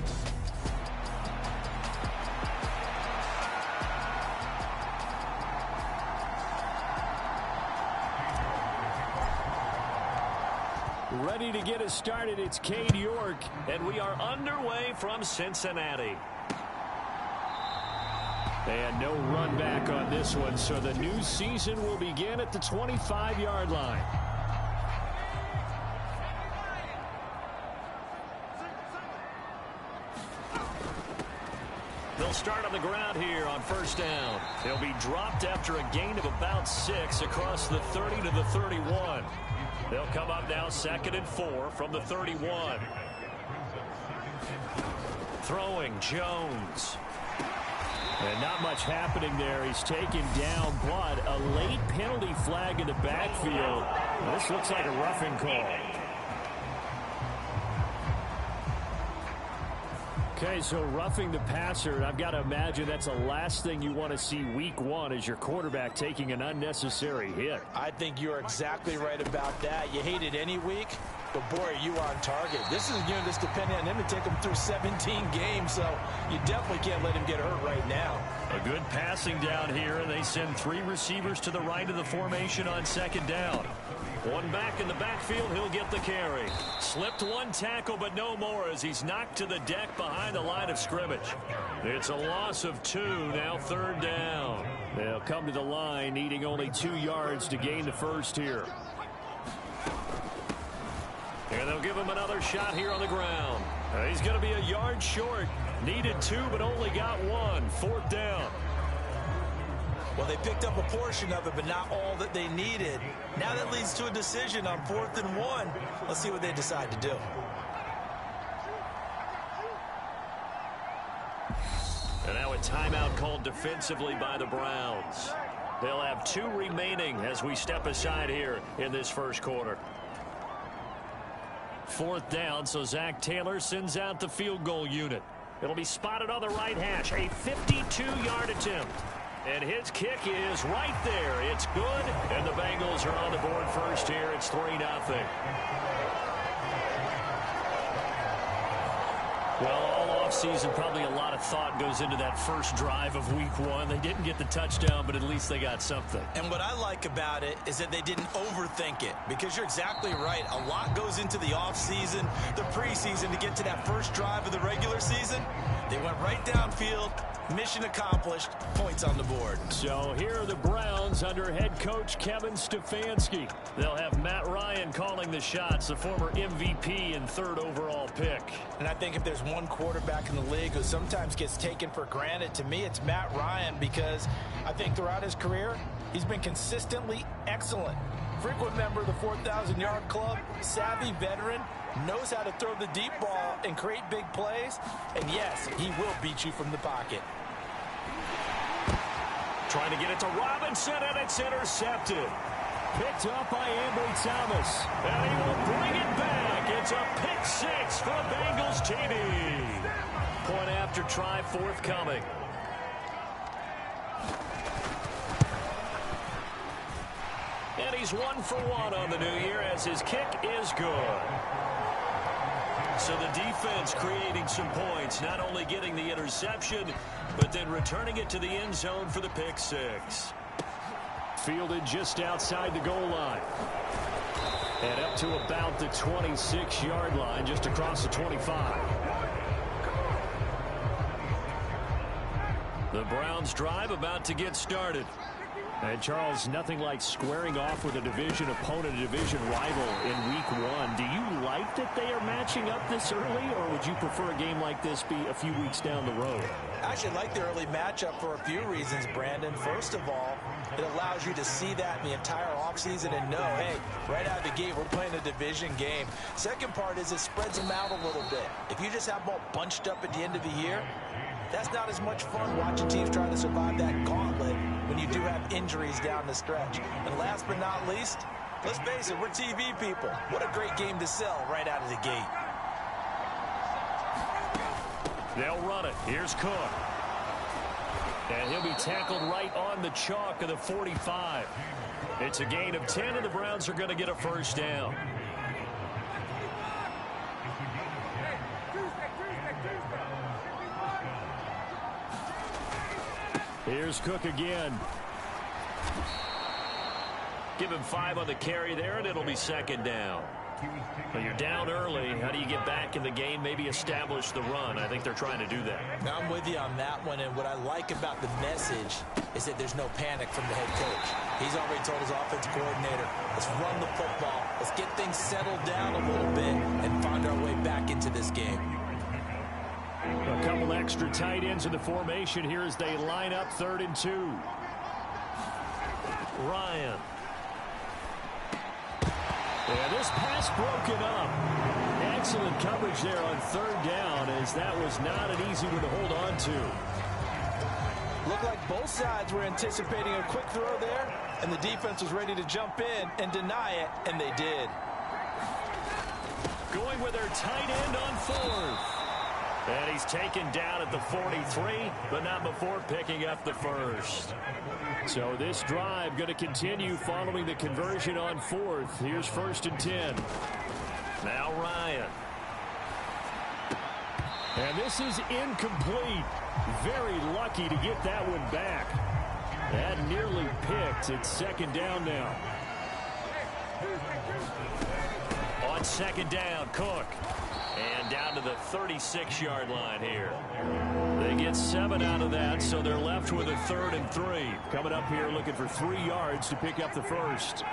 ready to get us started, it's Cade York, and we are underway from Cincinnati. And no run back on this one, so the new season will begin at the 25-yard line. They'll start on the ground here on first down. They'll be dropped after a gain of about 6 across the 30 to the 31. They'll come up now 2nd and 4 from the 31. Throwing Jones. And not much happening there. He's taken down, but a late penalty flag in the backfield. This looks like a roughing call. Okay, so roughing the passer, I've got to imagine that's the last thing you want to see week one is your quarterback taking an unnecessary hit. I think you're exactly right about that. You hate it any week, but boy, are you on target. This is a unit that's dependent on him to take him through 17 games, so you definitely can't let him get hurt right now. A good passing down here, and they send 3 receivers to the right of the formation on second down. One back in the backfield, he'll get the carry. Slipped one tackle, but no more as he's knocked to the deck behind the line of scrimmage. It's a loss of 2, now third down. They'll come to the line, needing only 2 yards to gain the first here. And they'll give him another shot here on the ground. He's going to be a yard short. Needed 2, but only got 1. Fourth down. Well, they picked up a portion of it, but not all that they needed. Now that leads to a decision on 4th and 1. Let's see what they decide to do. And now a timeout called defensively by the Browns. They'll have 2 remaining as we step aside here in this first quarter. 4th down, so Zach Taylor sends out the field goal unit. It'll be spotted on the right hash, a 52-yard attempt. And his kick is right there. It's good, and the Bengals are on the board first here. It's 3-0. Well, all offseason, probably a lot of thought goes into that first drive of week 1. They didn't get the touchdown, but at least they got something. And what I like about it is that they didn't overthink it, because you're exactly right. A lot goes into the offseason, the preseason to get to that first drive of the regular season. They went right downfield. Mission accomplished. Points on the board. So here are the Browns under head coach Kevin Stefanski. They'll have Matt Ryan calling the shots, the former MVP and 3rd overall pick. And I think if there's one quarterback in the league who sometimes gets taken for granted, to me it's Matt Ryan, because I think throughout his career he's been consistently excellent. Frequent member of the 4,000-yard club, savvy veteran, knows how to throw the deep ball and create big plays, and yes, he will beat you from the pocket. Trying to get it to Robinson, and it's intercepted. Picked up by Ambry Thomas, and he will bring it back. It's a pick 6 for the Bengals TD. Point after try forthcoming. And he's 1 for 1 on the new year as his kick is good. So the defense creating some points, not only getting the interception, but then returning it to the end zone for the pick 6. Fielded just outside the goal line. And up to about the 26-yard line, just across the 25. The Browns drive about to get started. And Charles, nothing like squaring off with a division opponent, a division rival in week 1. Do you like that they are matching up this early, or would you prefer a game like this be a few weeks down the road? I actually like the early matchup for a few reasons, Brandon. First of all, it allows you to see that in the entire offseason and know, hey, right out of the gate, we're playing a division game. Second part is it spreads them out a little bit. If you just have them all bunched up at the end of the year, that's not as much fun watching teams trying to survive that gauntlet when you do have injuries down the stretch. And last but not least, let's face it, we're TV people. What a great game to sell right out of the gate. They'll run it. Here's Cook. And he'll be tackled right on the chalk of the 45. It's a gain of 10, and the Browns are going to get a first down. Here's Cook again. Give him 5 on the carry there, and it'll be second down. Well, you're down early. How do you get back in the game, maybe establish the run? I think they're trying to do that. Now, I'm with you on that one, and what I like about the message is that there's no panic from the head coach. He's already told his offensive coordinator, let's run the football, let's get things settled down a little bit and find our way back into this game. A couple extra tight ends in the formation here as they line up 3rd and 2. Ryan. And this pass broken up. Excellent coverage there on 3rd down, as that was not an easy one to hold on to. Looked like both sides were anticipating a quick throw there, and the defense was ready to jump in and deny it, and they did. Going with their tight end on fourth. And he's taken down at the 43, but not before picking up the first. So this drive going to continue following the conversion on fourth. Here's 1st and 10. Now Ryan. And this is incomplete. Very lucky to get that one back. That nearly picked. It's 2nd down now. On 2nd down, Cook. And down to the 36-yard line here. They get 7 out of that, so they're left with a 3rd and 3. Coming up here looking for 3 yards to pick up the first.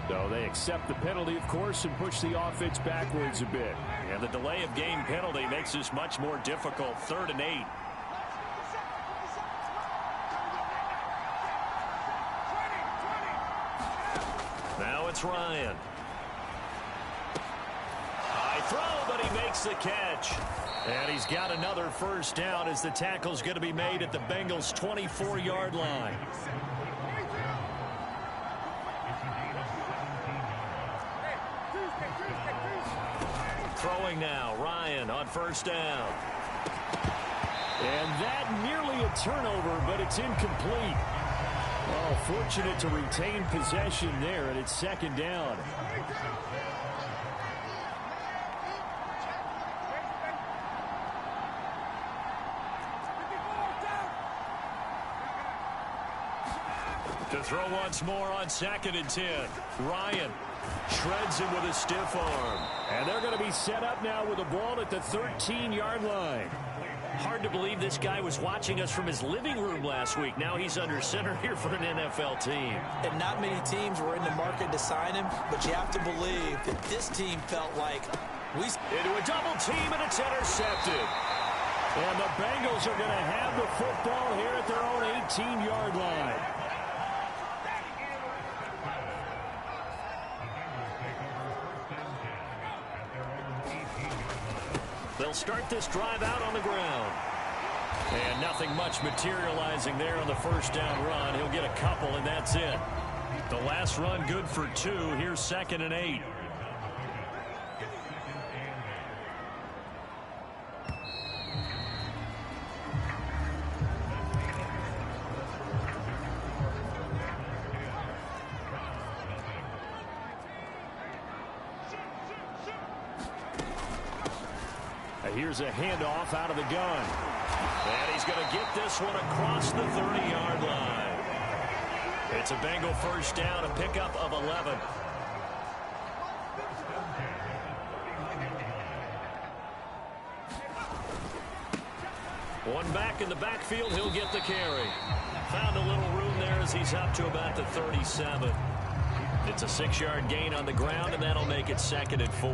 So they accept the penalty, of course, and push the offense backwards a bit. And the delay of game penalty makes this much more difficult. 3rd and 8. Now it's Ryan. High throw, but he makes the catch. And he's got another first down as the tackle's going to be made at the Bengals' 24-yard line. Throwing now, Ryan on 1st down. And that nearly a turnover, but it's incomplete. Oh, fortunate to retain possession there, and it's 2nd down. To throw once more on 2nd and 10. Ryan shreds him with a stiff arm. And they're going to be set up now with the ball at the 13-yard line. Hard to believe this guy was watching us from his living room last week. Now he's under center here for an NFL team. And not many teams were in the market to sign him, but you have to believe that this team felt like into a double team, and it's intercepted. And the Bengals are going to have the football here at their own 18-yard line. They'll start this drive out on the ground. And nothing much materializing there on the first down run. He'll get a couple, and that's it. The last run good for 2. Here's 2nd and 8. Here's a handoff out of the gun. And he's going to get this one across the 30-yard line. It's a Bengal first down, a pickup of 11. One back in the backfield, he'll get the carry. Found a little room there as he's up to about the 37. It's a 6-yard gain on the ground, and that'll make it 2nd and 4.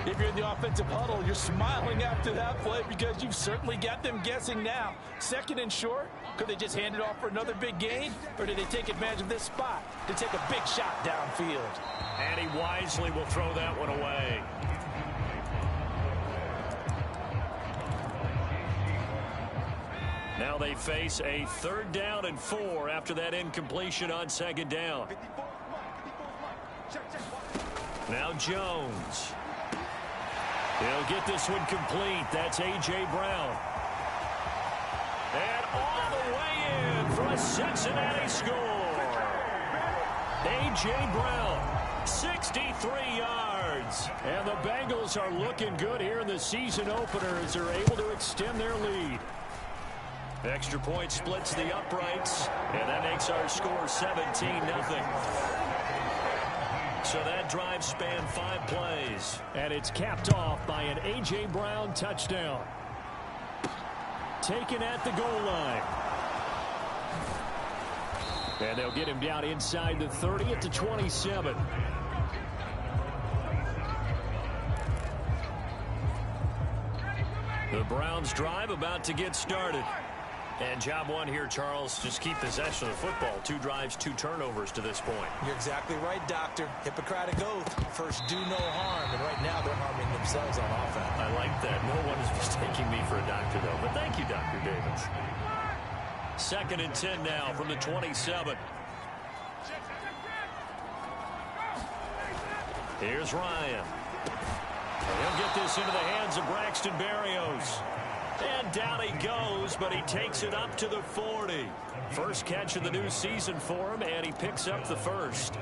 If you're in the offensive huddle, you're smiling after that play because you've certainly got them guessing now. 2nd and short, could they just hand it off for another big gain? Or did they take advantage of this spot to take a big shot downfield? And he wisely will throw that one away. Now they face a 3rd down and 4 after that incompletion on 2nd down. Now Jones. He'll get this one complete. That's A.J. Brown. And all the way in for a Cincinnati score. A.J. Brown, 63 yards. And the Bengals are looking good here in the season opener as they're able to extend their lead. Extra point splits the uprights, and that makes our score 17-0. So that drive spanned 5 plays. And it's capped off by an A.J. Brown touchdown. Taken at the goal line. And they'll get him down inside the 30 at the 27. The Browns drive about to get started. And job one here, Charles, just keep possession of the football. 2 drives, 2 turnovers to this point. You're exactly right, Doctor. Hippocratic oath. First, do no harm. And right now, they're harming themselves on offense. I like that. No one is mistaking me for a doctor, though. But thank you, Dr. Davis. 2nd and 10 now from the 27. Here's Ryan. And he'll get this into the hands of Braxton Berrios. And down he goes, but he takes it up to the 40. First catch of the new season for him, and he picks up the first.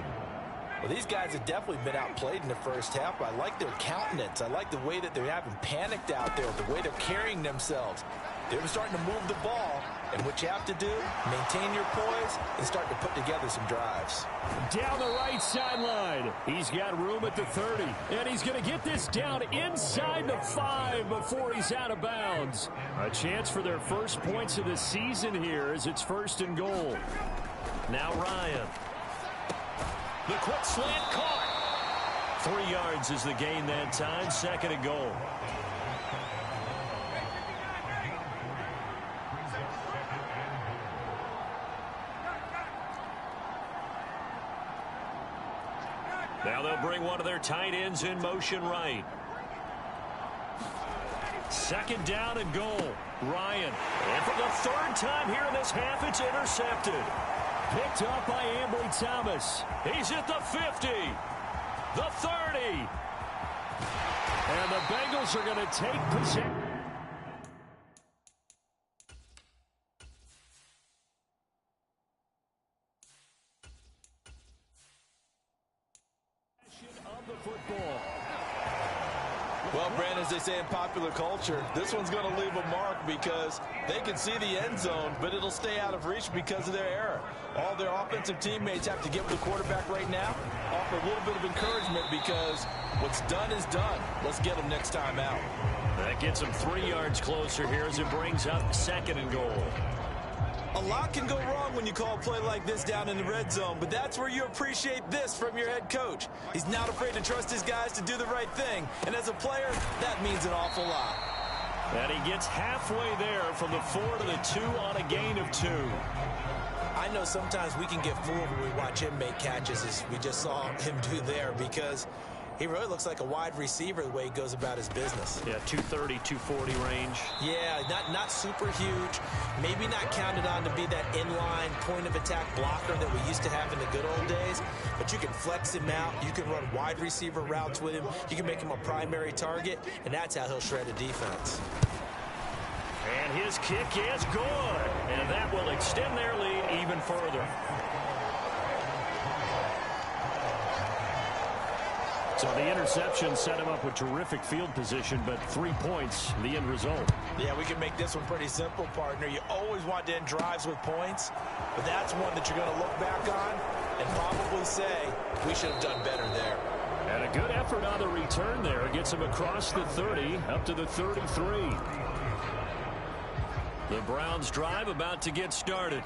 Well, these guys have definitely been outplayed in the first half. I like their countenance. I like the way that they haven't panicked out there, the way they're carrying themselves. They're starting to move the ball, and what you have to do, maintain your poise and start to put together some drives. Down the right sideline. He's got room at the 30, and he's going to get this down inside the 5 before he's out of bounds. A chance for their first points of the season here as it's 1st and goal. Now Ryan. The quick slant caught. 3 yards is the gain that time. 2nd and goal. Now they'll bring one of their tight ends in motion right. 2nd down and goal. Ryan. And for the 3rd time here in this half, it's intercepted. Picked up by Ambry Thomas. He's at the 50. The 30. And the Bengals are going to take possession. Well, Brandon, as they say in popular culture, this one's going to leave a mark because they can see the end zone, but it'll stay out of reach because of their error. All their offensive teammates have to get with the quarterback right now, offer a little bit of encouragement because what's done is done. Let's get them next time out. That gets them 3 yards closer here as it brings up 2nd and goal. A lot can go wrong when you call a play like this down in the red zone, but that's where you appreciate this from your head coach. He's not afraid to trust his guys to do the right thing, and as a player, that means an awful lot. And he gets halfway there from the 4 to the 2 on a gain of 2. I know sometimes we can get fooled when we watch him make catches, as we just saw him do there, because he really looks like a wide receiver the way he goes about his business. Yeah, 230, 240 range. Yeah, not super huge. Maybe not counted on to be that inline point-of-attack blocker that we used to have in the good old days. But you can flex him out. You can run wide receiver routes with him. You can make him a primary target, and that's how he'll shred a defense. And his kick is good. And that will extend their lead even further. So the interception set him up with terrific field position, but 3 points, the end result. Yeah, we can make this one pretty simple, partner. You always want to end drives with points, but that's one that you're going to look back on and probably say, we should have done better there. And a good effort on the return there. Gets him across the 30, up to the 33. The Browns drive about to get started.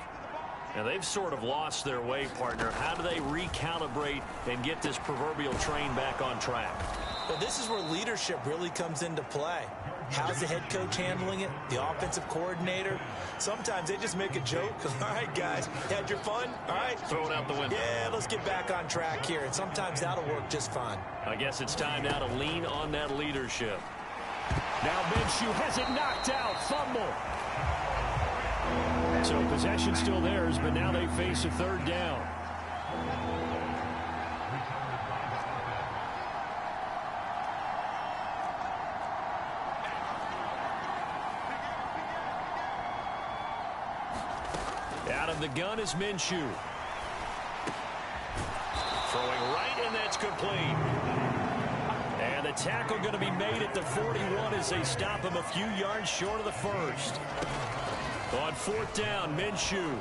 And they've sort of lost their way, partner. How do they recalibrate and get this proverbial train back on track? Well, this is where leadership really comes into play. How's the head coach handling it? The offensive coordinator? Sometimes they just make a joke. All right, guys, had your fun? All right. Throw it out the window. Yeah, let's get back on track here. And sometimes that'll work just fine. I guess it's time now to lean on that leadership. Now Minshew has it knocked out. Fumble. So possession still theirs, but now they face a 3rd down. Out of the gun is Minshew. Throwing right, and that's complete. And the tackle going to be made at the 41 as they stop him a few yards short of the first. On 4th down, Minshew.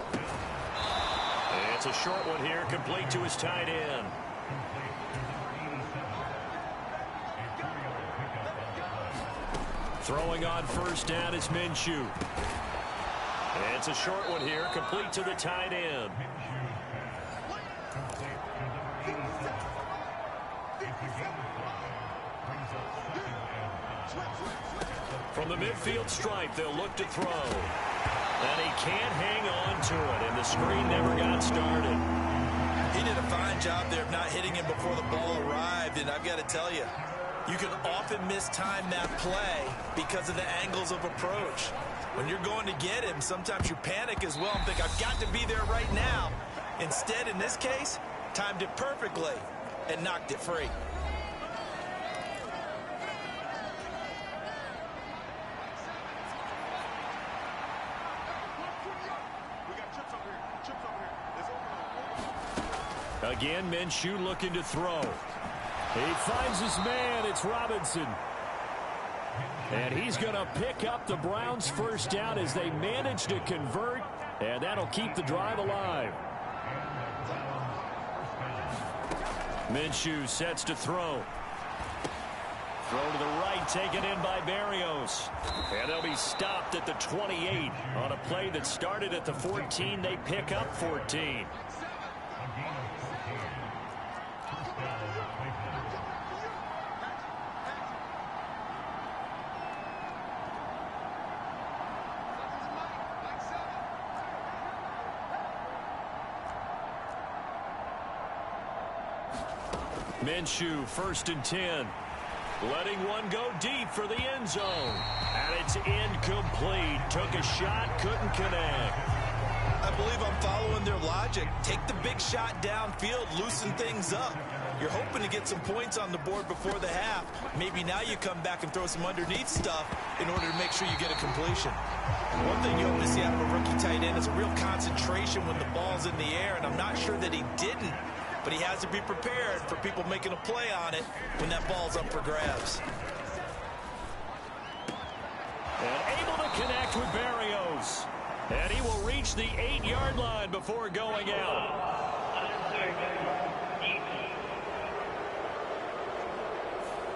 It's a short one here, complete to his tight end. Throwing on 1st down is Minshew. It's a short one here, complete to the tight end. From the midfield stripe, they'll look to throw. And he can't hang on to it, and the screen never got started. He did a fine job there of not hitting him before the ball arrived, and I've got to tell you, you can often mistime that play because of the angles of approach. When you're going to get him, sometimes you panic as well and think, I've got to be there right now. Instead, in this case, timed it perfectly and knocked it free. Again, Minshew looking to throw. He finds his man. It's Robinson. And he's going to pick up the Browns' first down as they manage to convert. And that'll keep the drive alive. Minshew sets to throw. Throw to the right, taken in by Berrios. And they'll be stopped at the 28. On a play that started at the 14, they pick up 14. Minshew, 1st and 10. Letting one go deep for the end zone. And it's incomplete. Took a shot, couldn't connect. I believe I'm following their logic. Take the big shot downfield, loosen things up. You're hoping to get some points on the board before the half. Maybe now you come back and throw some underneath stuff in order to make sure you get a completion. One thing you hope to see out of a rookie tight end is a real concentration when the ball's in the air, and I'm not sure that he didn't. But he has to be prepared for people making a play on it when that ball's up for grabs. And able to connect with Berrios. And he will reach the 8-yard line before going out.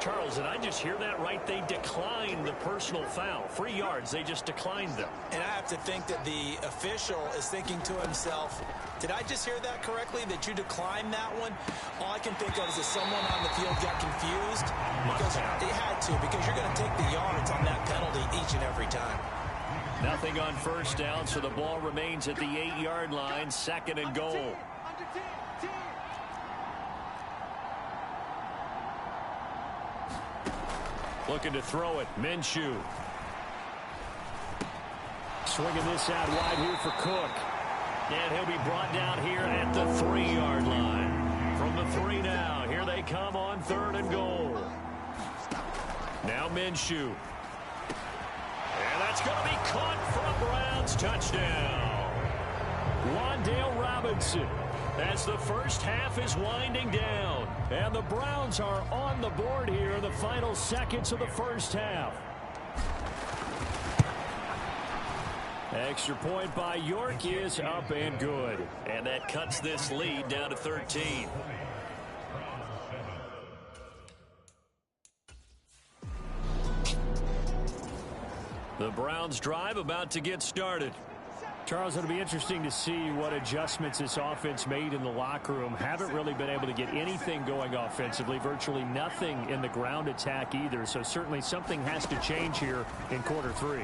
Charles, did I just hear that right? They declined the personal foul. 3 yards, they just declined them. And I have to think that the official is thinking to himself, did I just hear that correctly, that you declined that one? All I can think of is that someone on the field got confused. Because they had to, because you're going to take the yards on that penalty each and every time. Nothing on first down, so the ball remains at the 8-yard line, 2nd and goal. Looking to throw it, Minshew. Swinging this out wide here for Cook. And he'll be brought down here at the 3-yard line. From the 3 now, here they come on 3rd and goal. Now Minshew. And that's going to be caught for a Browns touchdown. Wan'Dale Robinson, as the first half is winding down. And the Browns are on the board here in the final seconds of the first half. Extra point by York is up and good. And that cuts this lead down to 13. The Browns drive about to get started. Charles, it'll be interesting to see what adjustments this offense made in the locker room. Haven't really been able to get anything going offensively, virtually nothing in the ground attack either. So certainly something has to change here in quarter 3.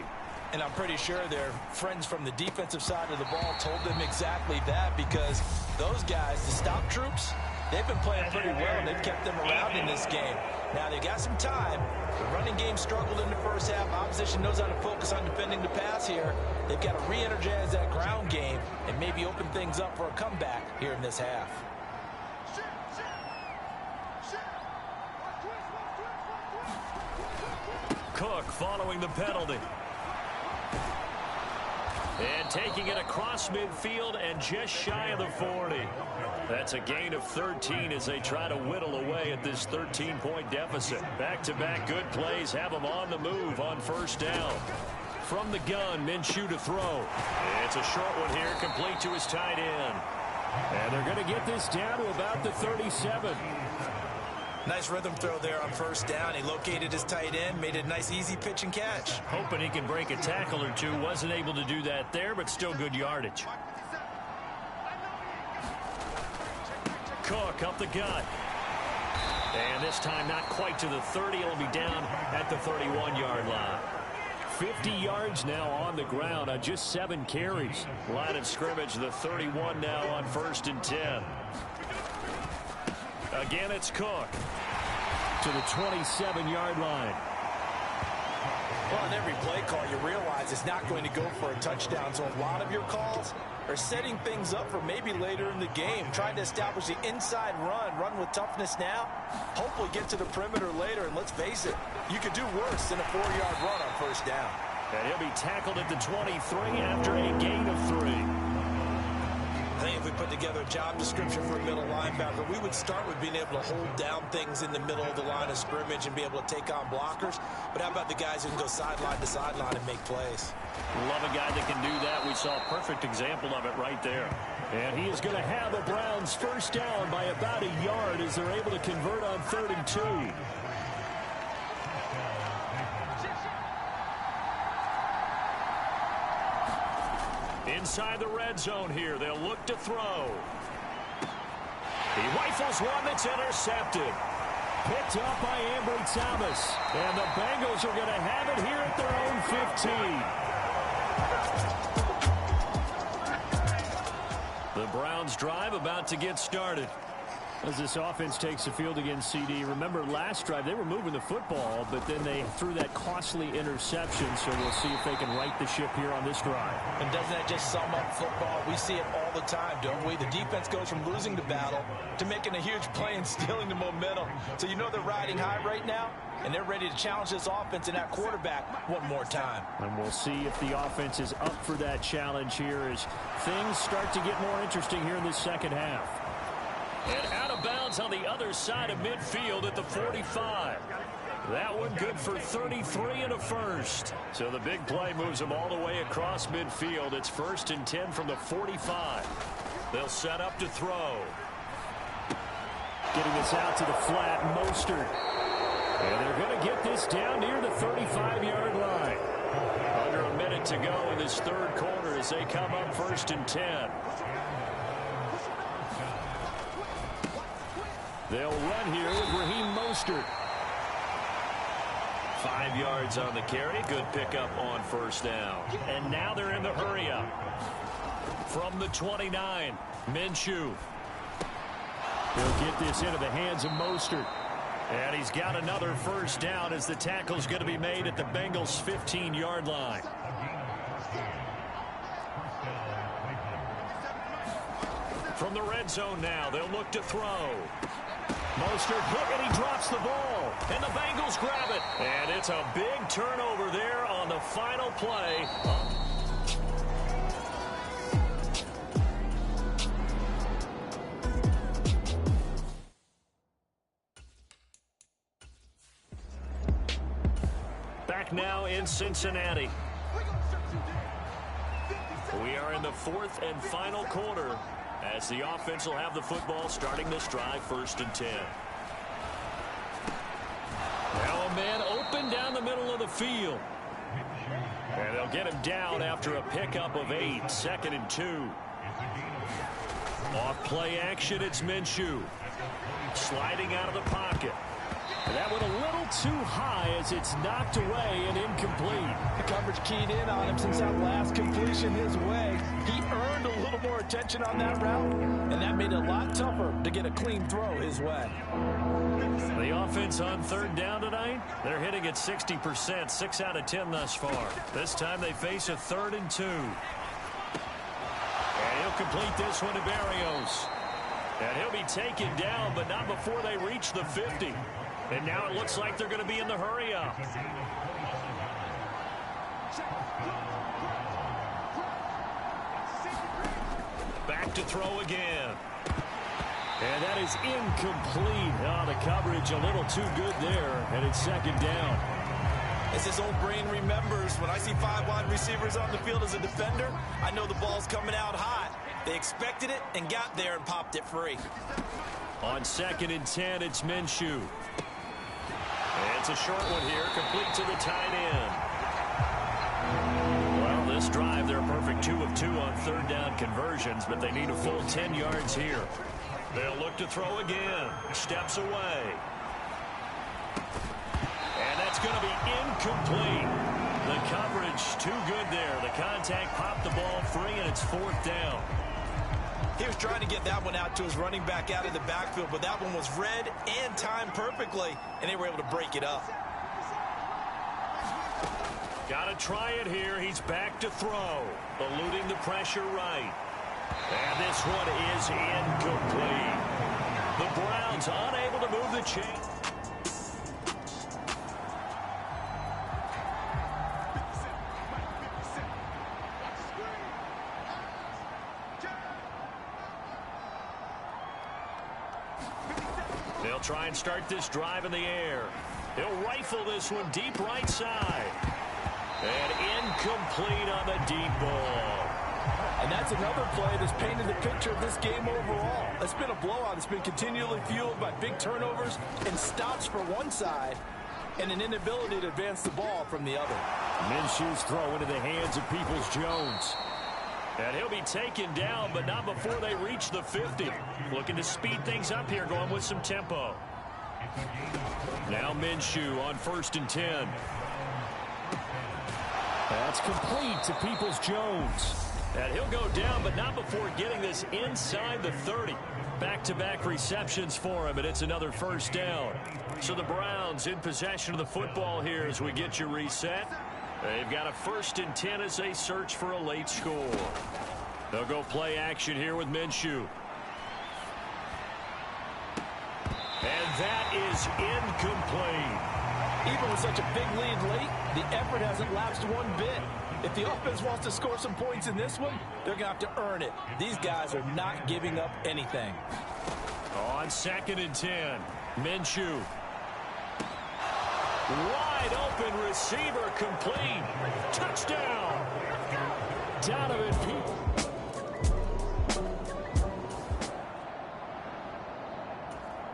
And I'm pretty sure their friends from the defensive side of the ball told them exactly that, because those guys, the stop troops, they've been playing pretty well and they've kept them around in this game. Now they got some time. The running game struggled in the first half. Opposition knows how to focus on defending the pass here. They've got to re-energize that ground game and maybe open things up for a comeback here in this half. Cook following the penalty. And taking it across midfield and just shy of the 40. That's a gain of 13 as they try to whittle away at this 13-point deficit. Back-to-back good plays have them on the move on first down. From the gun, Minshew to throw. It's a short one here, complete to his tight end. And they're going to get this down to about the 37. Nice rhythm throw there on first down. He located his tight end, made a nice easy pitch and catch. Hoping he can break a tackle or two. Wasn't able to do that there, but still good yardage. Cook up the gut. And this time not quite to the 30. It'll be down at the 31-yard line. 50 yards now on the ground on just 7 carries. Line of scrimmage, the 31 now on 1st and 10. Again, it's Cook to the 27-yard line. Well, on every play call, you realize it's not going to go for a touchdown. So a lot of your calls are setting things up for maybe later in the game, trying to establish the inside run with toughness now, hopefully get to the perimeter later. And let's face it, you could do worse than a 4-yard run on 1st down. And he'll be tackled at the 23 after a gain of 3. I think if we put together a job description for a middle linebacker, we would start with being able to hold down things in the middle of the line of scrimmage and be able to take on blockers. But how about the guys who can go sideline to sideline and make plays? Love a guy that can do that. We saw a perfect example of it right there. And he is going to have the Browns 1st down by about a yard as they're able to convert on 3rd and 2. Inside the red zone here, they'll look to throw. He rifles one that's intercepted. Picked up by Ambry Thomas. And the Bengals are going to have it here at their own 15. The Browns drive about to get started. As this offense takes the field against CD. Remember, last drive, they were moving the football, but then they threw that costly interception, so we'll see if they can right the ship here on this drive. And doesn't that just sum up football? We see it all the time, don't we? The defense goes from losing the battle to making a huge play and stealing the momentum. So you know they're riding high right now, and they're ready to challenge this offense and that quarterback one more time. And we'll see if the offense is up for that challenge here as things start to get more interesting here in this second half. And out of bounds on the other side of midfield at the 45. That one good for 33 and a first. So the big play moves them all the way across midfield. It's 1st and 10 from the 45. They'll set up to throw. Getting this out to the flat, Mostert. And they're going to get this down near the 35-yard line. Under a minute to go in this 3rd quarter as they come up 1st and 10. They'll run here with Raheem Mostert. 5 yards on the carry. Good pickup on 1st down. And now they're in the hurry up. From the 29, Minshew. He'll get this into the hands of Mostert. And he's got another 1st down as the tackle's going to be made at the Bengals' 15-yard line. From the red zone now, they'll look to throw. Mostert hit and he drops the ball. And the Bengals grab it. And it's a big turnover there on the final play. Back now in Cincinnati. We are in the 4th and final quarter. As the offense will have the football starting this drive 1st and 10. Now a man open down the middle of the field. And they'll get him down after a pickup of 8. 2nd and 2. Off play action, it's Minshew. Sliding out of the pocket. And that went a little too high as it's knocked away and incomplete. The coverage keyed in on him since that last completion his way. He earned a little more attention on that route, and that made it a lot tougher to get a clean throw his way. The offense on 3rd down tonight, they're hitting at 60%, 6 out of 10 thus far. This time they face a 3rd and 2. And he'll complete this one to Berrios. And he'll be taken down, but not before they reach the 50. And now it looks like they're going to be in the hurry-up. Back to throw again. And that is incomplete. Oh, the coverage a little too good there, and it's 2nd down. As his old brain remembers, when I see 5 wide receivers on the field as a defender, I know the ball's coming out hot. They expected it and got there and popped it free. On 2nd and 10, it's Minshew. And it's a short one here, complete to the tight end. Well, this drive, they're a perfect 2 of 2 on 3rd down conversions, but they need a full 10 yards here. They'll look to throw again. Steps away. And that's going to be incomplete. The coverage too good there. The contact popped the ball free, and it's 4th down. He was trying to get that one out to his running back out of the backfield, but that one was read and timed perfectly, and they were able to break it up. Got to try it here. He's back to throw. Eluding the pressure right. And this one is incomplete. The Browns unable to move the chain. They'll try and start this drive in the air. He'll rifle this one deep right side. And incomplete on the deep ball. And that's another play that's painted the picture of this game overall. It's been a blowout. It's been continually fueled by big turnovers and stops for one side and an inability to advance the ball from the other. Minshew's throw into the hands of Peoples-Jones. And he'll be taken down, but not before they reach the 50. Looking to speed things up here, going with some tempo. Now Minshew on 1st and 10. That's complete to Peoples-Jones. And he'll go down, but not before getting this inside the 30. Back-to-back receptions for him, and it's another 1st down. So the Browns in possession of the football here as we get you reset. They've got a 1st and 10 as they search for a late score. They'll go play action here with Minshew. And that is incomplete. Even with such a big lead late, the effort hasn't lapsed one bit. If the offense wants to score some points in this one, they're going to have to earn it. These guys are not giving up anything. On 2nd and 10, Minshew. Wide open receiver complete. Touchdown. Donovan Peoples.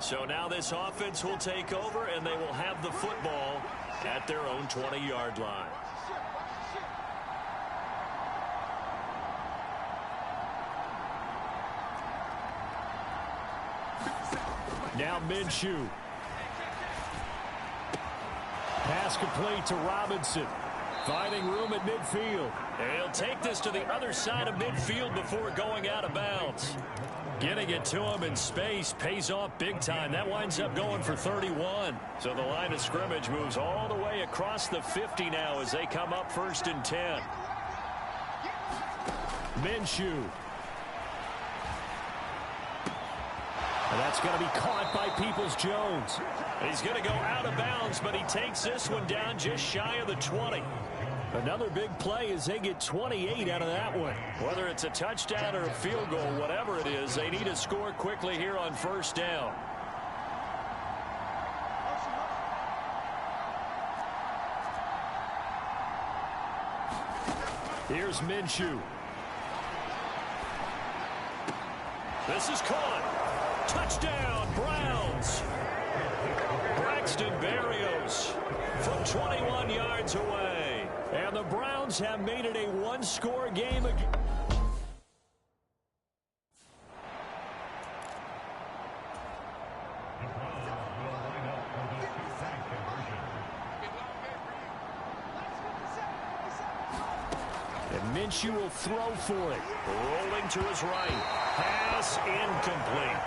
So now this offense will take over, and they will have the football at their own 20-yard line. Now Minshew. Pass complete to Robinson. Finding room at midfield. And he'll take this to the other side of midfield before going out of bounds. Getting it to him in space pays off big time. That winds up going for 31. So the line of scrimmage moves all the way across the 50 now as they come up 1st and 10. Minshew. And that's going to be caught by Peoples-Jones. He's going to go out of bounds, but he takes this one down just shy of the 20. Another big play as they get 28 out of that one. Whether it's a touchdown or a field goal, whatever it is, they need to score quickly here on 1st down. Here's Minshew. This is caught. Touchdown, Browns. Braxton Berrios from 21 yards away. And the Browns have made it a one-score game again. And Minshew will throw for it. Rolling to his right. Pass incomplete.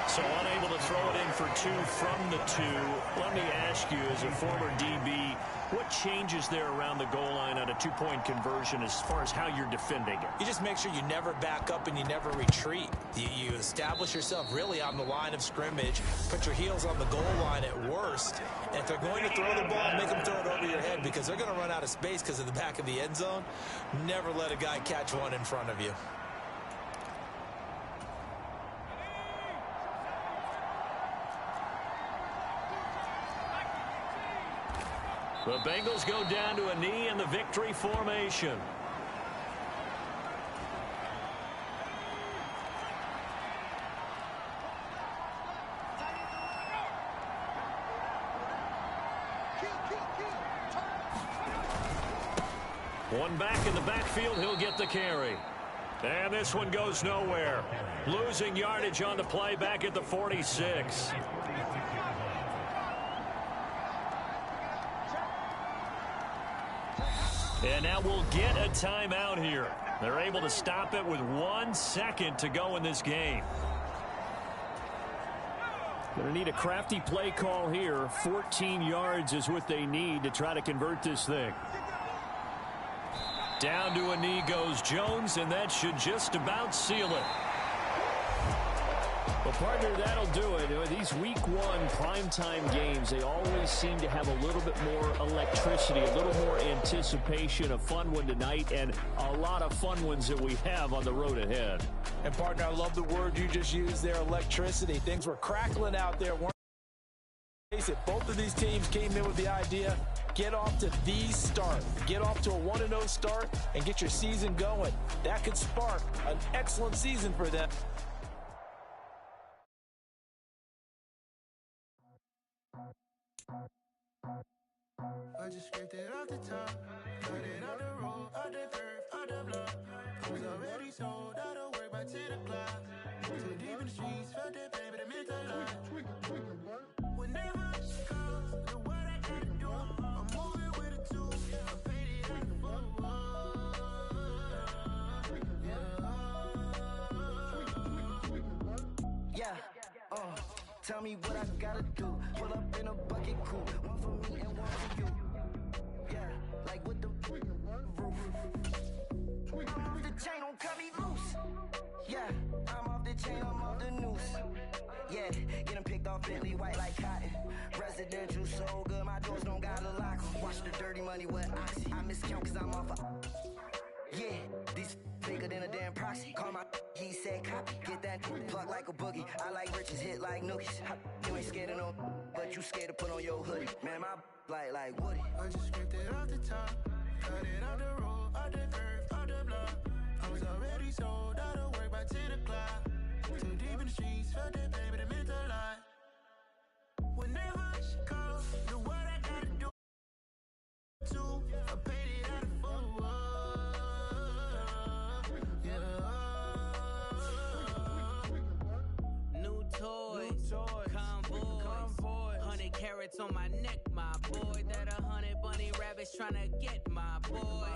So unable to throw it in for 2 from the 2. Let me ask you, as a former DB, what changes there around the goal line on a 2-point conversion as far as how you're defending it? You just make sure you never back up and you never retreat. You establish yourself really on the line of scrimmage, put your heels on the goal line at worst. And if they're going to throw the ball, make them throw it over your head because they're going to run out of space because of the back of the end zone. Never let a guy catch one in front of you. The Bengals go down to a knee in the victory formation. One back in the backfield, he'll get the carry. And this one goes nowhere. Losing yardage on the play back at the 46. And now we'll get a timeout here. They're able to stop it with 1 second to go in this game. Going to need a crafty play call here. 14 yards is what they need to try to convert this thing. Down to a knee goes Jones, and that should just about seal it. Well, partner, that'll do it. These week one primetime games, they always seem to have a little bit more electricity, a little more anticipation. A fun one tonight, and a lot of fun ones that we have on the road ahead. And, partner, I love the word you just used there, electricity. Things were crackling out there. Face it, both of these teams came in with the idea, get off to the start. Get off to a 1-0 start and get your season going. That could spark an excellent season for them. I just scraped it off the top, cut it on the road, on the curve, on the block. I was already sold, I don't work by 10 o'clock. Too deep in the streets, felt that pain, but it meant a lot. Whenever she calls, know what I gotta do. I'm moving with a two, I paid it out the full. Yeah, tell me what I gotta do. Pull up in a bucket coupe, one for me and one for you. Yeah, like with the roof. I'm off the chain, don't cut me loose. Yeah, I'm off the chain, I'm off the noose. Yeah, getting picked off Bentley white like cotton. Residential so good, my doors don't gotta lock 'em. Watch the dirty money with oxy. I miscount cause I'm off a. Yeah, these bigger than a damn proxy. Call my he said copy. Get that plug like a boogie. I like riches, hit like nookies. You ain't scared of no, but you scared to put on your hoodie. Man, my like Woody. I just scraped it off the top, cut it on the road, on the curve, on the block. I was already sold, I don't work by 10 o'clock. Too deep in the streets, felt that pain, but it meant a lot. Whenever she calls, know what I gotta do. I paid it out of full. New toys, convoys, 100 carats on my neck, my boy. That 100 bunny rabbits tryna get my boy.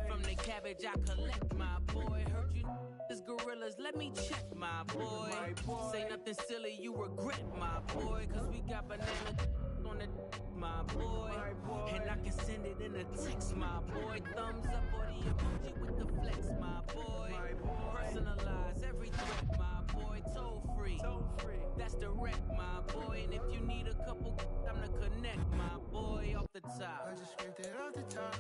From the cabbage I collect, my boy. Heard you is gorillas, let me check, my boy. Say nothing silly, you regret, my boy. Cause we got banana on the my boy. And I can send it in a text, my boy. Thumbs up or the emoji with the flex, my boy. Personalize every threat, my boy. Toll free, that's direct, my boy. And if you need a couple, I'm to connect, my boy. Off the top, I just scraped it off the top,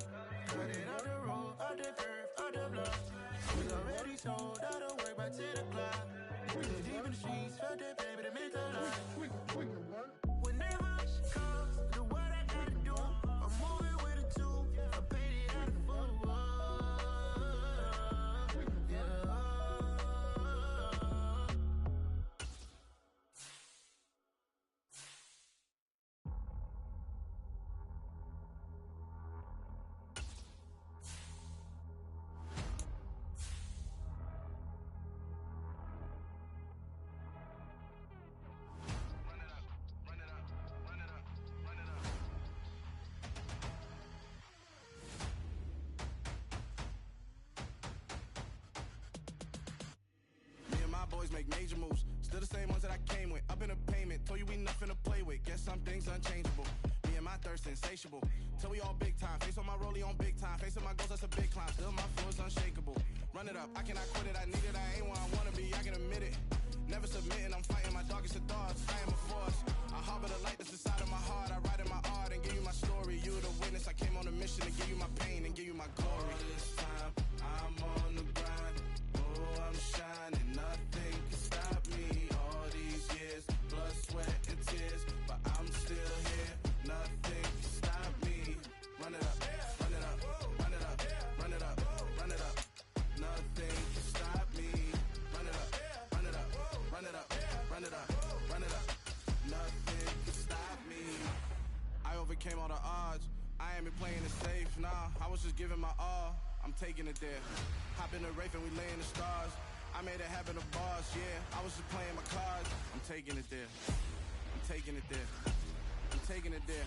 cut it on the road, on the curve, on the block. I was already sold, I don't work by 10 o'clock. Too deep in the streets, felt that pain, but it meant a lot. Whenever she calls, know what I gotta do. I'm moving with a two, I paid it out of full. Boys make major moves, still the same ones that I came with. Up in a payment, told you we nothing to play with. Guess some things unchangeable. Me and my thirst insatiable. Till we all big time. Face on my rollie on big time. Facing my goals, that's a big climb. Still my flow is unshakable. Run it up, I cannot quit it. I need it, I ain't where I wanna be. I can admit it. Never submitting, I'm fighting my darkest of thoughts. I am a force. I harbor the light that's inside of my heart. I write in my art and give you my story. You the witness. I came on a mission to give you my pain and give you my glory. All this time, I'm on the grind. Oh, I'm shining. Nothing can stop me. All these years, blood, sweat, and tears. But I'm still here. Nothing can stop me. Run it up, run it up, run it up, run it up, run it up. Nothing can stop me. Run it up, run it up, run it up, run it up, run it up. Nothing can stop me. I overcame all the odds. I ain't been playing it safe, nah. I was just giving my all. I'm taking it there. Hop in the Wraith and we lay in the stars. I made it happen to bars, yeah. I was just playing my cards. I'm taking it there. I'm taking it there. I'm taking it there.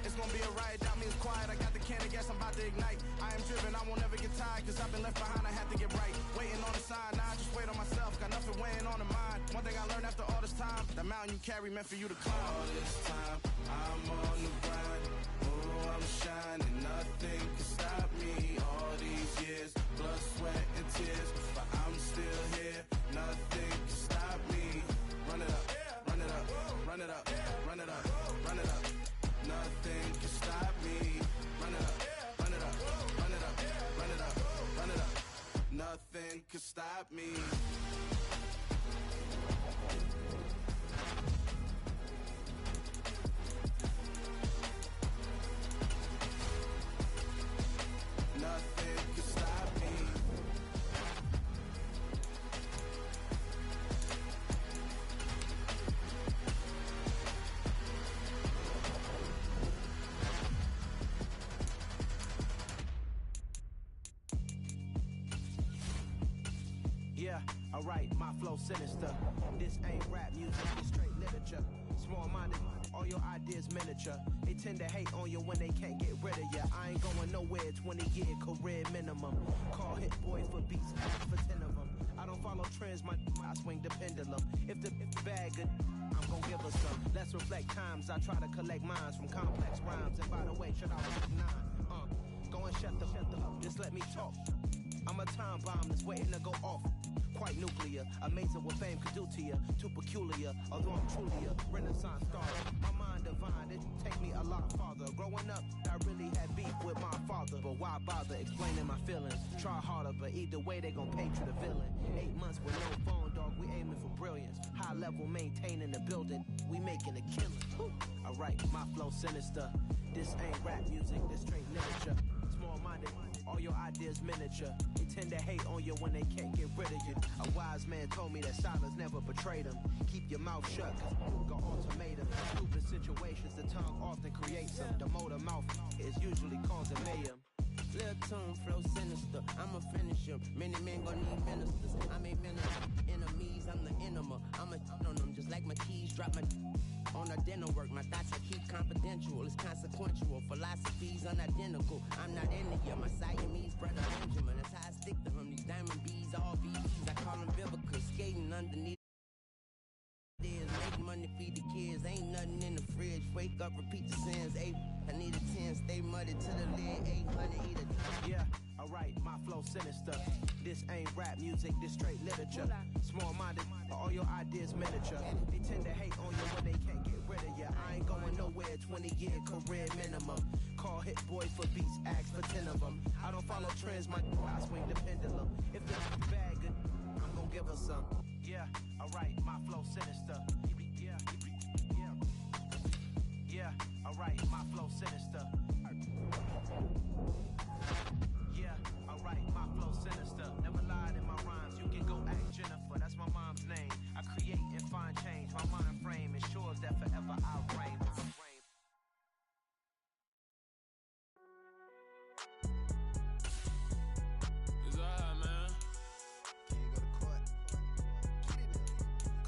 It's gonna be a riot. Doubt me, it's quiet. I got the can of gas, I'm about to ignite. I am driven, I won't ever get tired, cause I've been left behind, I had to get right. Waiting on the sign, now I just wait on myself. Got nothing weighing on the mind. One thing I learned after all this time, the mountain you carry meant for you to climb. All this time, I'm on the grind. Oh, I'm shining, nothing can stop me. All these years, blood, sweat, and tears, but I'm still here. Nothing can stop me. Run it up, run it up, run it up, run it up, run it up. Nothing can stop me. Run it up, run it up, run it up, run it up, run it up. Nothing can stop me. Nothing can stop me. Yeah, alright, my flow sinister. This ain't rap music, it's straight literature. Small-minded, all your ideas miniature. They tend to hate on you when they can't get rid of you. I ain't going nowhere, 20-year career minimum. Call hit boy for beats, ask for 10 of them. I don't follow trends, I swing the pendulum. If the bag good, I'm gon' give her some. Let's reflect times, I try to collect minds from complex rhymes. And by the way, should I pick 9? Go and shut the up, just let me talk. I'm a time bomb that's waiting to go off. Quite nuclear, amazing what fame could do to you. Too peculiar, although I'm truly a renaissance star. My mind divine, it take me a lot farther. Growing up, I really had beef with my father. But why bother explaining my feelings? Try harder, but either way they gon' paint you the villain. 8 months with no phone, dog, we aiming for brilliance. High level maintaining the building, we making a killing. Alright, my flow sinister. This ain't rap music, this straight literature. Small-minded, all your ideas miniature. They tend to hate on you when they can't get rid of you. A wise man told me that silence never betrayed him. Keep your mouth shut, cause got ultimatum. Stupid situations, the tongue often creates them. The motor mouth is usually causing mayhem. Lil' tune, flow sinister, I'ma finish him. Many men gon' need ministers, I make many enemies, I'm the enema. I'ma on them just like my keys, drop my on the dinner work. My thoughts I keep confidential, it's consequential. Philosophies unidentical, I'm not India. My Siamese brother Benjamin, that's how I stick to him. These diamond bees, all VBs, I call them Vivica. Skating underneath is make money, feed the kids. Ain't nothing in the fridge, wake up, repeat the sins. 8, I need a 10, stay muddy to the lid. 800, eat a yeah, alright, my flow sinister. This ain't rap music, this straight literature. Small-minded, all your ideas miniature. They tend to hate on you when they can't get rid of you. I ain't going nowhere, 20-year career minimum. Call hit boy for beats, ask for 10 of them. I don't follow trends, I swing the pendulum. If the bag good, I'm gon' give her some. Yeah, alright, my flow sinister. Yeah, alright, my flow sinister. Yeah, alright, my flow sinister. Never lied in my rhymes, you can go ask Jennifer, that's my mom's name. I create and find change, my mind frame ensures that forever I'll reign. It's alright, man. Can you go to court?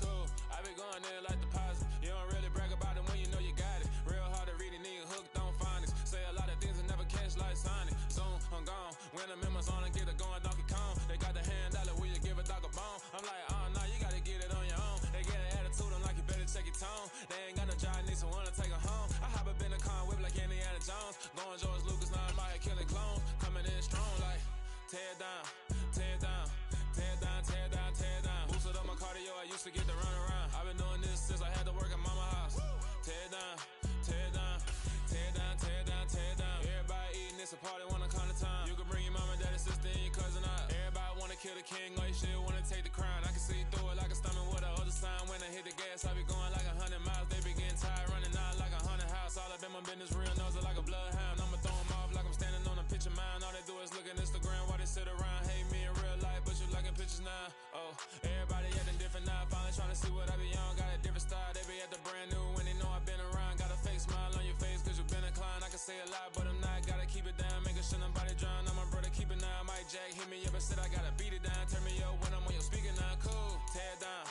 Cool, I be going there like the positive. You don't really brag about it when you know you got it. Real hard to read a nigga hooked on phonics. Say a lot of things and never catch like Sonic. Soon, I'm gone. When the members on and get it going Donkey Kong. They got the hand dollar, will you give a dog a bone? I'm like, oh no, you gotta get it on your own. They get an attitude, I'm like, you better check your tone. They ain't got no job, need someone to take her home. I hop up in the car, whip like Indiana Jones. Going George Lucas, now I'm out here killing clones. Coming in strong like, tear down, tear down, tear down, tear down, tear down. Boosted up my cardio, I used to get to run around. I've been doing this since I had to work at mama house. Tear down, tear down, tear down, tear down, tear down. Everybody eating, it's a party, wanna come to time. You can bring your mama, daddy, sister, and your cousin out. Everybody wanna kill the king, or you shit wanna take the crown. I can see through it like a stomach with a other sign. When I hit the gas, I be going like 100 miles. They be getting tired, running out like 100 house. All up in my business, real nose like a bloodhound. I'ma throw 'em off like I'm standing on a picture mound. All they do is look at Instagram while they sit around. Hate me in real life, but you liking pictures now. Oh, everybody acting different now. Finally trying to see what I be on. Got a different style, they be at the brand new when they know I've been around. Got a fake smile on your face cause you been inclined. I can say a lot, but I'm not. Gotta keep it down, making sure nobody drown. I'm my brother, keep it now. Mike Jack hit me up and said I gotta beat it down. Turn me up when I'm on your speaker now. Cool, tear down,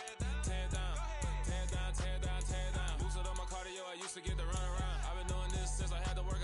tear down, tear down, tear down, tear down. Boosted up my cardio, I used to get to run around. I've been doing this since I had to work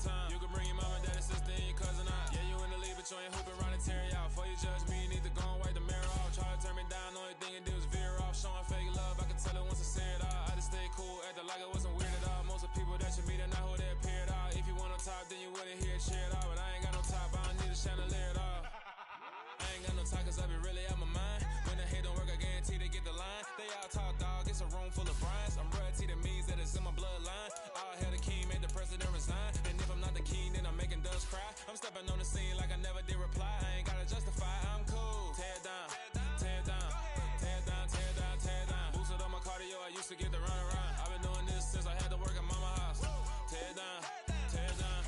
time. You can bring your mama, daddy, sister, and your cousin out. Yeah, you in the league, but you ain't hooping, running Terry out. Before you judge me, you need to go and wipe the mirror off. Try to turn me down, only thing it did was veer off. Showing fake love, I can tell it once I see it all. I just stay cool, acting like it wasn't weird at all. Most of the people that you meet are not who they appear at all. If you want on top, then you wouldn't hear it cheer it all. But I ain't got no top, I don't need a chandelier at all. I ain't got no talk, cause I be really out my mind. When the hate don't work, I guarantee they get the line. They all talk, dog, it's a room full of Bryans. I'm royalty, that means that it's in my bloodline. All hail the king, made the president resign. And if I'm not the king, then I'm making dust cry. I'm stepping on the scene like I never did reply. I ain't gotta justify, I'm cool. Tear it down, tear it down, tear it down, tear it down, tear it down. Boosted on my cardio, I used to get the run around. I've been doing this since I had to work at mama house. Tear it down, tear it down,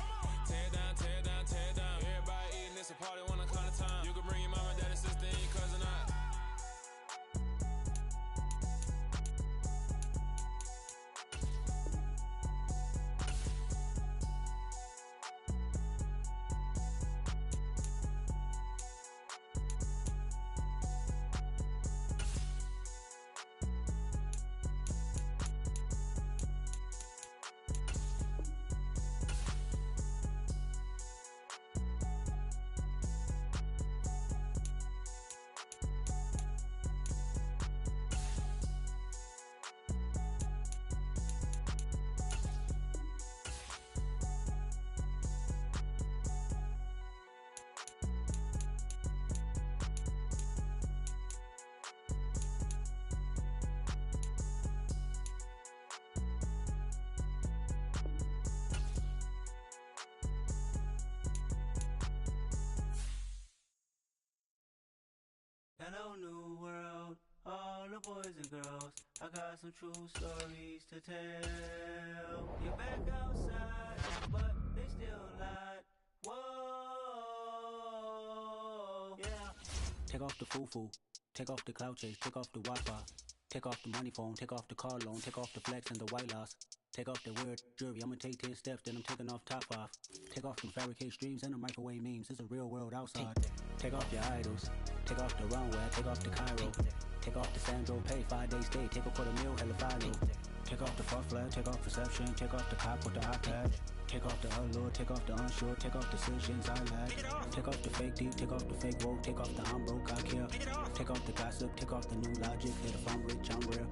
tear it down, tear it down, tear it down. Everybody eating, it's a party when I come to time. You can bring your mama, daddy, sister, and your cousin out. Hello, new world, all the boys and girls. I got some true stories to tell. You're back outside, but they still lied. Whoa, yeah. Take off the foo-foo, take off the cloud chase, take off the Wi-Fi, take off the money phone, take off the car loan, take off the flex and the white loss. Take off the weird jewelry, I'ma take 10 steps, then I'm taking off top off. Take off the fabricate streams and the microwave memes, it's a real world outside. Take off your idols, take off the runway, take off the Cairo. Take off the Sandro pay, 5-day stay, take a $250,000, hella follow. Take off the fuck flag, take off perception, take off the cop with the iPad. Take off the allure, take off the unsure, take off decisions I lack. Take off the fake deep, take off the fake woke, take off the I'm broke, I care. Take off the gossip, take off the new logic, that if I'm rich, I'm real.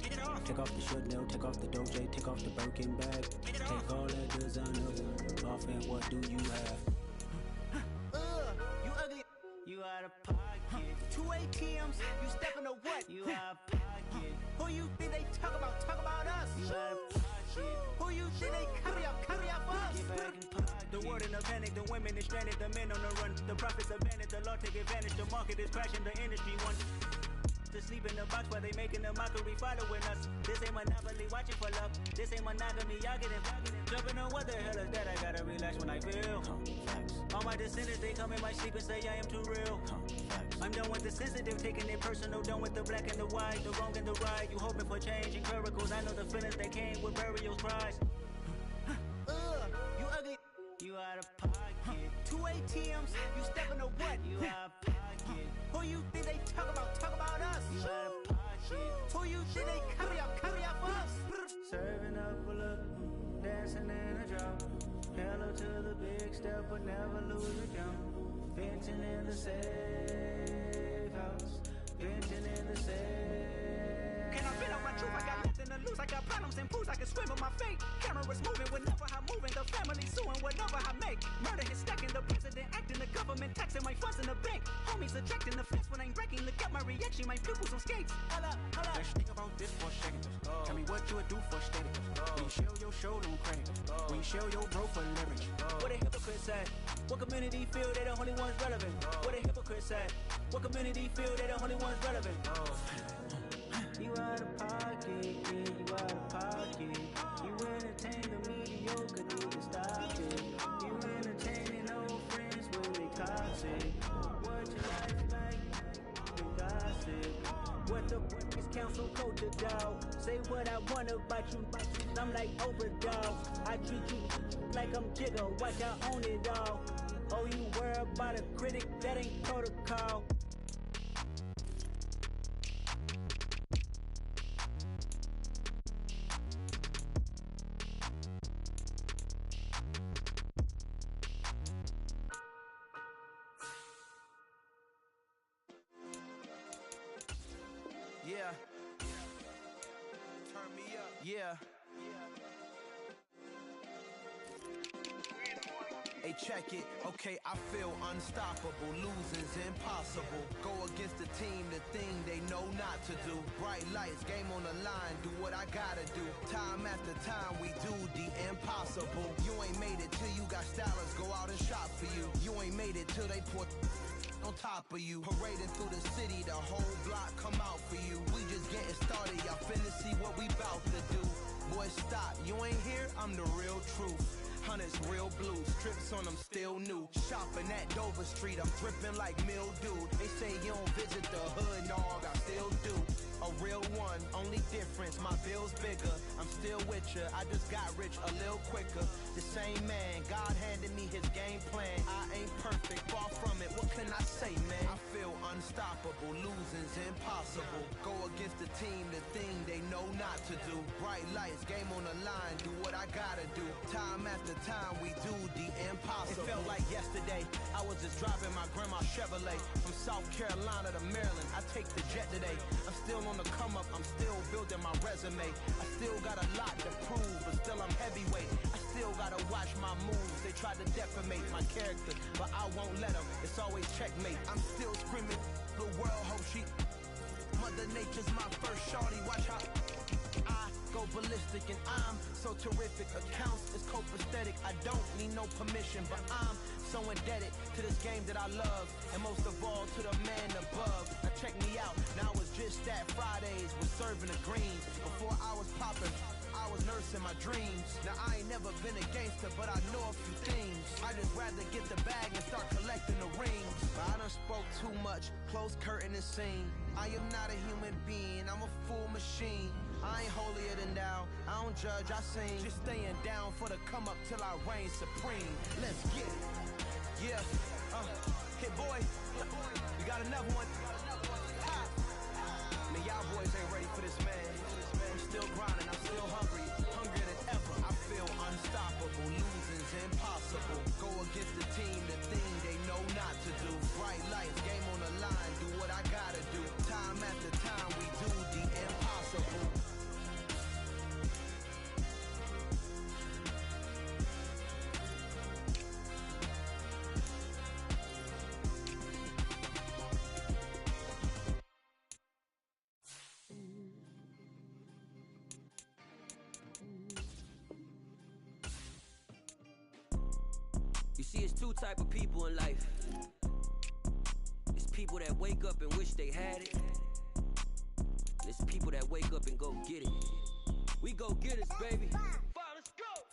Take off the Chanel, take off the Doja, take off the Birkin bag. Take all that designer off and what do you have? You ugly, you out of pocket. 2 ATMs, you stepping to what? You out of pocket. Who you think they talk about us? You out of pocket. Who you think they carry up us? Get back in pocket. The world in a panic, the women is stranded, the men on the run. The profits abandoned, the law take advantage, the market is crashing, the industry won. To sleep in the box while they making a mockery following us. This ain't monopoly, watching for love. This ain't monogamy, y'all get it. Jumping on what the hell is that? I gotta relax when I feel. All my descendants, they come in my sleep and say I am too real. I'm done with the sensitive, taking it personal. Done with the black and the white, the wrong and the right. You hoping for change and miracles. I know the feelings that came with burial cries. You ugly, you out of pocket. 2 ATMs, you stepping to what? You out of pocket. Who you think they talk about us? You out of pocket. Who you think they carry up us? Serving up a look, dancing in a drop. Hello to the big step, but never lose a count. Venting in the safe house. Venting in the safe. Can I fit up my truth? I got nothing to lose. I got problems and pools. I can swim with my fate. Cameras moving whenever I'm moving. The family suing whatever I make. Murder is stacking. The president acting. The government taxing my funds in the bank. Homies ejecting the fence when I'm breaking. Look at my reaction. My pupils on skates. Hold up. Let's think about this for a second. Tell me what you would do for steady. When you show your show on credit. When you show your bro for leverage. What a hypocrite said. What community feel they the only ones relevant? What a hypocrite said. What community feel they the only ones relevant? You out of pocket, yeah, you out of pocket. You entertain the mediocre, need to stop it. You entertaining old friends when they toxic. What your life like? You gossip. What the is council culture, dog? Say what I want about you, I'm like overdog. I treat you like I'm Jigga, watch I own it all. Oh, you worry about a critic, that ain't protocol. Hey, check it. Okay, I feel unstoppable. Losing's impossible. Go against the team, the thing they know not to do. Bright lights, game on the line. Do what I gotta do. Time after time, we do the impossible. You ain't made it till you got stylists go out and shop for you. You ain't made it till they put on top of you. Parading through the city, the whole block come out for you. We just getting started, y'all finna see what we bout to do. Boy, stop, you ain't here, I'm the real truth. Hunters, real blue, strips on them still new. Shopping at Dover Street, I'm dripping like mildew. They say you don't visit the hood, dog, I still do. A real one, only difference, my bill's bigger. I'm still with ya, I just got rich a little quicker. The same man, God handed me his game plan. I ain't perfect, far from it, what can I say, man? I feel unstoppable, losing's impossible. Go against the team, the thing they know not to do. Bright lights, game on the line, do what I gotta do. Time after time, we do the impossible. It felt like yesterday, I was just driving my grandma's Chevrolet from South Carolina to Maryland. I take the jet today. I'm still on the come up, I'm still building my resume. I still got a lot to prove, but still I'm heavyweight. I still gotta watch my moves. They try to defamate my character, but I won't let them. It's always checkmate. I'm still screaming, the world hope she. Mother Nature's my first shorty. Watch how I go ballistic, and I'm so terrific. Accounts is copacetic. I don't need no permission, but I'm so indebted to this game that I love, and most of all to the man above. Now check me out. Now it's just that Fridays was serving the greens. Before I was popping, I was nursing my dreams. Now I ain't never been a gangster, but I know a few things. I just rather get the bag and start collecting the rings. But I done spoke too much. Close curtain and scene. I am not a human being. I'm a full machine. I ain't holier than thou. I don't judge, I sing. Just staying down for the come up till I reign supreme. Let's get it. Yeah. Hit boy. We got another one. Ha. Man, y'all boys ain't ready for this, man. I'm still grinding. I'm still hungry. Hungrier than ever. I feel unstoppable. Losing's impossible. Go against the team, the thing they know not to do. Bright lights, game on the line. Do what I gotta do. Time after time, we do the impossible. You see, it's two type of people in life. It's people that wake up and wish they had it. And it's people that wake up and go get it. We go get it, baby.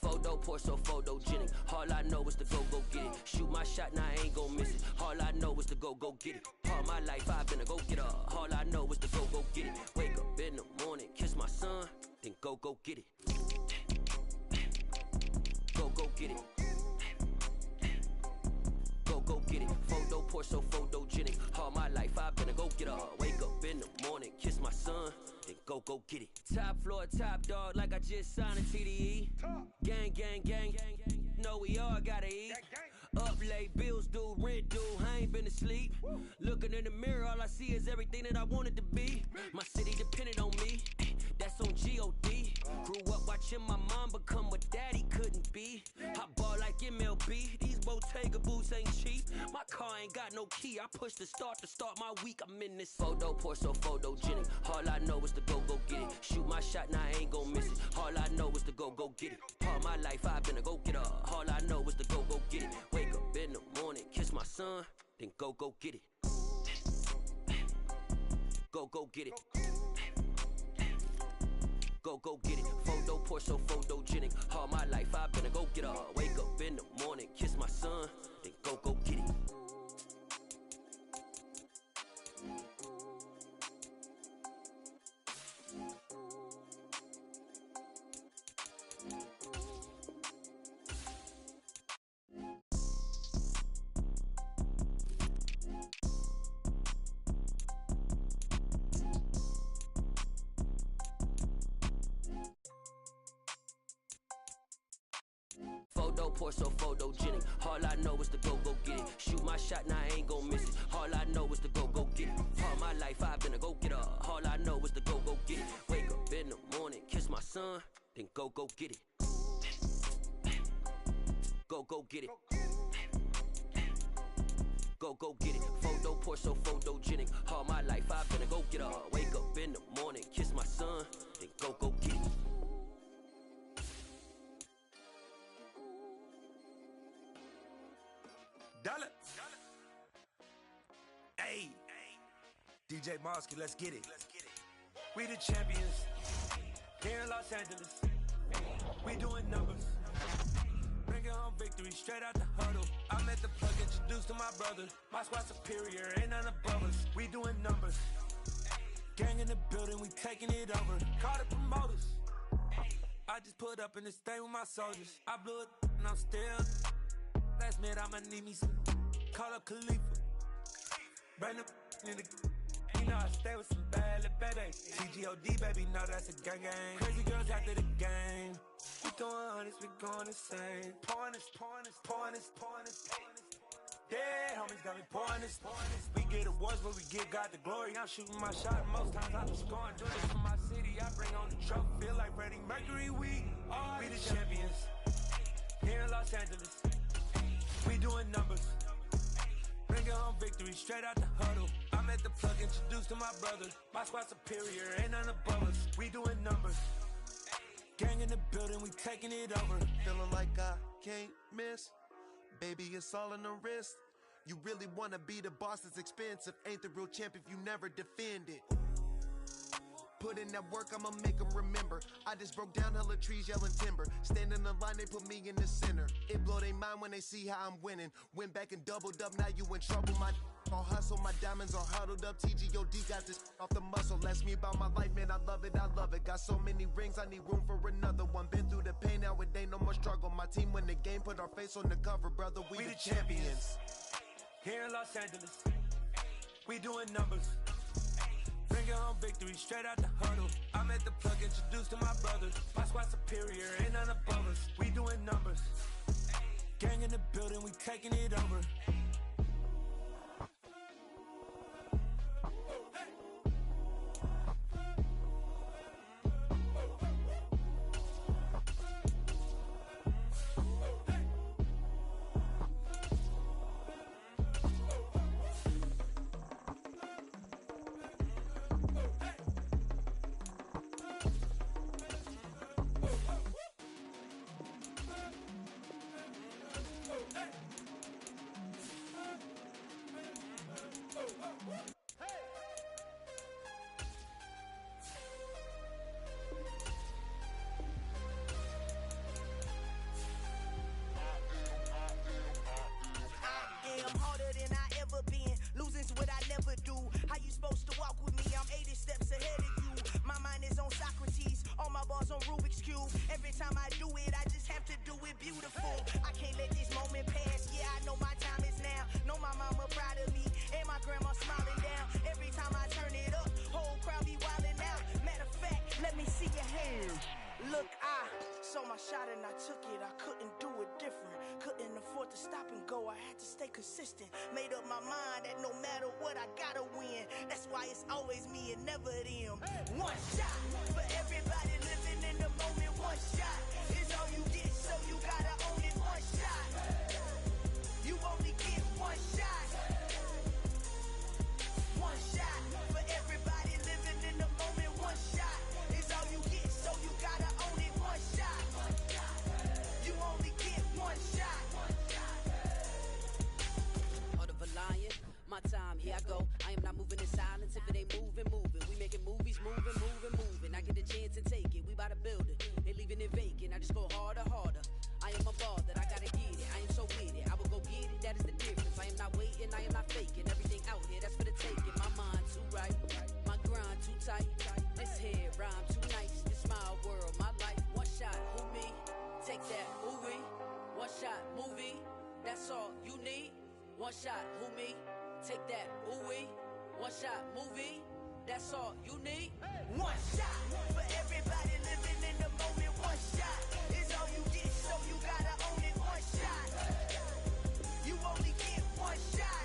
Photo pour so photogenic. All I know is to go get it. Shoot my shot, now I ain't gon' miss it. All I know is to go get it. All my life I've been a go getter. All I know is to go get it. Wake up in the morning, kiss my son, then go get it. Go get it. Go get it. Photo pour so photogenic. All my life I've been a go getter. Wake up in the morning, kiss my son, then go get it. Top floor, top dog, like I just signed a TDE. Gang, gang, gang. Know we all gotta eat. Up late, bills due, rent due, I ain't been asleep. Looking in the mirror, all I see is everything that I wanted to be. My city depended on me, that's on G.O.D. Grew up watching my mom become what daddy couldn't be. I ball like MLB, these Bottega boots ain't cheap. My car ain't got no key, I push the start to start my week. I'm in this photo pour so photogenic. All I know is to go get it. Shoot my shot, now I ain't gon' miss it. All I know is to go get it. All my life I've been a go getter. All I know is to go get it. Wake up in the morning, kiss my son, then go get it. Go get it. Go get it. Photo pour so photogenic. All my life I've been a go getter. Wake up in the morning, kiss my son, then go get it. Photo pour so photogenic. All I know is to go get it. Shoot my shot, now I ain't gon' miss it. All I know is to go get it. All my life I've been a go getter. All I know is to go get it. Wake up in the morning, kiss my son, then go get it. Go go get it. Go get it. Photo poor, so photogenic. All my life I've been a go getter. Wake up in the morning, kiss my son, then go get it. Dollar. Hey, DJ Mosky, let's get it. We the champions here in Los Angeles. We doing numbers. Bringing home victory straight out the huddle. I'm at the plug, introduced to my brother. My squad superior, ain't none above us. We doing numbers. Gang in the building, we taking it over. Call the promoters. I just put up in this thing with my soldiers. I blew it and I'm still. Last minute I'ma need me some. Call up Khalifa. Brand new in the. You know I stay with some bad little baby. TGOD baby, know that's a gang gang. Crazy girls after the game. We throwing hundreds, we going insane. Pouring this. Yeah, homies got me pouring this. We get awards, but we give God the glory. I'm shooting my shot, most times I'm scoring. Do this for my city, I bring on the trophy. Feel like Freddie Mercury, we the champions. Here in Los Angeles, we doing numbers. Bringing home victory straight out the huddle. I'm at the plug, introduced to my brother. My squad superior, ain't none above us. We doing numbers. Gang in the building, we taking it over. Feeling like I can't miss. Baby, it's all in the wrist. You really wanna be the boss, it's expensive. Ain't the real champ if you never defend it. Put in that work, I'ma make them remember. I just broke down hella trees, yelling timber. Stand in the line, they put me in the center. It blow they mind when they see how I'm winning. Went back and doubled up, now you in trouble. My all hustle, my diamonds are huddled up. TGOD got this off the muscle. Ask me about my life, man, I love it. Got so many rings, I need room for another one. Been through the pain, now it ain't no more struggle. My team win the game, put our face on the cover, brother. We the champions. Here in Los Angeles, we doing numbers. Bringing home victory straight out the huddle. I'm at the plug, introduced to my brother. My squad superior, ain't none above us. We doing numbers. Gang in the building, we taking it over. Consistent, made up my mind that no matter what I gotta win. That's why it's always me and never them. One shot for everybody living in the moment. One shot is all you get, so you gotta own it. One shot, you only get one shot. One shot for everybody living in the moment. One shot is all you get, so you gotta own it. One shot, you only get one shot. My time, here I go. I am not moving in silence. If it ain't moving. We making movies, moving. I get a chance and take it. We bout to build it. They leaving it vacant. I just go harder. I am a ball that I gotta get it. I am so with it. I will go get it. That is the difference. I am not waiting. I am not faking. Everything out here, that's for the taking. My mind too right. My grind too tight. This here rhyme too nice. This my world, my life. One shot, who me? Take that, who we? One shot, movie. That's all you need. One shot, who me? Take that, ooh wee. One shot, movie. That's all you need. One shot for everybody living in the moment. One shot is all you get, so you gotta own it. One shot, you only get one shot.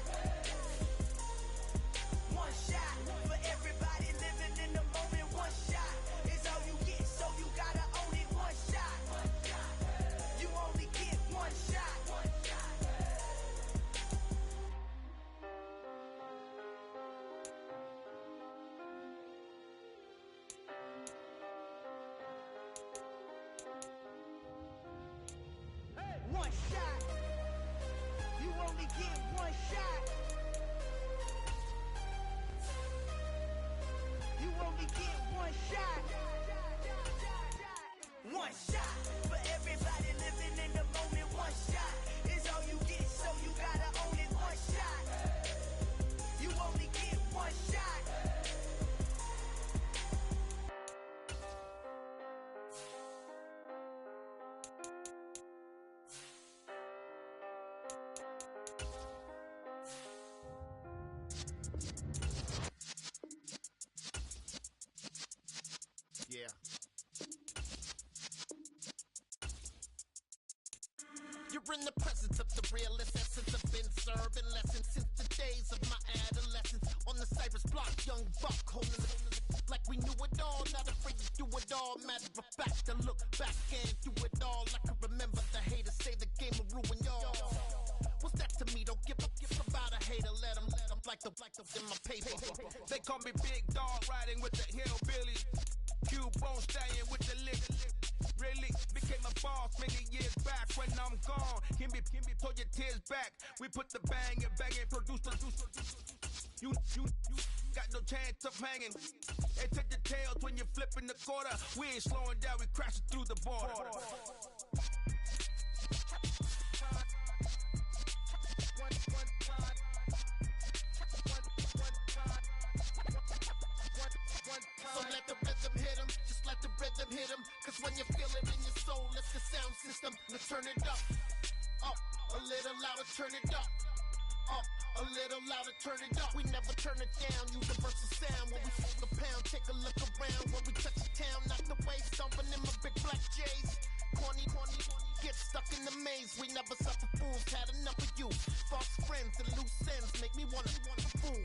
One shot for everybody living in the moment. One shot is all you get, so you gotta own it. One shot, you only get one shot. shot. You only get one shot. One shot for everybody living in the moment. One shot is all you get, so you gotta own it. One shot. You only get one shot. Yeah. You're in the presence of the realest essence. I've been serving lessons since the days of my adolescence. On the Cypress block, young buck holding it like we knew it all. Not afraid to do it all. Matter of fact, to look back and do it all. I can remember the haters say the game will ruin y'all. What's that to me? Don't give a about a hater. Let them like the in my paper. They call me Big Dog, riding with the hillbilly. Q-Bone staying with the lick. Really became a boss many years back. When I'm gone, can be pull your tears back. We put the bang and produce. You got no chance of hanging. And take the tails when you're flipping the quarter. We ain't slowing down, we crashing through the border. So let the rhythm hit him, just let the rhythm hit him. Cause when you feel it in your soul, it's the sound system. Now turn it up, a little louder, turn it up, a little louder, turn it up. We never turn it down, universal sound. When we fuck the pound, take a look around. When we touch the town, knock the way, stomping in my big black J's. Corny, get stuck in the maze. We never suffer fools, had enough of you. False friends and loose ends make me wanna fool.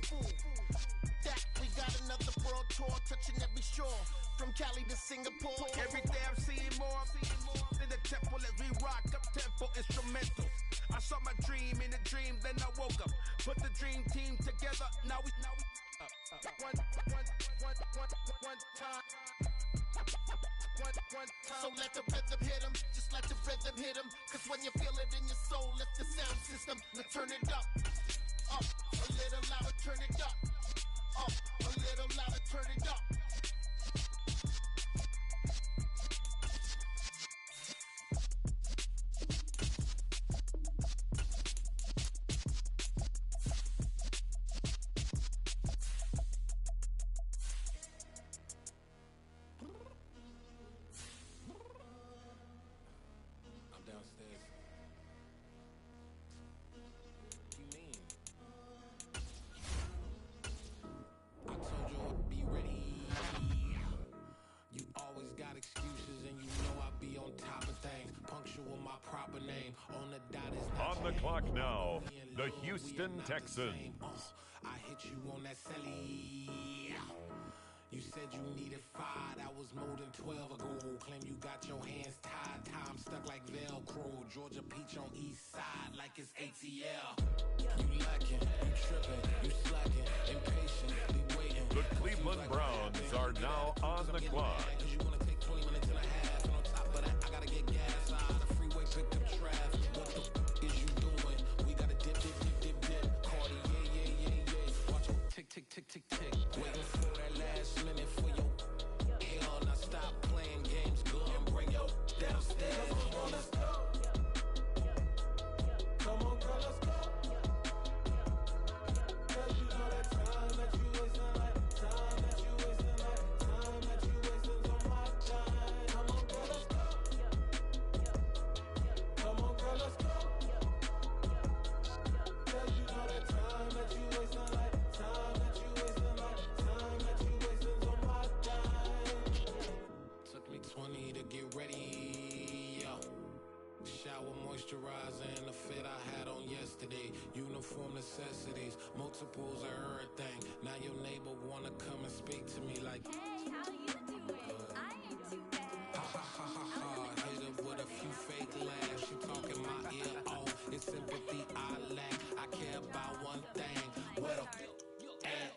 That we got another world tour, touching every shore, from Cali to Singapore. Every day I'm seeing more in the temple as we rock up tempo instrumentals. I saw my dream in a dream, then I woke up. Put the dream team together. Now we one time. So let the rhythm hit him, just let the rhythm hit him. Cause when you feel it in your soul, it's the sound system. Now turn it up, a little louder, turn it up, a little louder, turn it up. On the clock now, the Houston Texans. I hit you on that celly. You said you needed 5, that was more than 12 ago. Claim you got your hands tied, time stuck like Velcro. Georgia Peach on east side like it's ATL. You lacking, you tripping, you slacking, impatient, be waiting. The Cleveland Browns are now on the clock. You wanna take 20 minutes and a half, and on top of that, I gotta get gas out of the freeway, pick up traffic. What the is you doing? We gotta dip. Cardi, yeah. Watch your tick. Waiting for that last minute for your hell. Now stop playing games, go and bring your downstairs. Come on, let's go. Come on, girl, let's go. Cause you know that time that you wasting, like time that you wasting on my time. Come on, girl, let's go. Come on, girl, let's go. Cause you know that time that you wasting, like time that you wasting on my time. Took me 20 to get ready, yo. Shower, moisturizer, and the fit I had on yesterday. Uniform necessities, multiples of everything. Now your neighbor wanna come and speak to me like, hey, how you doing? I ain't too bad. Ha. Hit her with a few fake laughs. She talking my ear off. It's sympathy I lack. I care about one thing. What a at.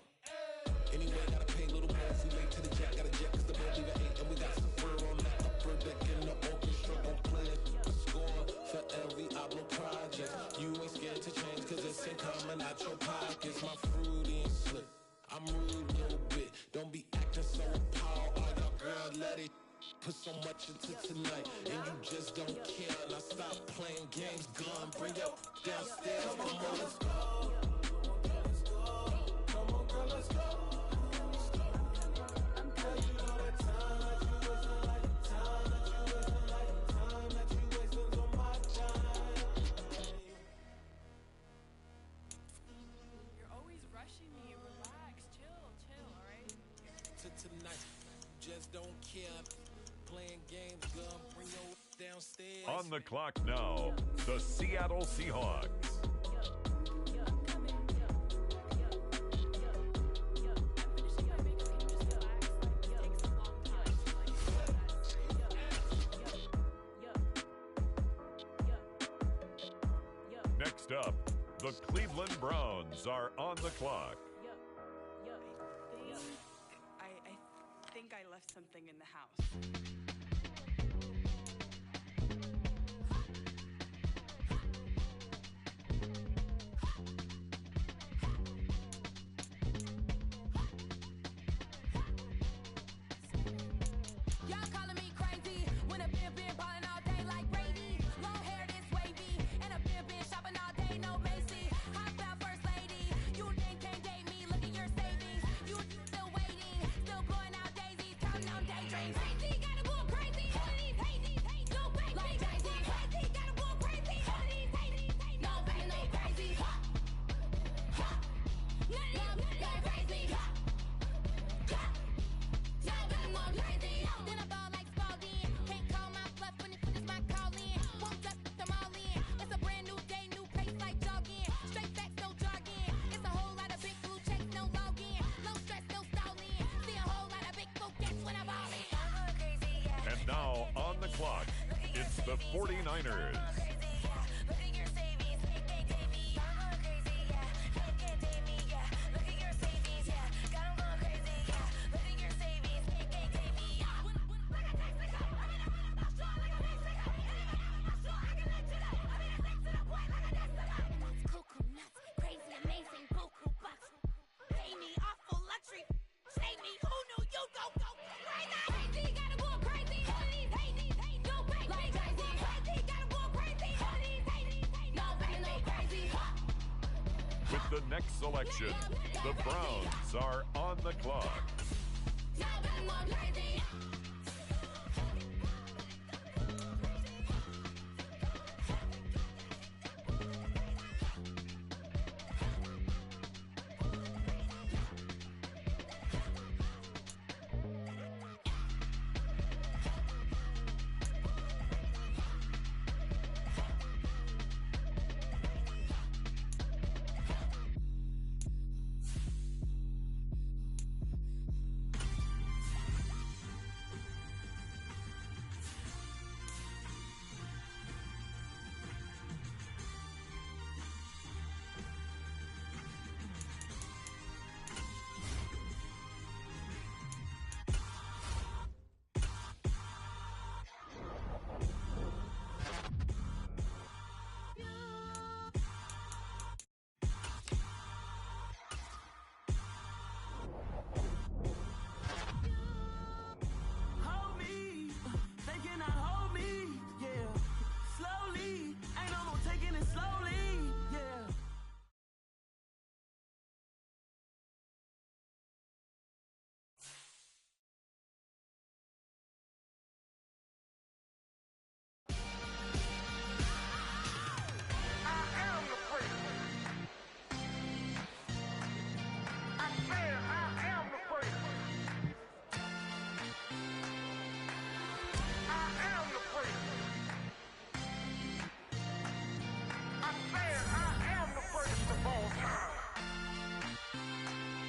Anyway, gotta pay a little more if we late to the jack. Got a jet cause the boat leave at 8. And we got some fur on that upper deck. And the orchestra gon' play a score for every Ablo project. You ain't scared to change cause it's ain't coming out to tonight, and you just don't care. Now stop playing games, gun, bring your downstairs. Come on, girl, let's go. Come on, girl, let's go. Girl, you know that time that you wasting, like time that you wasting, like time that you wasting on my time. You're always rushing me. Relax, chill, alright? To tonight, just don't care. Playing games, gun, bring your downstairs. On the clock now, the Seattle Seahawks. Next up, the Cleveland Browns are on the clock. I think I left something in the house. Y'all calling me crazy when a been ballin' all day like Brady. Long hair this wavy, and a been shopping all day, no Macy. Hop out first lady, you think can't date me? Look at your savings, you still waiting, still blowing out daisies, counting on daydreams. Crazy, gotta go crazy. All of these hate, no fake, like crazy, gotta go crazy. All of these hate, no fake, no crazy. None of these crazy. Then I ball like Spalding. Can't call my bluff when it's my calling. Won't duck them all in. It's a brand new day, new pace like jogging. Straight facts, no jargon. It's a whole lot of big blue checks, no login. Low stress, no stalling. See a whole lot of big blue gets when I ball in. And now on the clock, it's the 49ers. Look at your savings, can't date me. I'm going crazy, yeah. Can't date me, yeah. Look at your savings, yeah. Got 'em going crazy, yeah. Look at your savings, can't date me, yeah. Like a Mexico, I mean, I'm not sure, like a Mexico. I'm not sure, I can let you know. I mean, I'm next to the point, like a Destiny. That's cuckoo nuts, crazy, amazing, Goku bucks. Pay me awful luxury. Save me, who knew you go crazy? Crazy, gotta go crazy. All of these hate, no fake, like crazy. Crazy, gotta go crazy. All of these hate, no fake, no crazy. With the next selection, the Browns are on the clock. Hold me, they cannot hold me, yeah. Slowly, ain't no more taking it slowly, yeah.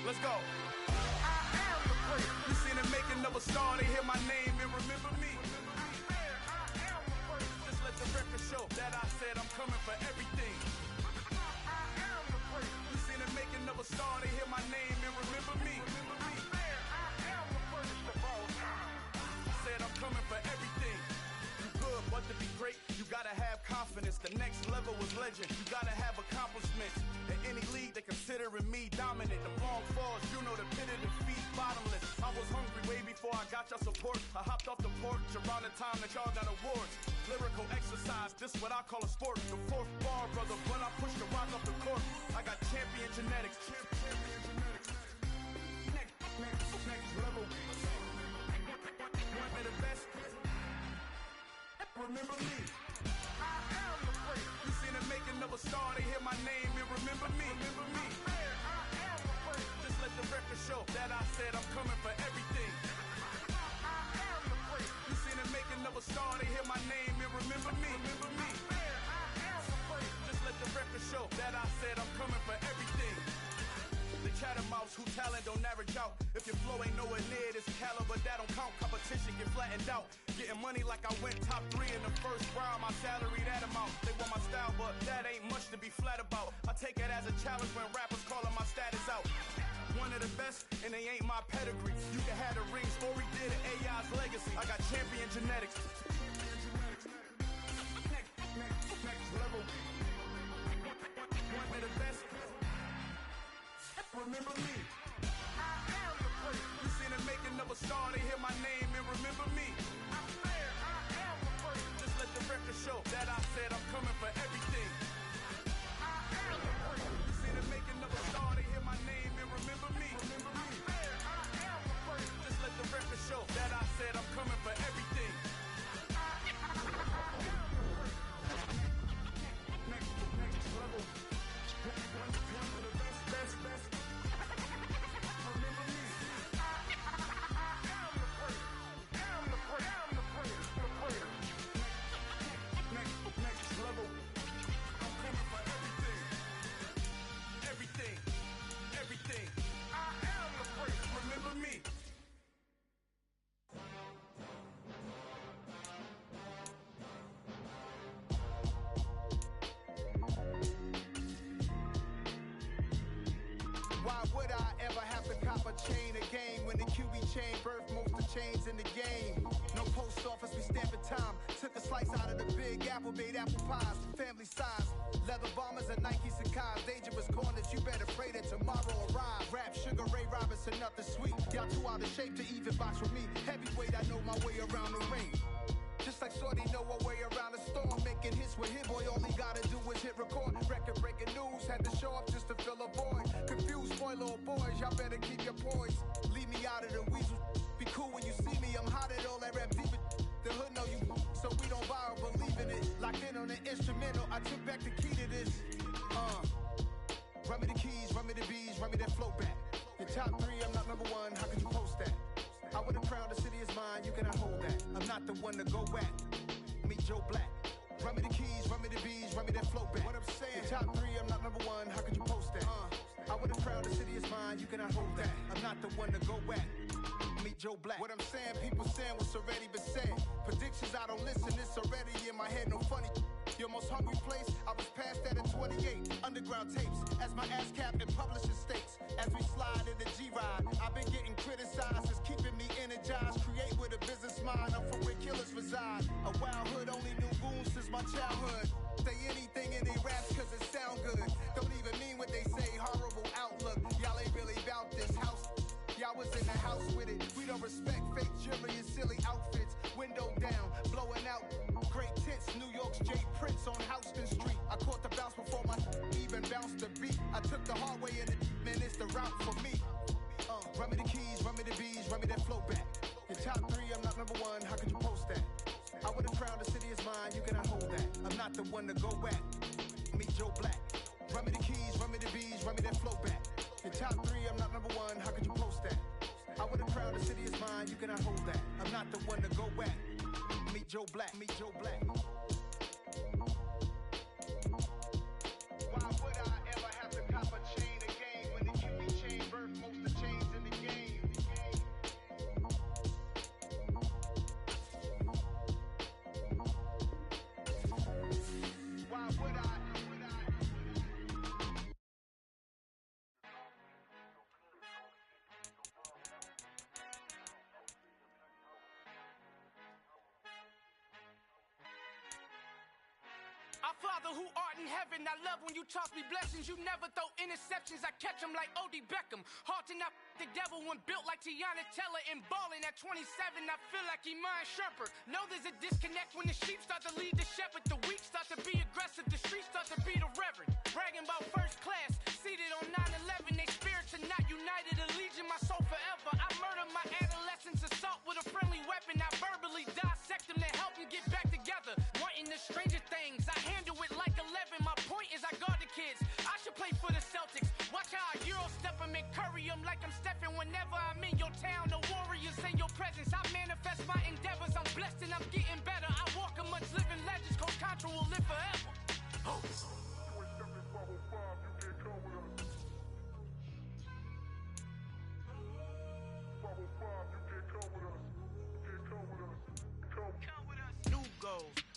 Let's go. You seen the making of a star, they hear my name and remember me. Just let the record show that I said I'm coming for everything. You seen the making of a star, they hear my name and remember me. Said I'm coming for everything. You good, but to be great, you gotta have confidence. The next level was legend. You gotta have accomplishments. In any league, they consider considering me dominant. The long falls, you know the pit of defeat, bottomless. I was hungry way before I got your support. I hopped off the porch around the time that y'all got awards. Lyrical exercise, this what I call a sport. The fourth bar, brother, when I push the rock off the court. I got champion genetics. Next level. One of the best. Remember me. I am the great. You seen the making of a star, they hear my name and remember me. Remember me. I am the great. Just let the record show that I said I'm coming for everything. I am the great. You seen the making of a star, they hear my name and remember me. Remember me. I am the great. Just let the record show that I said I'm coming for everything. The chattermouths who talent don't average out. If your flow ain't nowhere near this caliber, that don't count. Competition get flattened out. Getting money like I went top 3 in the first round. My salary that amount. They want my style, but that ain't much to be flat about. I take it as a challenge when rappers calling my status out. One of the best, and they ain't my pedigree. You can have the rings, or we did it, AI's legacy. I got champion genetics. Next level. One of the best. Remember me. I am the great. You seen the making of a star, they hear my name and remember me. I am the great. Just let the record show that I said I'm coming for everything. I am the great. You seen the making of a star, they hear my name and remember me. Remember me. I am the great. Just let the record show that I said I'm coming for everything. Next level. One of the best. Remember me. Next level. I'm coming for everything. Everything. I am the great. Remember me. Why would I ever have to cop a chain again when the QB chain birthed most of chains in the game? No post office, we stamping time. Took a slice out of the big apple, made apple pies, family size. Leather bombers and Nike Sakai's. Dangerous corners, you better pray that tomorrow arrive. Rap, Sugar Ray Robinson, nothing sweet. Y'all too out of shape to even box with me. Heavyweight, I know my way around the ring. Just like Shorty know her way around the storm. Making hits with Hit Boy, all he gotta do is hit record. Record breaking news, had to show up just to fill a void. Confused boy, little boys, y'all better keep your poise. Leave me out of the weasel. Be cool when you see me, I'm hot at all that rap deep. The hood know you, so we don't borrow, believe in it. Locked in on the instrumental, I took back the key to this. Run me the keys, run me the bees, run me that flow back. Your top 3, I'm not number 1, how could you post that? I would've crowned the city is mine, you cannot hold that. I'm not the one to go at. Meet Joe Black. Run me the keys, run me the bees, run me that flow back. What I'm saying, top 3, I'm not number 1, how could you post that? I would've crowned the city is mine, you cannot hold that. I'm not the one to go at. Meet Joe Black. What I'm saying, people saying what's already been said. Predictions, I don't listen, it's already in my head, no funny. Your most hungry place, I was past that at 28. Underground tapes, as my ass cap in publishing stakes. As we slide in the G-Ride, I've been getting criticized, it's keeping me energized. Create with a business mind, I'm from where killers reside. A wild hood, only knew goons since my childhood. Say anything in they raps cause it sound good. Don't even mean what they say, horrible outlook. Y'all ain't really about this house. Y'all was in the house with it. We don't respect fake jewelry and silly outfits. Window down, blowing out. Great tits, New York's J. Prince on Houston Street. I caught the bounce before my even bounced the beat. I took the hard way in it, man, it's the route for me. Run me the keys, run me the bees, run me that flow back. Your top 3, I'm not number 1, how could you post that? I would've crowned the city is mine, you cannot hold that. I'm not the one to go at. Meet Joe Black. Run me the keys, run me the bees, run me that flow back. Your top 3, I'm not number 1, how could you post that? I would've crowned the city is mine, you cannot hold that. I'm not the one to go at. Meet Joe Black, meet Joe Black. Why would I ever have to cop a chain again when the QB chain birthed most of chains in the game? Why would I? Father who art in heaven, I love when you toss me blessings. You never throw interceptions, I catch them like O.D. Beckham. Hard to not the devil when built like Tiana Teller. And balling at 27, I feel like Iman Shumpert. Know there's a disconnect when the sheep start to lead the shepherd. The weak start to be aggressive, the streets start to be the reverend. Bragging about first class, seated on 9/11. They spirits are not united, a legion, my soul forever. I murder my adolescence, assault with a friendly weapon. I verbally dissect them to help them get back together. Wanting the stranger things, I handle it like 11. My point is I guard the kids. I should play for the Celtics. Watch how I Euro step them and curry them like I'm Stephen. Whenever I'm in your town, the warriors in your presence. I manifest my endeavors. I'm blessed and I'm getting better. I walk amongst living legends. Coach Contra will live forever. Oh.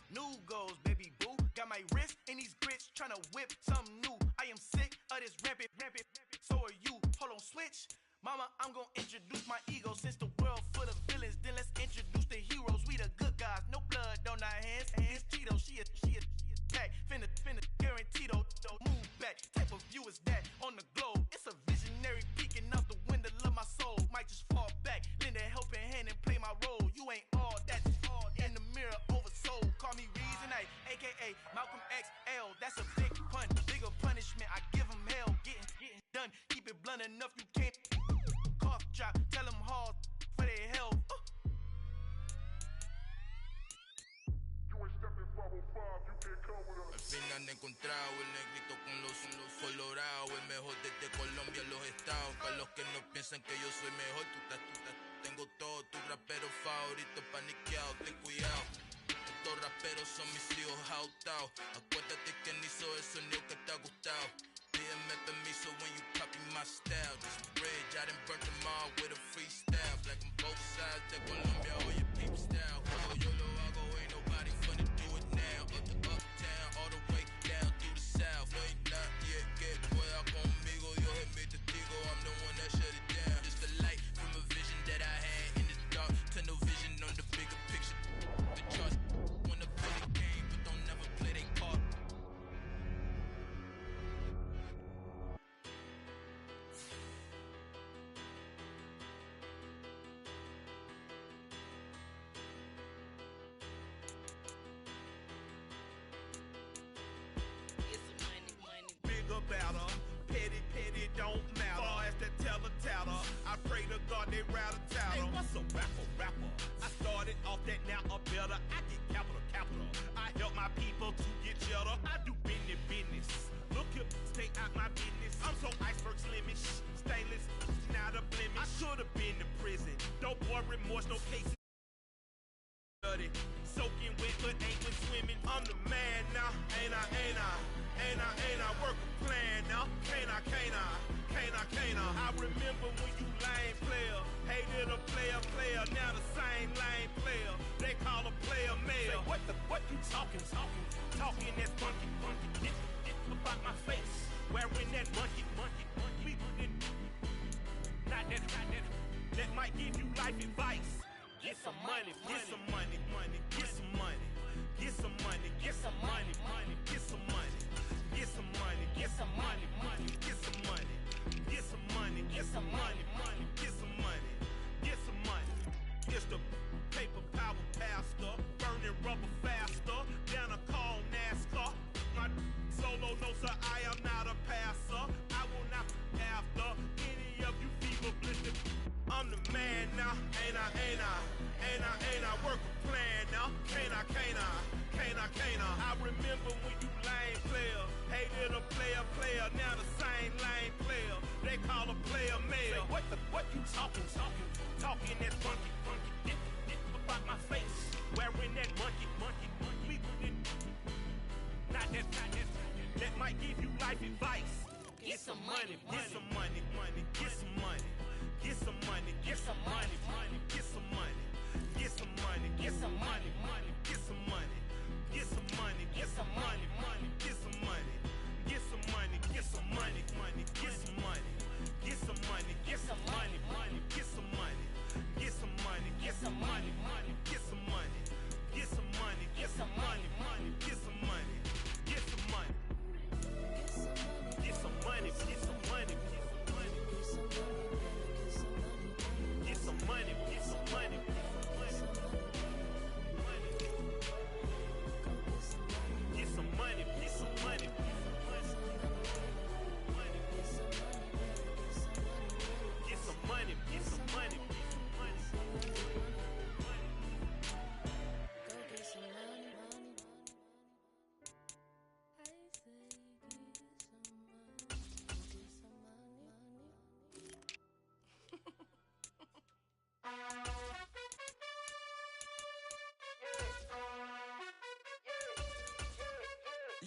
New goals, baby boo. Got my wrist in these grits, tryna whip something new. I am sick of this rampant. So are you. Hold on, switch. Mama, I'm gonna introduce my ego. Since the world full of villains, then let's introduce the heroes. We the good guys, no blood on our hands. Hands Cheeto, she a tag. Finna, guaranteed. Move back. Type of view is that on the globe? It's a visionary peeking out the window of my soul. Might just fall back, lend a helping hand and play my role. You ain't all that. In the mirror, oversold. Call me Reason A, aka Malcolm XL. That's a big pun, bigger punishment. I give him hell, getting done. Keep it blunt enough, you can't. Cough drop, tell them hard for their health. Al final he encontrado el negrito con los colorados, el mejor desde Colombia a los estados. Para los que no piensan que yo soy mejor, tengo todo, tu rapero favorito paniqueado, ten cuidado. Estos raperos son mis hijos jautados. Acuérdate quién hizo el sonido que te ha gustado. Pídeme permiso when you copy my style. This bridge, I done burnt them all with a freestyle. Black on both sides de Colombia, oye peep style. Cuando yo lo hago, ain't nobody finna do it now. Up to uptown, all the way down through the south. No ain't not yet, que pueda conmigo. Dios es mi testigo, I'm the one that shut it down. Just a light from a vision that I had in the dark. Tunnel vision on the bigger picture. The charts wanna play the game, but don't never play their part. Bigger, better, petty, don't matter. Far as the teller, I pray to God they rattle tattle. Hey, what's a rapper? I started off that, now I'm better. I get capital. I help my people to get cheddar. I do business. Look here, stay out my business. I'm so iceberg slimmish, stainless, not a blemish. I should have been to prison. No boy remorse, no cases. Soaking wet, but ain't been swimming. I'm the man now, ain't I? Work a plan now, can't I? I remember when you lame player, hated a player, now the same lame player. They call a player mayor. Say, what you talking that funky, get about my face, wearing that monkey. Not that might give you life advice. Get some money. It's the paper power pastor, burning rubber faster, down a call NASCAR. My solo knows that I am not a passer. I will not after any of you fever blistered. I'm the man now, ain't I? Work a plan now, can't I? I remember when you lame player, hated a player, now the same lame player. They call a player mayor. Say, what you talking that funky, get about my face, wearing that monkey. Not that might give you life advice. Get some money. Get some money.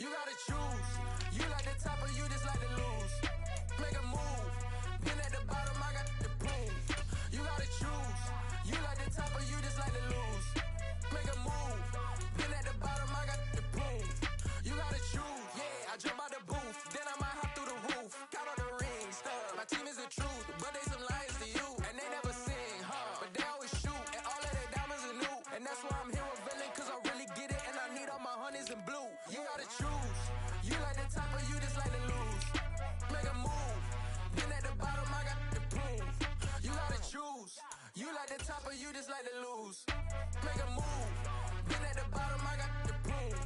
You gotta choose. You like the top or you just like to lose. Make a move. Been at the bottom, I got the prove. You gotta choose. You like the top or you just like to lose. Make a move. Been at the bottom, I got the prove. You gotta choose. Yeah, I jump out the booth. Then I might hop through the roof. Count all the rings. My team is the truth, but they some liars to you. And they never sing, huh? But they always shoot. And all of their diamonds are new. And that's why I'm here with Villain, cause I really get it. And I need all my honeys in blue. You gotta choose. You like the top or you just like to lose. Make a move. Been at the bottom, I got the proof. You gotta choose. You like the top or you just like to lose. Make a move. Been at the bottom, I got the proof.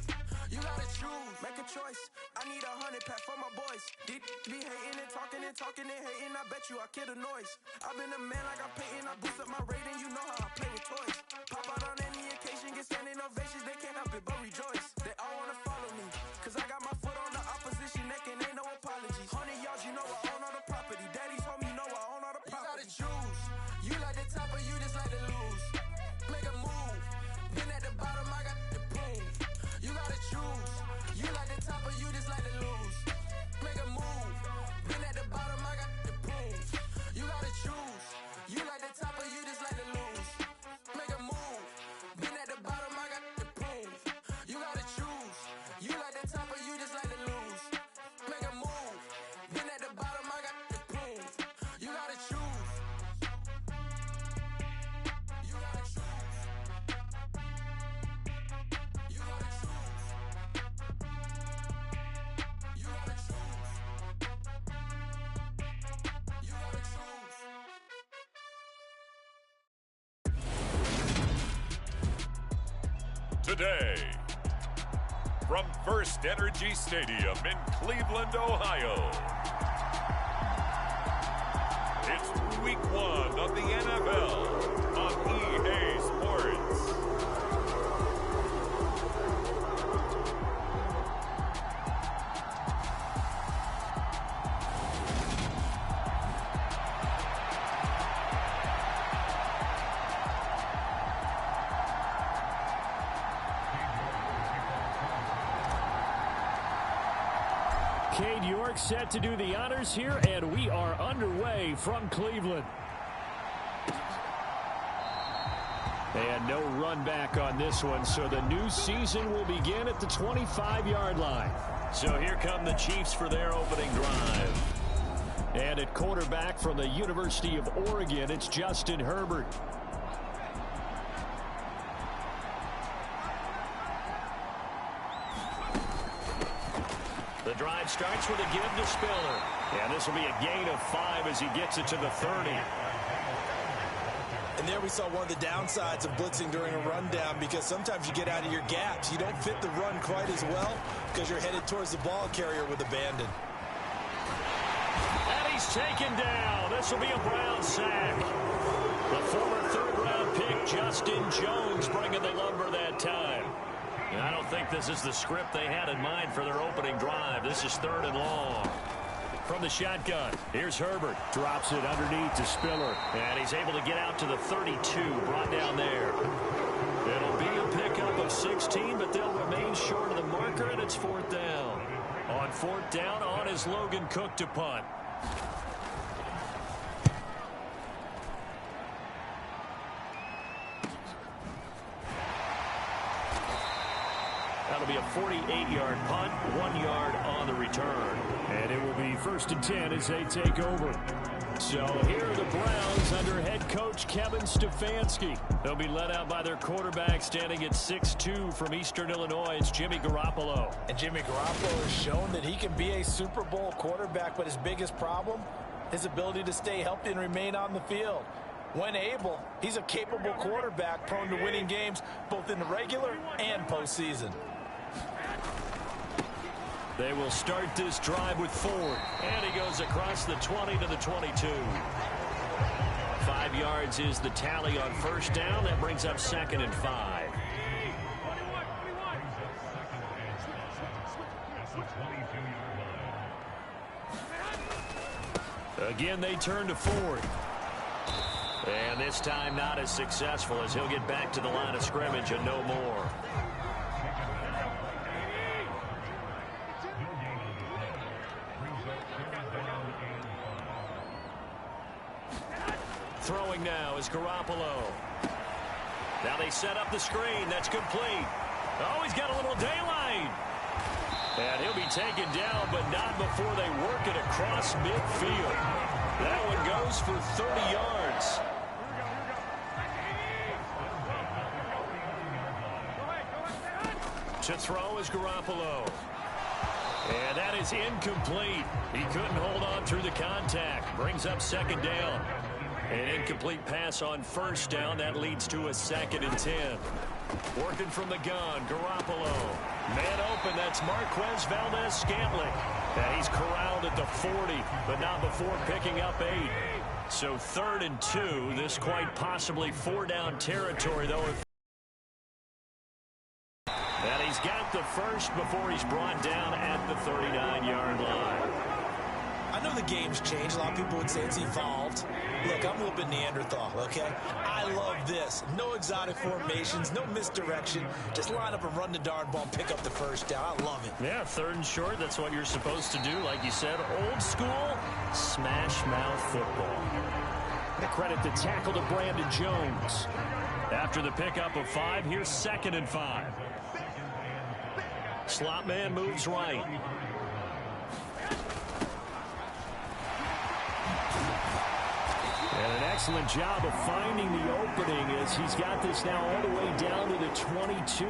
You gotta choose. Make a choice. I need 100 pack for my boys. Deep be hating and talking and hating. I bet you I kill the noise. I've been a man like I'm painting. I boost up my rating. You know how I play with toys. Pop out on any occasion, get standing ovations. They can't help it but rejoice. They all wanna follow me, cause I got my foot on the opposition neck and ain't no apologies. 100 yards, you know I own all the property. Daddy's home, you know I own all the property. You gotta choose. You like the top or you just like to lose. Make a move. Been at the bottom, I got the proof. You gotta choose. You like the top or you just like to lose. Make a move. Been at the bottom, I got the proof. You gotta choose. You like the top or you just like to lose. Make a move. Been at the bottom, I got the proof. You gotta choose. You like the top or you just like to lose. Make a move. Been at the bottom, I got the proof. You gotta choose. You gotta choose. You gotta choose. You gotta choose. You gotta choose. Today, from First Energy Stadium in Cleveland, Ohio, it's Week 1 of the NFL on EA Sports. Cade York set to do the honors here, and we are underway from Cleveland. And no run back on this one, so the new season will begin at the 25-yard line. So here come the Chiefs for their opening drive. And at quarterback from the University of Oregon, it's Justin Herbert. The drive starts with a give to Spiller. And this will be a gain of 5 as he gets it to the 30. And there we saw one of the downsides of blitzing during a rundown, because sometimes you get out of your gaps. You don't fit the run quite as well because you're headed towards the ball carrier with abandon. And he's taken down. This will be a Brown sack. The former third-round pick, Justin Jones, bringing the lumber that time. And I don't think this is the script they had in mind for their opening drive. This is 3rd and long. From the shotgun, here's Herbert. Drops it underneath to Spiller. And he's able to get out to the 32, brought down there. It'll be a pickup of 16, but they'll remain short of the marker, and it's 4th down. On 4th down, on is Logan Cook to punt. That'll be a 48-yard punt, 1 yard on the return. And it will be 1st and 10 as they take over. So here are the Browns under head coach Kevin Stefanski. They'll be led out by their quarterback standing at 6'2" from Eastern Illinois. It's Jimmy Garoppolo. And Jimmy Garoppolo has shown that he can be a Super Bowl quarterback, but his biggest problem, his ability to stay healthy and remain on the field. When able, he's a capable quarterback prone to winning games both in the regular and postseason. They will start this drive with Ford. And he goes across the 20 to the 22. 5 yards is the tally on 1st down. That brings up 2nd and 5. Again, they turn to Ford. And this time not as successful, as he'll get back to the line of scrimmage and no more. Throwing now is Garoppolo. Now they set up the screen. That's complete. Oh, he's got a little daylight. And he'll be taken down, but not before they work it across midfield. That one goes for 30 yards. To throw is Garoppolo. And that is incomplete. He couldn't hold on through the contact. Brings up second down. An incomplete pass on first down. That leads to a 2nd and 10. Working from the gun, Garoppolo. Man open, that's Marquez Valdez-Scantling. And he's corralled at the 40, but not before picking up 8. So 3rd and 2. This quite possibly 4-down territory, though. And he's got the first before he's brought down at the 39-yard line. I know the game's changed. A lot of people would say it's evolved. Look, I'm a little bit Neanderthal, okay? I love this. No exotic formations, no misdirection. Just line up and run the darn ball and pick up the first down. I love it. Yeah, 3rd and short. That's what you're supposed to do. Like you said, old school, smash mouth football. The credit to tackle to Brandon Jones. After the pickup of 5, here's 2nd and 5. Slot man moves right. And an excellent job of finding the opening as he's got this now all the way down to the 22.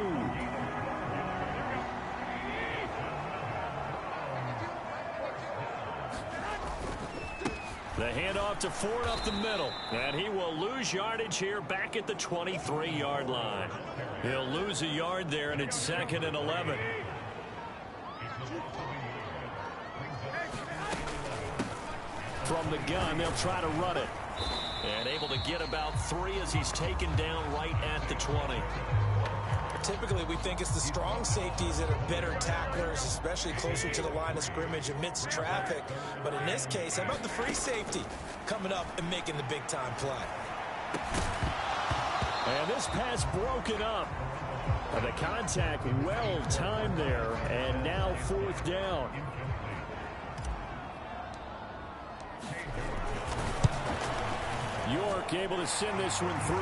The handoff to Ford up the middle. And he will lose yardage here back at the 23-yard line. He'll lose a yard there, and it's 2nd and 11. From the gun, they'll try to run it. And able to get about 3 as he's taken down right at the 20. Typically, we think it's the strong safeties that are better tacklers, especially closer to the line of scrimmage amidst traffic. But in this case, how about the free safety coming up and making the big-time play? And this pass broken up. The contact well timed there, and now 4th down. York able to send this one through,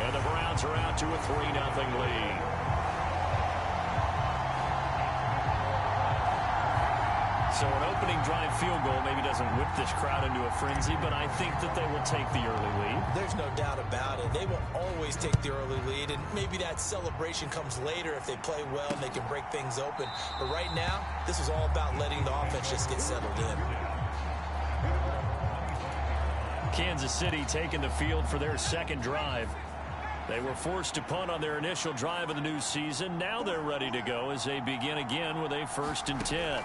and the Browns are out to a 3-0 lead. So an opening drive field goal maybe doesn't whip this crowd into a frenzy, but I think that they will take the early lead. There's no doubt about it. They will always take the early lead, and maybe that celebration comes later if they play well and they can break things open. But right now, this is all about letting the offense just get settled in. Kansas City taking the field for their 2nd drive. They were forced to punt on their initial drive of the new season. Now they're ready to go as they begin again with a 1st and 10.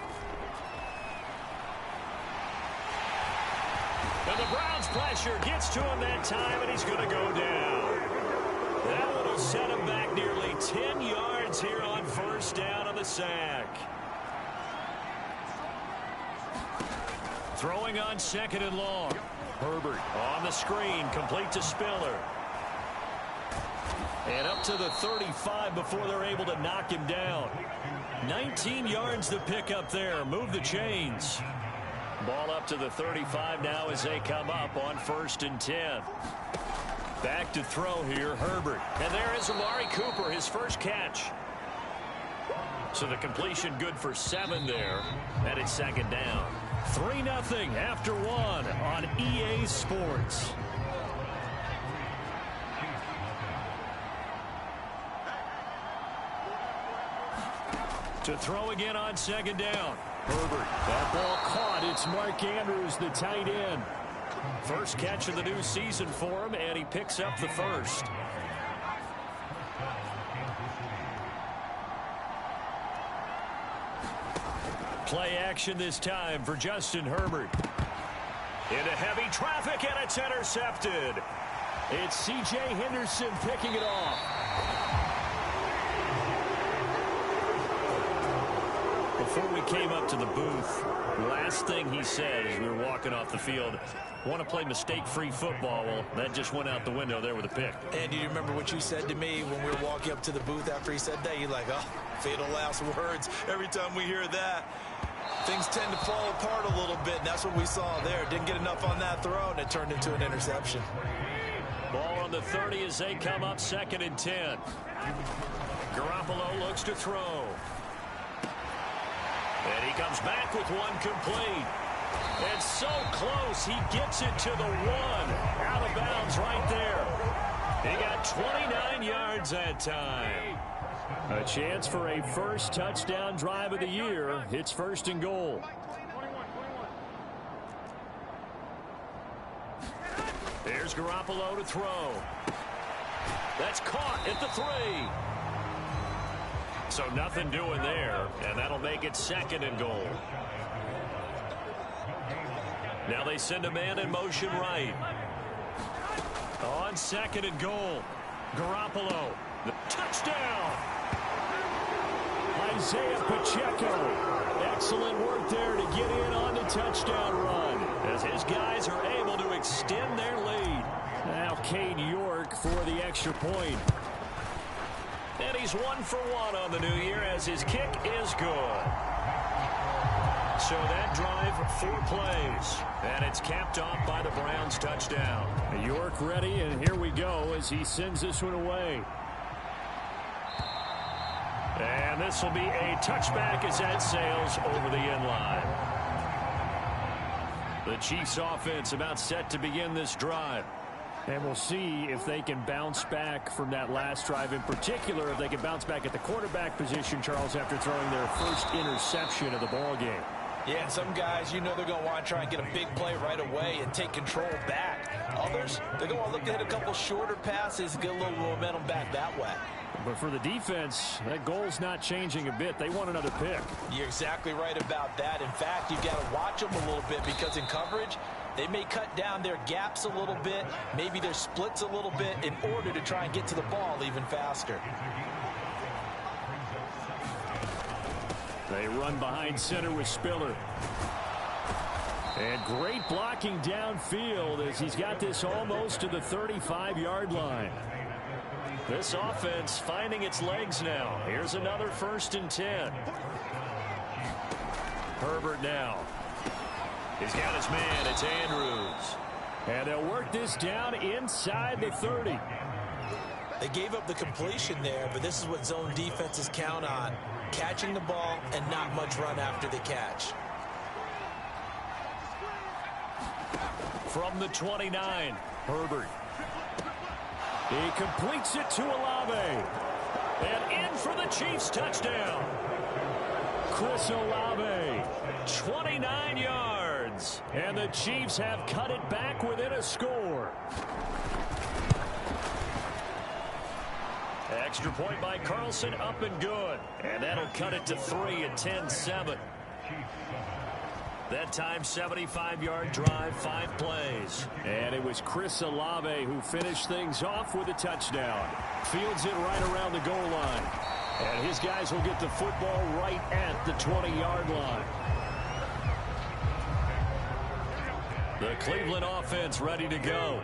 And the Browns pressure gets to him that time, and he's going to go down. That one will set him back nearly 10 yards here on 1st down on the sack. Throwing on 2nd and long. Herbert on the screen, complete to Spiller. And up to the 35 before they're able to knock him down. 19 yards to pick up there. Move the chains. Ball up to the 35 now as they come up on 1st and 10. Back to throw here, Herbert. And there is Amari Cooper, his first catch. So the completion good for 7 there. And it's 2nd down. 3-0 after 1 on EA Sports. To throw again on 2nd down. Herbert, that ball caught. It's Mark Andrews, the tight end. First catch of the new season for him, and he picks up the first. Play action this time for Justin Herbert. Into heavy traffic, and it's intercepted. It's C.J. Henderson picking it off. Before we came up to the booth, last thing he said as we were walking off the field, want to play mistake-free football. Well, that just went out the window there with a pick. And do you remember what you said to me when we were walking up to the booth after he said that? You're like, oh, fatal last words every time we hear that. things tend to fall apart a little bit, and that's what we saw there. Didn't get enough on that throw, and it turned into an interception. Ball on the 30 as they come up 2nd and 10. Garoppolo looks to throw. And he comes back with one complete. And so close, he gets it to the 1. Out of bounds right there. He got 29 yards that time. A chance for a first touchdown drive of the year. It's 1st and goal. Here's Garoppolo to throw. That's caught at the 3. So nothing doing there, and that'll make it 2nd and goal. Now they send a man in motion right. On 2nd and goal, Garoppolo, the touchdown. Isaiah Pacheco, excellent work there to get in on the touchdown run as his guys are able to extend their lead. Now Cade York for the extra point. And he's 1 for 1 on the new year as his kick is good. So that drive, 4 plays. And it's capped off by the Browns touchdown. York ready, and here we go as he sends this one away. And this will be a touchback as that sails over the end line. The Chiefs offense about set to begin this drive. And we'll see if they can bounce back from that last drive. In particular, if they can bounce back at the quarterback position, Charles, after throwing their first interception of the ball game. Yeah, and some guys, you know they're going to want to try and get a big play right away and take control back. Others, they're going to look to hit a couple shorter passes and get a little momentum back that way. But for the defense, that goal's not changing a bit. They want another pick. You're exactly right about that. In fact, you've got to watch them a little bit because in coverage, they may cut down their gaps a little bit, maybe their splits a little bit in order to try and get to the ball even faster. They run behind center with Spiller. And great blocking downfield as he's got this almost to the 35-yard line. This offense finding its legs now. Here's another 1st and 10. Herbert now. He's got his man. It's Andrews. And they'll work this down inside the 30. They gave up the completion there, but this is what zone defenses count on. Catching the ball and not much run after the catch. From the 29, Herbert. He completes it to Olave. And in for the Chiefs touchdown. Chris Olave, 29 yards. And the Chiefs have cut it back within a score. Extra point by Carlson, up and good. And that'll cut it to 3 at 10-7. That time, 75-yard drive, 5 plays. And it was Chris Olave who finished things off with a touchdown. Fields it right around the goal line. And his guys will get the football right at the 20-yard line. The Cleveland offense ready to go.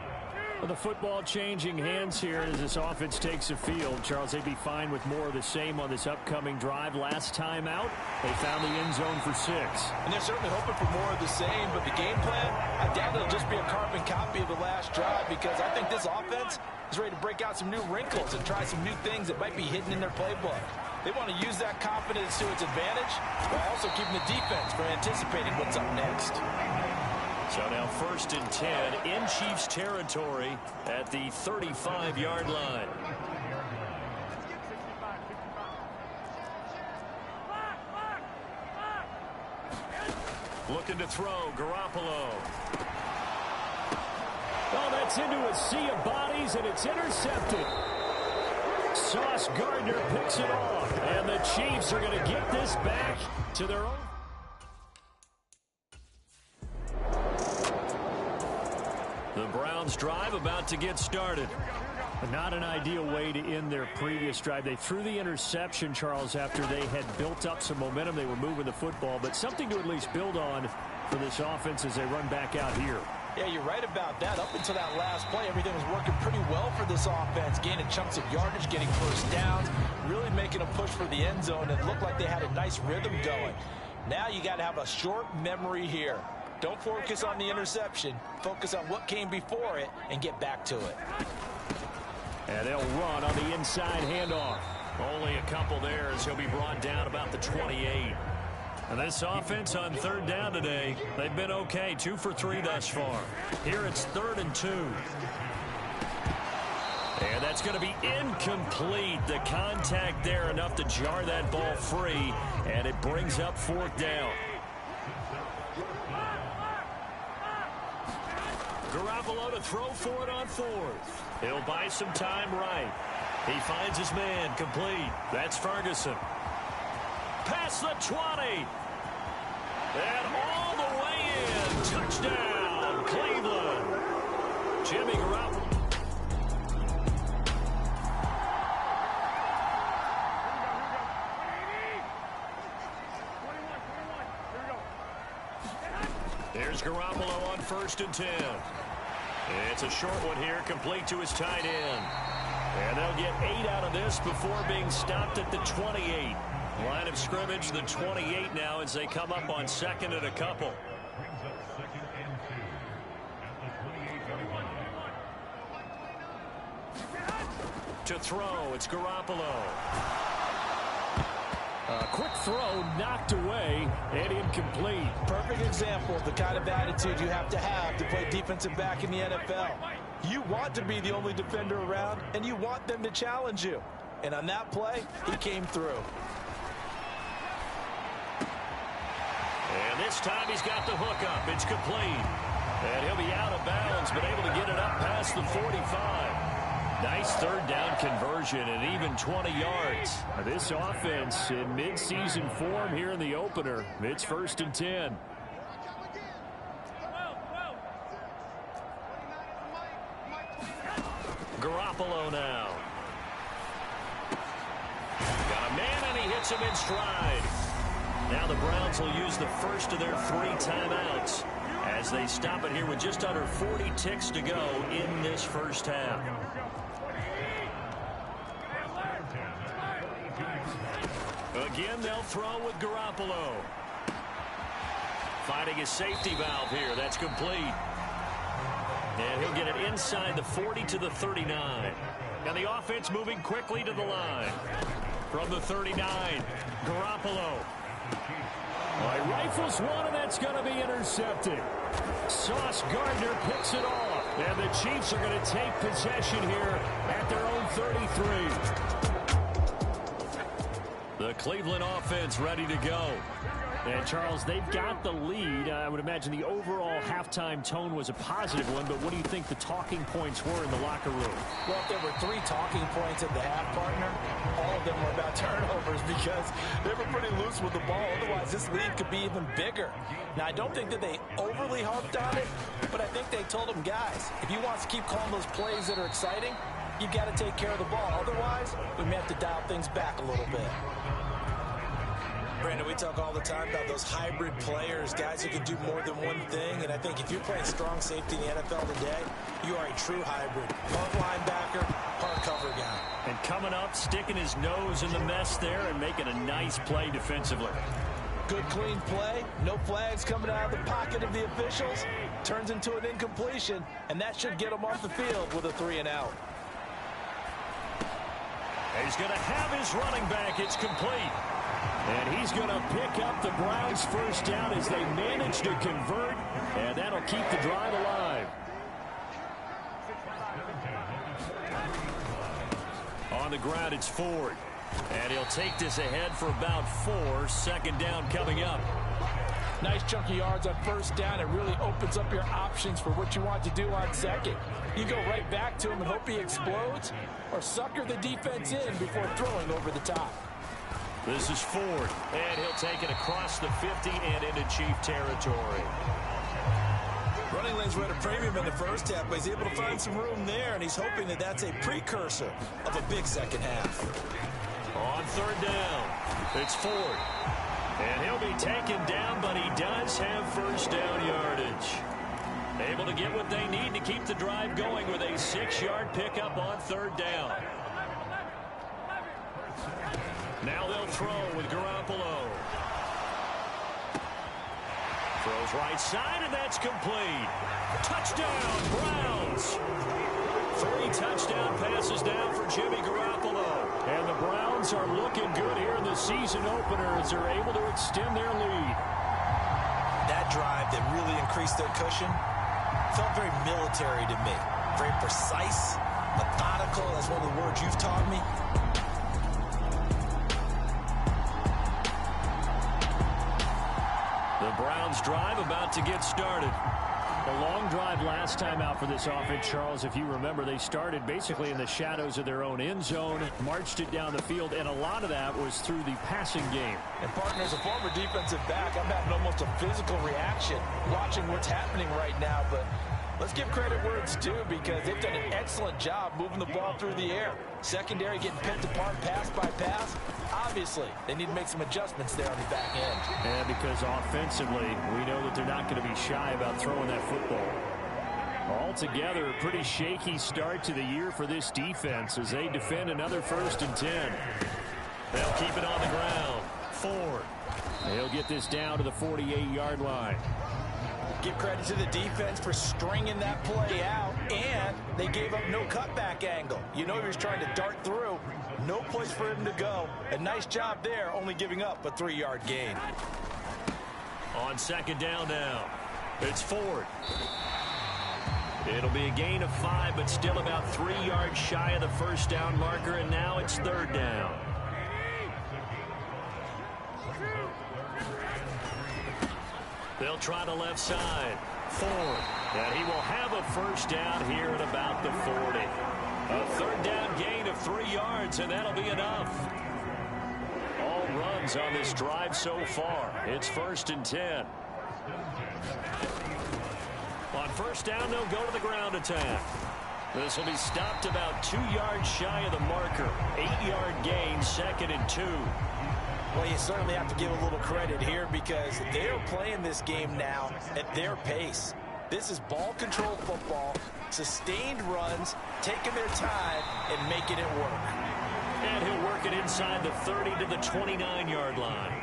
The football changing hands here as this offense takes the field. Charles, they'd be fine with more of the same on this upcoming drive. Last time out, they found the end zone for 6. And they're certainly hoping for more of the same, but the game plan, I doubt it'll just be a carbon copy of the last drive because I think this offense is ready to break out some new wrinkles and try some new things that might be hidden in their playbook. They want to use that confidence to its advantage while also keeping the defense from anticipating what's up next. So now 1st and 10 in Chiefs territory at the 35-yard line. Looking to throw, Garoppolo. Oh, that's into a sea of bodies, and it's intercepted. Sauce Gardner picks it off, and the Chiefs are going to get this back to their own. The Browns drive about to get started. Not an ideal way to end their previous drive. They threw the interception, Charles, after they had built up some momentum. They were moving the football, but something to at least build on for this offense as they run back out here. Yeah, you're right about that. Up until that last play, everything was working pretty well for this offense, gaining chunks of yardage, getting first downs, really making a push for the end zone. It looked like they had a nice rhythm going. Now you got to have a short memory here. Don't focus on the interception. Focus on what came before it and get back to it. And they'll run on the inside handoff. Only a couple there as he'll be brought down about the 28. And this offense on third down today, they've been okay. 2 for 3 thus far. Here it's 3rd and 2. And that's going to be incomplete. The contact there enough to jar that ball free. And it brings up 4th down. Garoppolo to throw for it on 4th. He'll buy some time right. He finds his man complete. That's Ferguson. Past the 20. And all the way in. Touchdown, Cleveland. Jimmy Garoppolo. There's Garoppolo on 1st and 10. It's a short one here, complete to his tight end. And they'll get 8 out of this before being stopped at the 28. Line of scrimmage, the 28 now as they come up on 2nd and a couple. To throw, it's Garoppolo. A quick throw knocked away and incomplete. Perfect example of the kind of attitude you have to play defensive back in the NFL. You want to be the only defender around, and you want them to challenge you. And on that play, he came through. And this time he's got the hook up. It's complete. And he'll be out of bounds, but able to get it up past the 45. Nice 3rd down conversion and even 20 yards. This offense in mid-season form here in the opener. It's 1st and 10. Garoppolo now. Got a man and he hits him in stride. Now the Browns will use the first of their 3 timeouts as they stop it here with just under 40 ticks to go in this first half. Again, they'll throw with Garoppolo. Finding his safety valve here. That's complete. And he'll get it inside the 40 to the 39. And the offense moving quickly to the line. From the 39, Garoppolo. Rifles one, and that's going to be intercepted. Sauce Gardner picks it off. And the Chiefs are going to take possession here at their own 33. The Cleveland offense ready to go. And, Charles, they've got the lead. I would imagine the overall halftime tone was a positive one, but what do you think the talking points were in the locker room? Well, if there were 3 talking points at the half, partner, all of them were about turnovers because they were pretty loose with the ball. Otherwise, this lead could be even bigger. Now, I don't think that they overly harped on it, but I think they told them, guys, if you want to keep calling those plays that are exciting, you've got to take care of the ball. Otherwise, we may have to dial things back a little bit. Brandon, we talk all the time about those hybrid players, guys who can do more than one thing, and I think if you're playing strong safety in the NFL today, you are a true hybrid. Part linebacker, part cover guy. And coming up, sticking his nose in the mess there and making a nice play defensively. Good, clean play. No flags coming out of the pocket of the officials. Turns into an incompletion, and that should get him off the field with a 3-and-out. He's going to have his running back. It's complete. And he's going to pick up the Browns' first down as they manage to convert, and that'll keep the drive alive. On the ground, it's Ford. And he'll take this ahead for about 4. 2nd down coming up. Nice chunky yards on 1st down. It really opens up your options for what you want to do on 2nd. You go right back to him and hope he explodes, or sucker the defense in before throwing over the top. This is Ford, and he'll take it across the 50 and into Chief territory. Running lanes were at a premium in the first half, but he's able to find some room there, and he's hoping that that's a precursor of a big second half. On 3rd down, it's Ford. And he'll be taken down, but he does have first down yardage. Able to get what they need to keep the drive going with a 6-yard pickup on 3rd down. Now they'll throw with Garoppolo. Throws right side, and that's complete. Touchdown, Browns. 3 touchdown passes down for Jimmy Garoppolo. And the Browns are looking good here in the season opener as they're able to extend their lead. That drive that really increased their cushion felt very military to me. Very precise, methodical. That's one of the words you've taught me. The Browns drive about to get started. A long drive last time out for this offense, Charles. If you remember, they started basically in the shadows of their own end zone, marched it down the field, and a lot of that was through the passing game. And, partner, as a former defensive back, I'm having almost a physical reaction watching what's happening right now. But let's give credit where it's due because they've done an excellent job moving the ball through the air. Secondary getting picked apart pass by pass. Obviously, they need to make some adjustments there on the back end. And because offensively, we know that they're not going to be shy about throwing that football. Altogether, a pretty shaky start to the year for this defense as they defend another 1st and 10. They'll keep it on the ground. Ford. They'll get this down to the 48-yard line. Give credit to the defense for stringing that play out, and they gave up no cutback angle. You know he was trying to dart through. No place for him to go. A nice job there, only giving up a 3-yard gain. On 2nd down now, it's Ford. It'll be a gain of 5, but still about 3 yards shy of the 1st down marker, and now it's 3rd down. They'll try the left side. Ford. And he will have a 1st down here at about the 40. A 3rd down gain of 3 yards, and that'll be enough. All runs on this drive so far. It's 1st and 10. On 1st down, they'll go to the ground attack. This will be stopped about 2 yards shy of the marker. 8-yard gain, 2nd and 2. Well, you certainly have to give a little credit here because they're playing this game now at their pace. This is ball control football, sustained runs, taking their time and making it work. And he'll work it inside the 30 to the 29-yard line.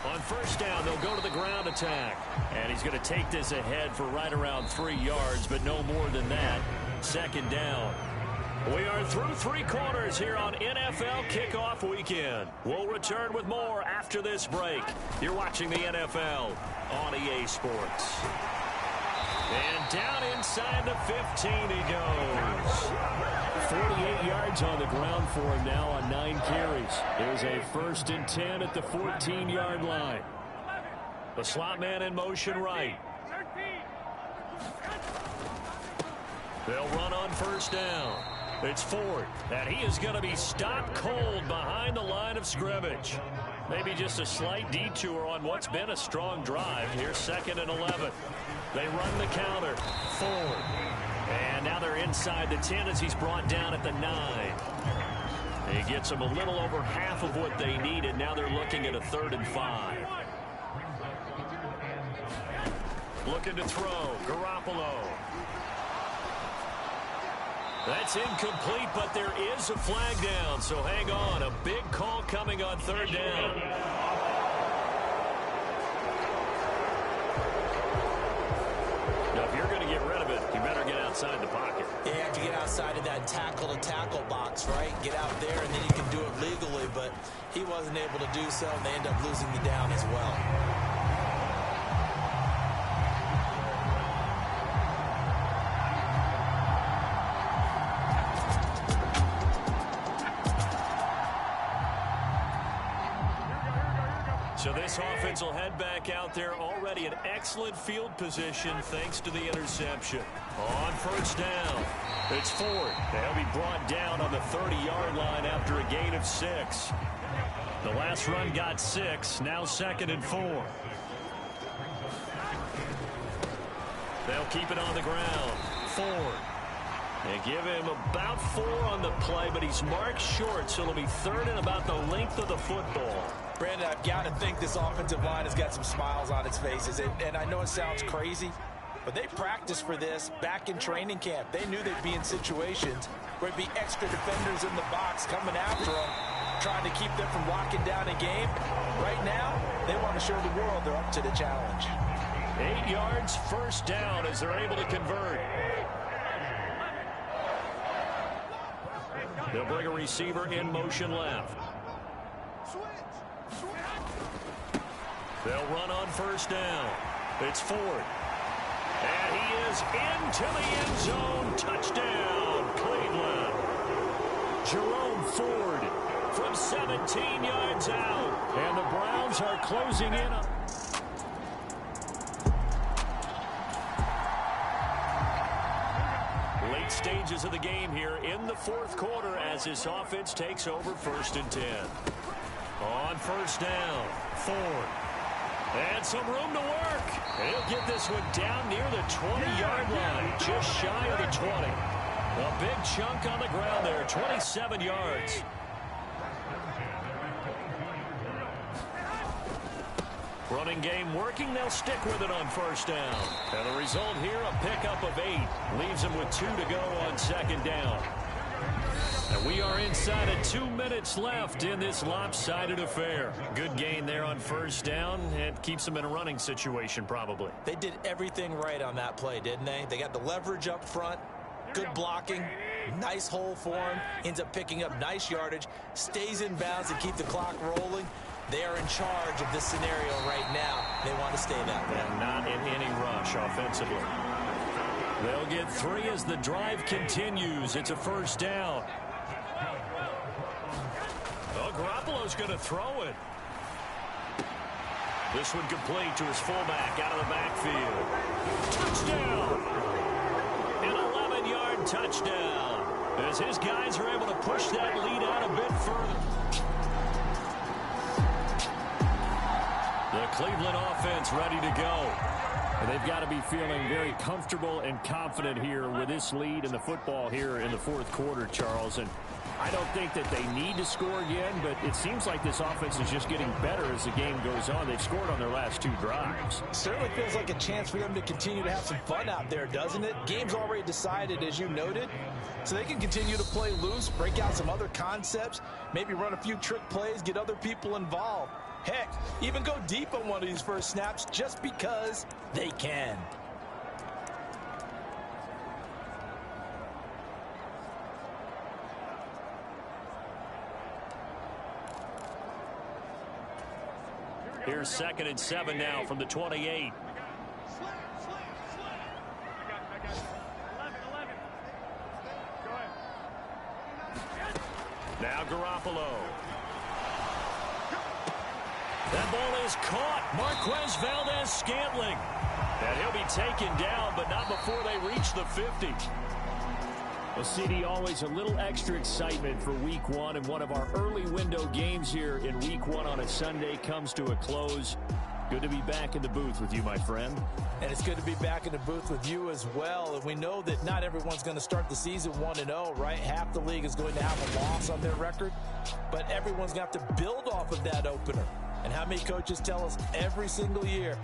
On 1st down, they'll go to the ground attack. And he's going to take this ahead for right around 3 yards, but no more than that. 2nd down. We are through 3 quarters here on NFL Kickoff Weekend. We'll return with more after this break. You're watching the NFL on EA Sports. And down inside the 15 he goes. 48 yards on the ground for him now on 9 carries. There's a 1st and 10 at the 14-yard line. The slot man in motion right. They'll run on 1st down. It's Ford, and he is going to be stopped cold behind the line of scrimmage. Maybe just a slight detour on what's been a strong drive. Here's 2nd and 11. They run the counter. Ford. And now they're inside the 10 as he's brought down at the 9. He gets them a little over half of what they needed. Now they're looking at a 3rd and 5. Looking to throw. Garoppolo. That's incomplete, but there is a flag down, so hang on. A big call coming on 3rd down. Now, if you're going to get rid of it, you better get outside the pocket. You have to get outside of that tackle-to-tackle box, right? Get out there, and then you can do it legally, but he wasn't able to do so, and they end up losing the down as well. So this offense will head back out there already in excellent field position thanks to the interception. On 1st down, it's Ford. They'll be brought down on the 30-yard line after a gain of 6. The last run got 6, now 2nd and 4. They'll keep it on the ground. Ford. They give him about 4 on the play, but he's marked short, so it'll be 3rd and about the length of the football. Brandon, I've got to think this offensive line has got some smiles on its faces. And I know it sounds crazy, but they practiced for this back in training camp. They knew they'd be in situations where it'd be extra defenders in the box coming after them. trying to keep them from locking down a game. Right now, they want to show the world they're up to the challenge. 8 yards, first down as they're able to convert. They'll bring a receiver in motion left. They'll run on first down. It's Ford. And he is into the end zone. Touchdown, Cleveland. Jerome Ford from 17 yards out. And the Browns are closing in. Late stages of the game here in the fourth quarter as this offense takes over 1st and 10. On first down, Ford. And some room to work. And he'll get this one down near the 20-yard line, just shy of the 20. A big chunk on the ground there, 27 yards. Running game working. They'll stick with it on first down. And the result here, a pickup of 8. Leaves them with 2 to go on second down. And we are inside of 2 minutes left in this lopsided affair. Good gain there on first down. It keeps them in a running situation probably. They did everything right on that play, didn't they? They got the leverage up front, good blocking, nice hole for him, ends up picking up nice yardage, stays in bounds to keep the clock rolling. They are in charge of this scenario right now. They want to stay that way. And not in any rush offensively. They'll get 3 as the drive continues. It's a first down. Oh, Garoppolo's going to throw it. This one complete to his fullback out of the backfield. Touchdown! An 11-yard touchdown. As his guys are able to push that lead out a bit further. The Cleveland offense ready to go. And they've got to be feeling very comfortable and confident here with this lead in the football here in the fourth quarter, Charles. And I don't think that they need to score again, but it seems like this offense is just getting better as the game goes on. They've scored on their last 2 drives. Certainly feels like a chance for them to continue to have some fun out there, doesn't it? Game's already decided, as you noted, so they can continue to play loose, break out some other concepts, maybe run a few trick plays, get other people involved. Heck, even go deep on one of these first snaps just because they can. Here's 2nd and 7 now from the 28. Now Garoppolo. That ball is caught. Marquez Valdez-Scantling. And he'll be taken down, but not before they reach the 50. Well, CD, always a little extra excitement for week 1, and one of our early window games here in week 1 on a Sunday comes to a close. Good to be back in the booth with you, my friend. And it's good to be back in the booth with you as well. And we know that not everyone's going to start the season 1-0, right? Half the league is going to have a loss on their record, but everyone's going to have to build off of that opener. And how many coaches tell us every single year,